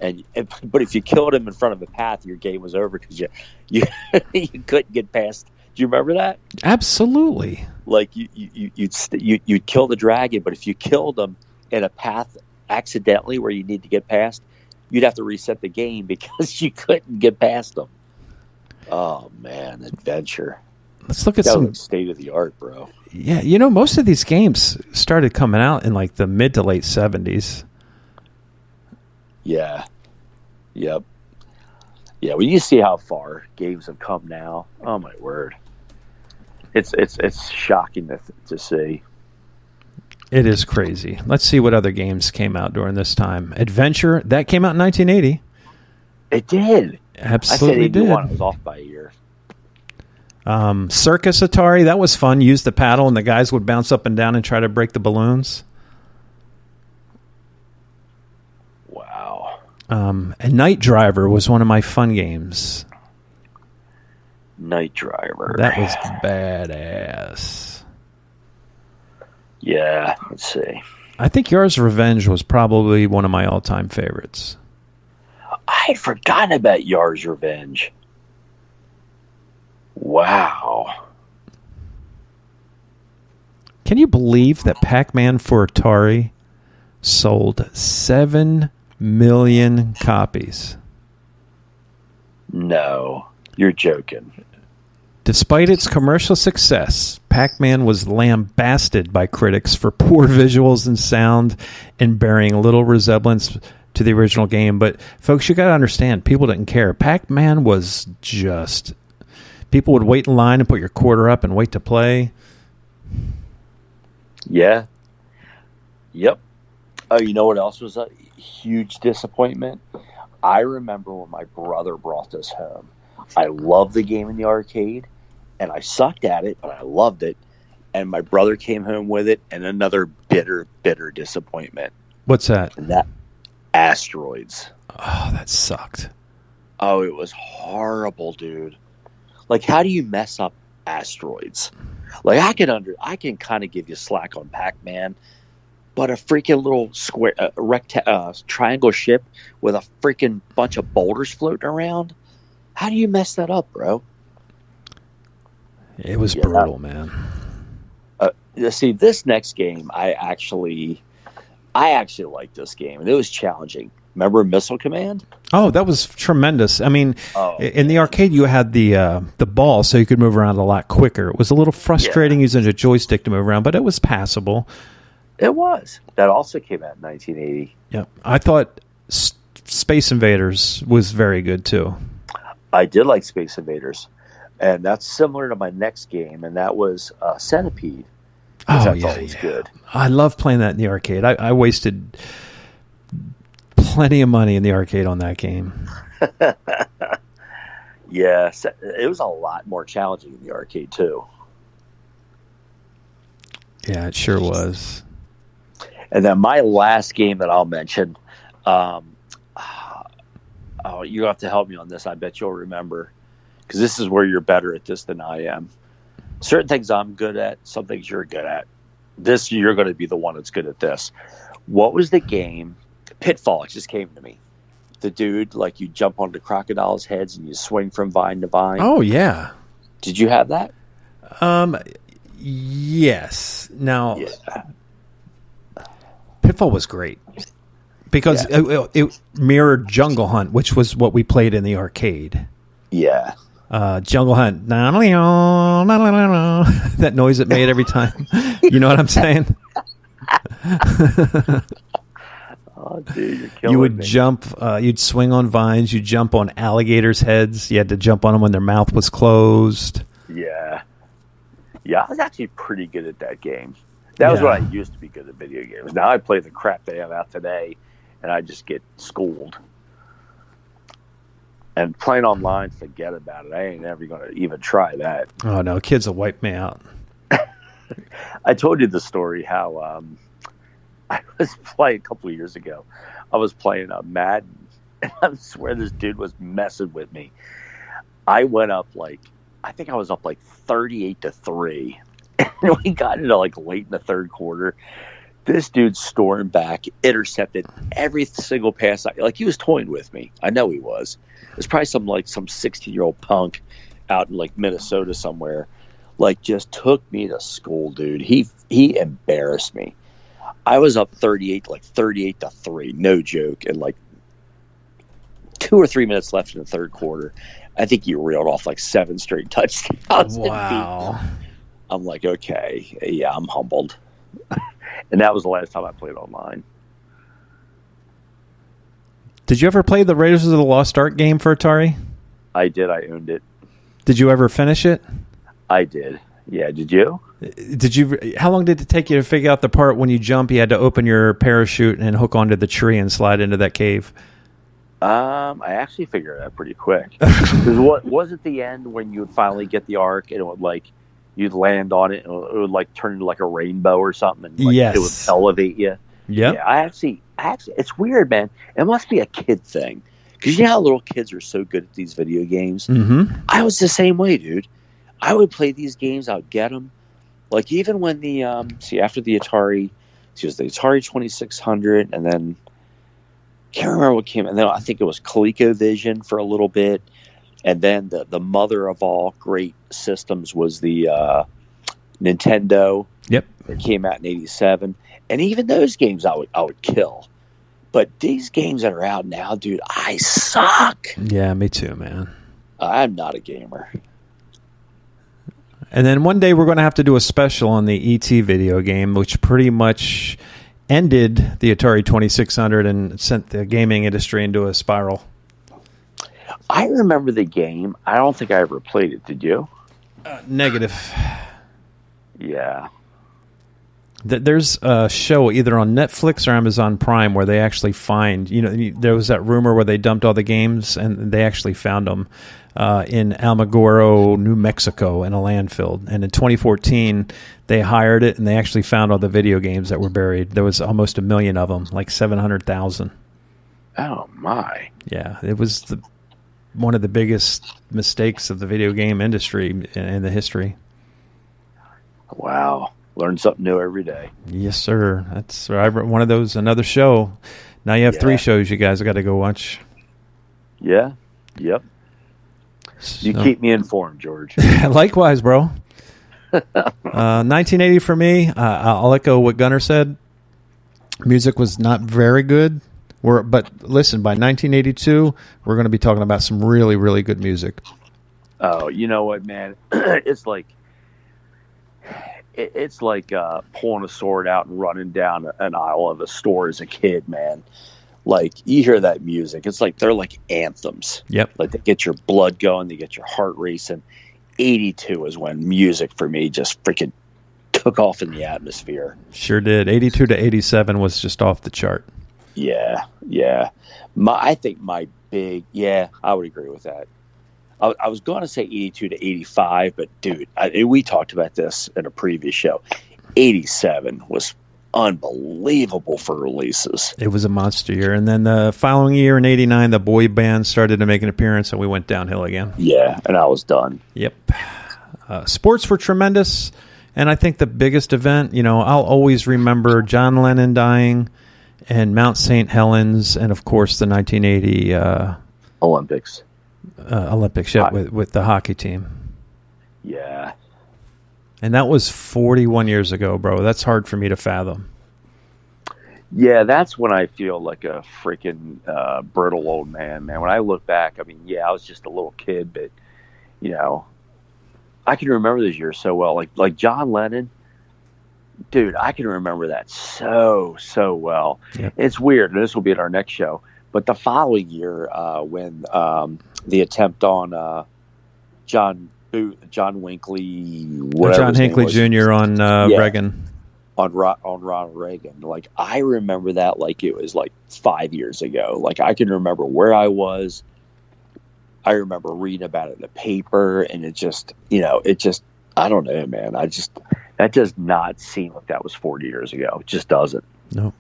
but if you killed him in front of a path, your game was over because you couldn't get past. Do you remember that? Absolutely. Like you'd kill the dragon, but if you killed them in a path accidentally where you need to get past, you'd have to reset the game because you couldn't get past them. Oh man, adventure. Let's look at that some was state of the art, bro. Yeah, most of these games started coming out in like the mid to late 70s. Yeah. Yep. Yeah, when you see how far games have come now, oh my word. It's shocking to see. It is crazy. Let's see what other games came out during this time. Adventure, that came out in 1980. It did. Absolutely did. I was off by a year. Circus Atari, that was fun. Use the paddle and the guys would bounce up and down and try to break the balloons. Wow. And Night Driver was one of my fun games. Night Driver. That was badass. Yeah, let's see. I think Yar's Revenge was probably one of my all-time favorites. I had forgotten about Yar's Revenge. Wow. Can you believe that Pac-Man for Atari sold 7 million copies? No, you're joking. Despite its commercial success, Pac-Man was lambasted by critics for poor visuals and sound and bearing little resemblance to the original game. But folks, you got to understand, people didn't care. Pac-Man was just... People would wait in line and put your quarter up and wait to play. Yeah. Yep. Oh, you know what else was a huge disappointment? I remember when my brother brought this home. I loved the game in the arcade, and I sucked at it, but I loved it. And my brother came home with it, and another bitter, bitter disappointment. What's that? And that Asteroids. Oh, that sucked. Oh, it was horrible, dude. Like, how do you mess up Asteroids? Like, I can kind of give you slack on Pac-Man, but a freaking little square, triangle ship with a freaking bunch of boulders floating around. How do you mess that up, bro? It was brutal, man. See, this next game, I actually liked this game, and it was challenging. Remember Missile Command? Oh, that was tremendous. I mean, in the arcade, you had the ball, so you could move around a lot quicker. It was a little frustrating using a joystick to move around, but it was passable. It was. That also came out in 1980. Yeah, I thought Space Invaders was very good, too. I did like Space Invaders, and that's similar to my next game, and that was Centipede. Oh, yeah, was good. I love playing that in the arcade. I wasted plenty of money in the arcade on that game. Yeah, it was a lot more challenging in the arcade, too. Yeah, it sure was. And then my last game that I'll mention, you have to help me on this. I bet you'll remember, because this is where you're better at this than I am. Certain things I'm good at, some things you're good at. This, you're going to be the one that's good at this. What was the game? Pitfall. It just came to me. The dude, like, you jump onto crocodiles' heads and you swing from vine to vine. Oh, yeah. Did you have that? Yes. Now, Pitfall was great because it mirrored Jungle Hunt, which was what we played in the arcade. Yeah. Jungle Hunt. That noise it made every time. You know what I'm saying? Oh, dude, you're killing you would me. jump, you'd swing on vines, you'd jump on alligators' heads. You had to jump on them when their mouth was closed. Yeah. Yeah, I was actually pretty good at that game. That was what I used to be good at video games. Now I play the crap they have out today, and I just get schooled. And playing online, forget about it. I ain't ever going to even try that. Oh, no, kids will wipe me out. I told you the story how I was playing a couple of years ago. I was playing Madden, and I swear this dude was messing with me. I went up I think I was up 38-3, and we got into late in the third quarter. This dude stormed back, intercepted every single pass. He was toying with me. I know he was. It was probably some 16-year-old punk out in Minnesota somewhere. Just took me to school, dude. He embarrassed me. I was up 38-3, no joke, and 2 or 3 minutes left in the third quarter. I think he reeled off 7 straight touchdowns. Wow. I'm okay, yeah, I'm humbled. And that was the last time I played online. Did you ever play the Raiders of the Lost Ark game for Atari? I did. I owned it. Did you ever finish it? I did. Yeah, did you? How long did it take you to figure out the part when you jump, you had to open your parachute and hook onto the tree and slide into that cave? I actually figured it out pretty quick. Because what was it the end when you would finally get the arc and it would you'd land on it and it would turn into a rainbow or something and yes. It would elevate you. Yep. Yeah. I actually, it's weird, man. It must be a kid thing. Because you know how little kids are so good at these video games? Mm-hmm. I was the same way, dude. I would play these games. I would get them. Even when the after the Atari, it was the Atari 2600, and then can't remember what came. And then I think it was ColecoVision for a little bit, and then the mother of all great systems was the Nintendo. Yep, it came out in '87, and even those games I would kill. But these games that are out now, dude, I suck. Yeah, me too, man. I'm not a gamer. And then one day we're going to have to do a special on the E.T. video game, which pretty much ended the Atari 2600 and sent the gaming industry into a spiral. I remember the game. I don't think I ever played it. Did you? Negative. Yeah. There's a show either on Netflix or Amazon Prime where they actually find, there was that rumor where they dumped all the games and they actually found them in Alamogordo, New Mexico in a landfill. And in 2014, they hired it and they actually found all the video games that were buried. There was almost 1 million of them, 700,000. Oh, my. Yeah, it was one of the biggest mistakes of the video game industry in the history. Wow. Learn something new every day. Yes, sir. That's one of those. Another show. Now you have 3 shows you guys got to go watch. Yeah. Yep. You keep me informed, George. Likewise, bro. 1980 for me. I'll echo what Gunnar said. Music was not very good. But listen, by 1982, we're going to be talking about some really, really good music. Oh, you know what, man? It's like pulling a sword out and running down an aisle of a store as a kid, man. You hear that music. It's they're like anthems. Yep. They get your blood going. They get your heart racing. 82 is when music for me just freaking took off in the atmosphere. Sure did. 82 to 87 was just off the chart. Yeah. Yeah. I would agree with that. I was going to say 82 to 85, but dude, we talked about this in a previous show. 87 was unbelievable for releases. It was a monster year. And then the following year in 89, the boy band started to make an appearance and we went downhill again. Yeah, and I was done. Yep. Sports were tremendous. And I think the biggest event, I'll always remember John Lennon dying and Mount St. Helens and, of course, the 1980 Olympics. With the hockey team. Yeah. And that was 41 years ago, bro. That's hard for me to fathom. Yeah, that's when I feel like a freaking brittle old man, man. When I look back, I was just a little kid, but, I can remember those years so well. Like John Lennon, dude, I can remember that so well. Yep. It's weird, and this will be at our next show. But the following year, when the attempt on John Hinckley, John Hinckley Jr. on Reagan, on Ronald Reagan, I remember that like it was 5 years ago. I can remember where I was. I remember reading about it in the paper, and it just, I don't know, man. That That does not seem like that was 40 years ago. It just doesn't. No.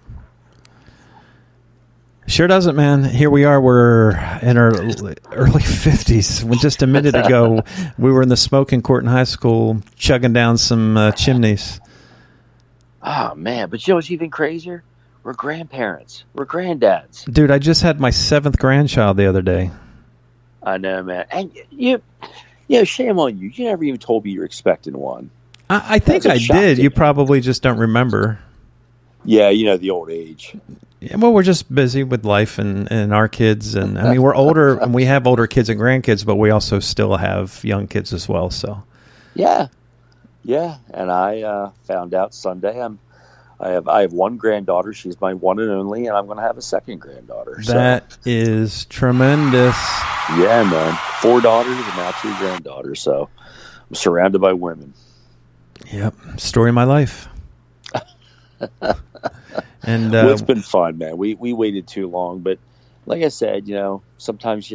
Sure doesn't, man. Here we are. We're in our early 50s. Just a minute ago, we were in the smoking court in high school, chugging down some chimneys. Oh, man. But you know what's even crazier? We're grandparents. We're granddads. Dude, I just had my 7th grandchild the other day. I know, man. And shame on you. You never even told me you were expecting one. I think I did. You probably just don't remember. Yeah, the old age. Yeah, well, we're just busy with life and our kids. And I mean, we're older and we have older kids and grandkids, but we also still have young kids as well. So, yeah. And I found out Sunday I have one granddaughter. She's my one and only, and I'm going to have a second granddaughter. That is tremendous. Yeah, man. 4 daughters and now 2 granddaughters. So I'm surrounded by women. Yep. Story of my life. And well, it's been fun, man. We waited too long, but like I said, sometimes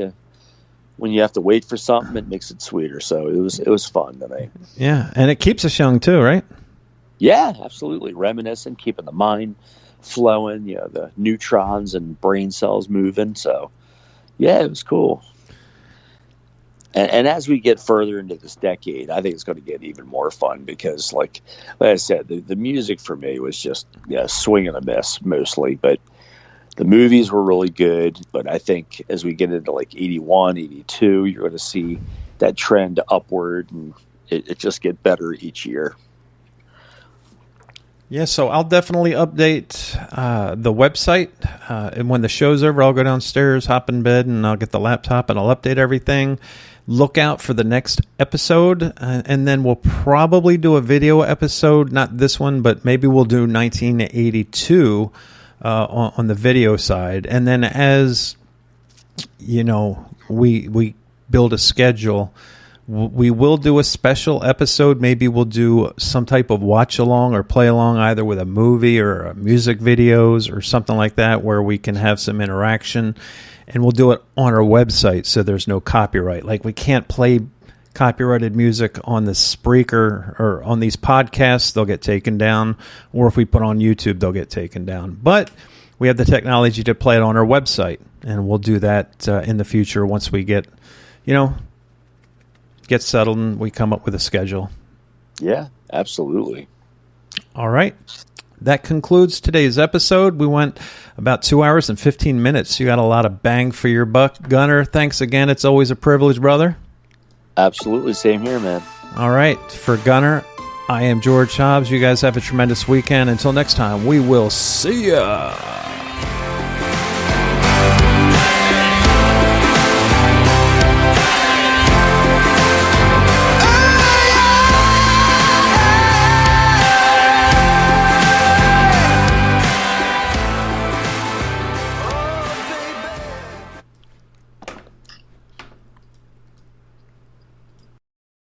when you have to wait for something, it makes it sweeter. So it was fun tonight. Yeah, and it keeps us young too, right? Yeah, absolutely. Reminiscing, keeping the mind flowing, the neutrons and brain cells moving. So yeah, it was cool. And as we get further into this decade, I think it's going to get even more fun because, like I said, the music for me was just swing and a miss mostly. But the movies were really good. But I think as we get into like 81, 82, you're going to see that trend upward, and it just get better each year. Yeah, so I'll definitely update the website. And when the show's over, I'll go downstairs, hop in bed, and I'll get the laptop, and I'll update everything. Look out for the next episode, and then we'll probably do a video episode. Not this one, but maybe we'll do 1982 on the video side. And then as, we build a schedule, we will do a special episode. Maybe we'll do some type of watch along or play along, either with a movie or music videos or something like that, where we can have some interaction. And we'll do it on our website, so there's no copyright. Like, we can't play copyrighted music on the Spreaker or on these podcasts. They'll get taken down. Or if we put on YouTube, they'll get taken down. But we have the technology to play it on our website. And we'll do that in the future once we get settled and we come up with a schedule. Yeah, absolutely. All right. That concludes today's episode. We went about 2 hours and 15 minutes. You got a lot of bang for your buck. Gunner, thanks again. It's always a privilege, brother. Absolutely. Same here, man. All right. For Gunner, I am George Hobbs. You guys have a tremendous weekend. Until next time, we will see ya.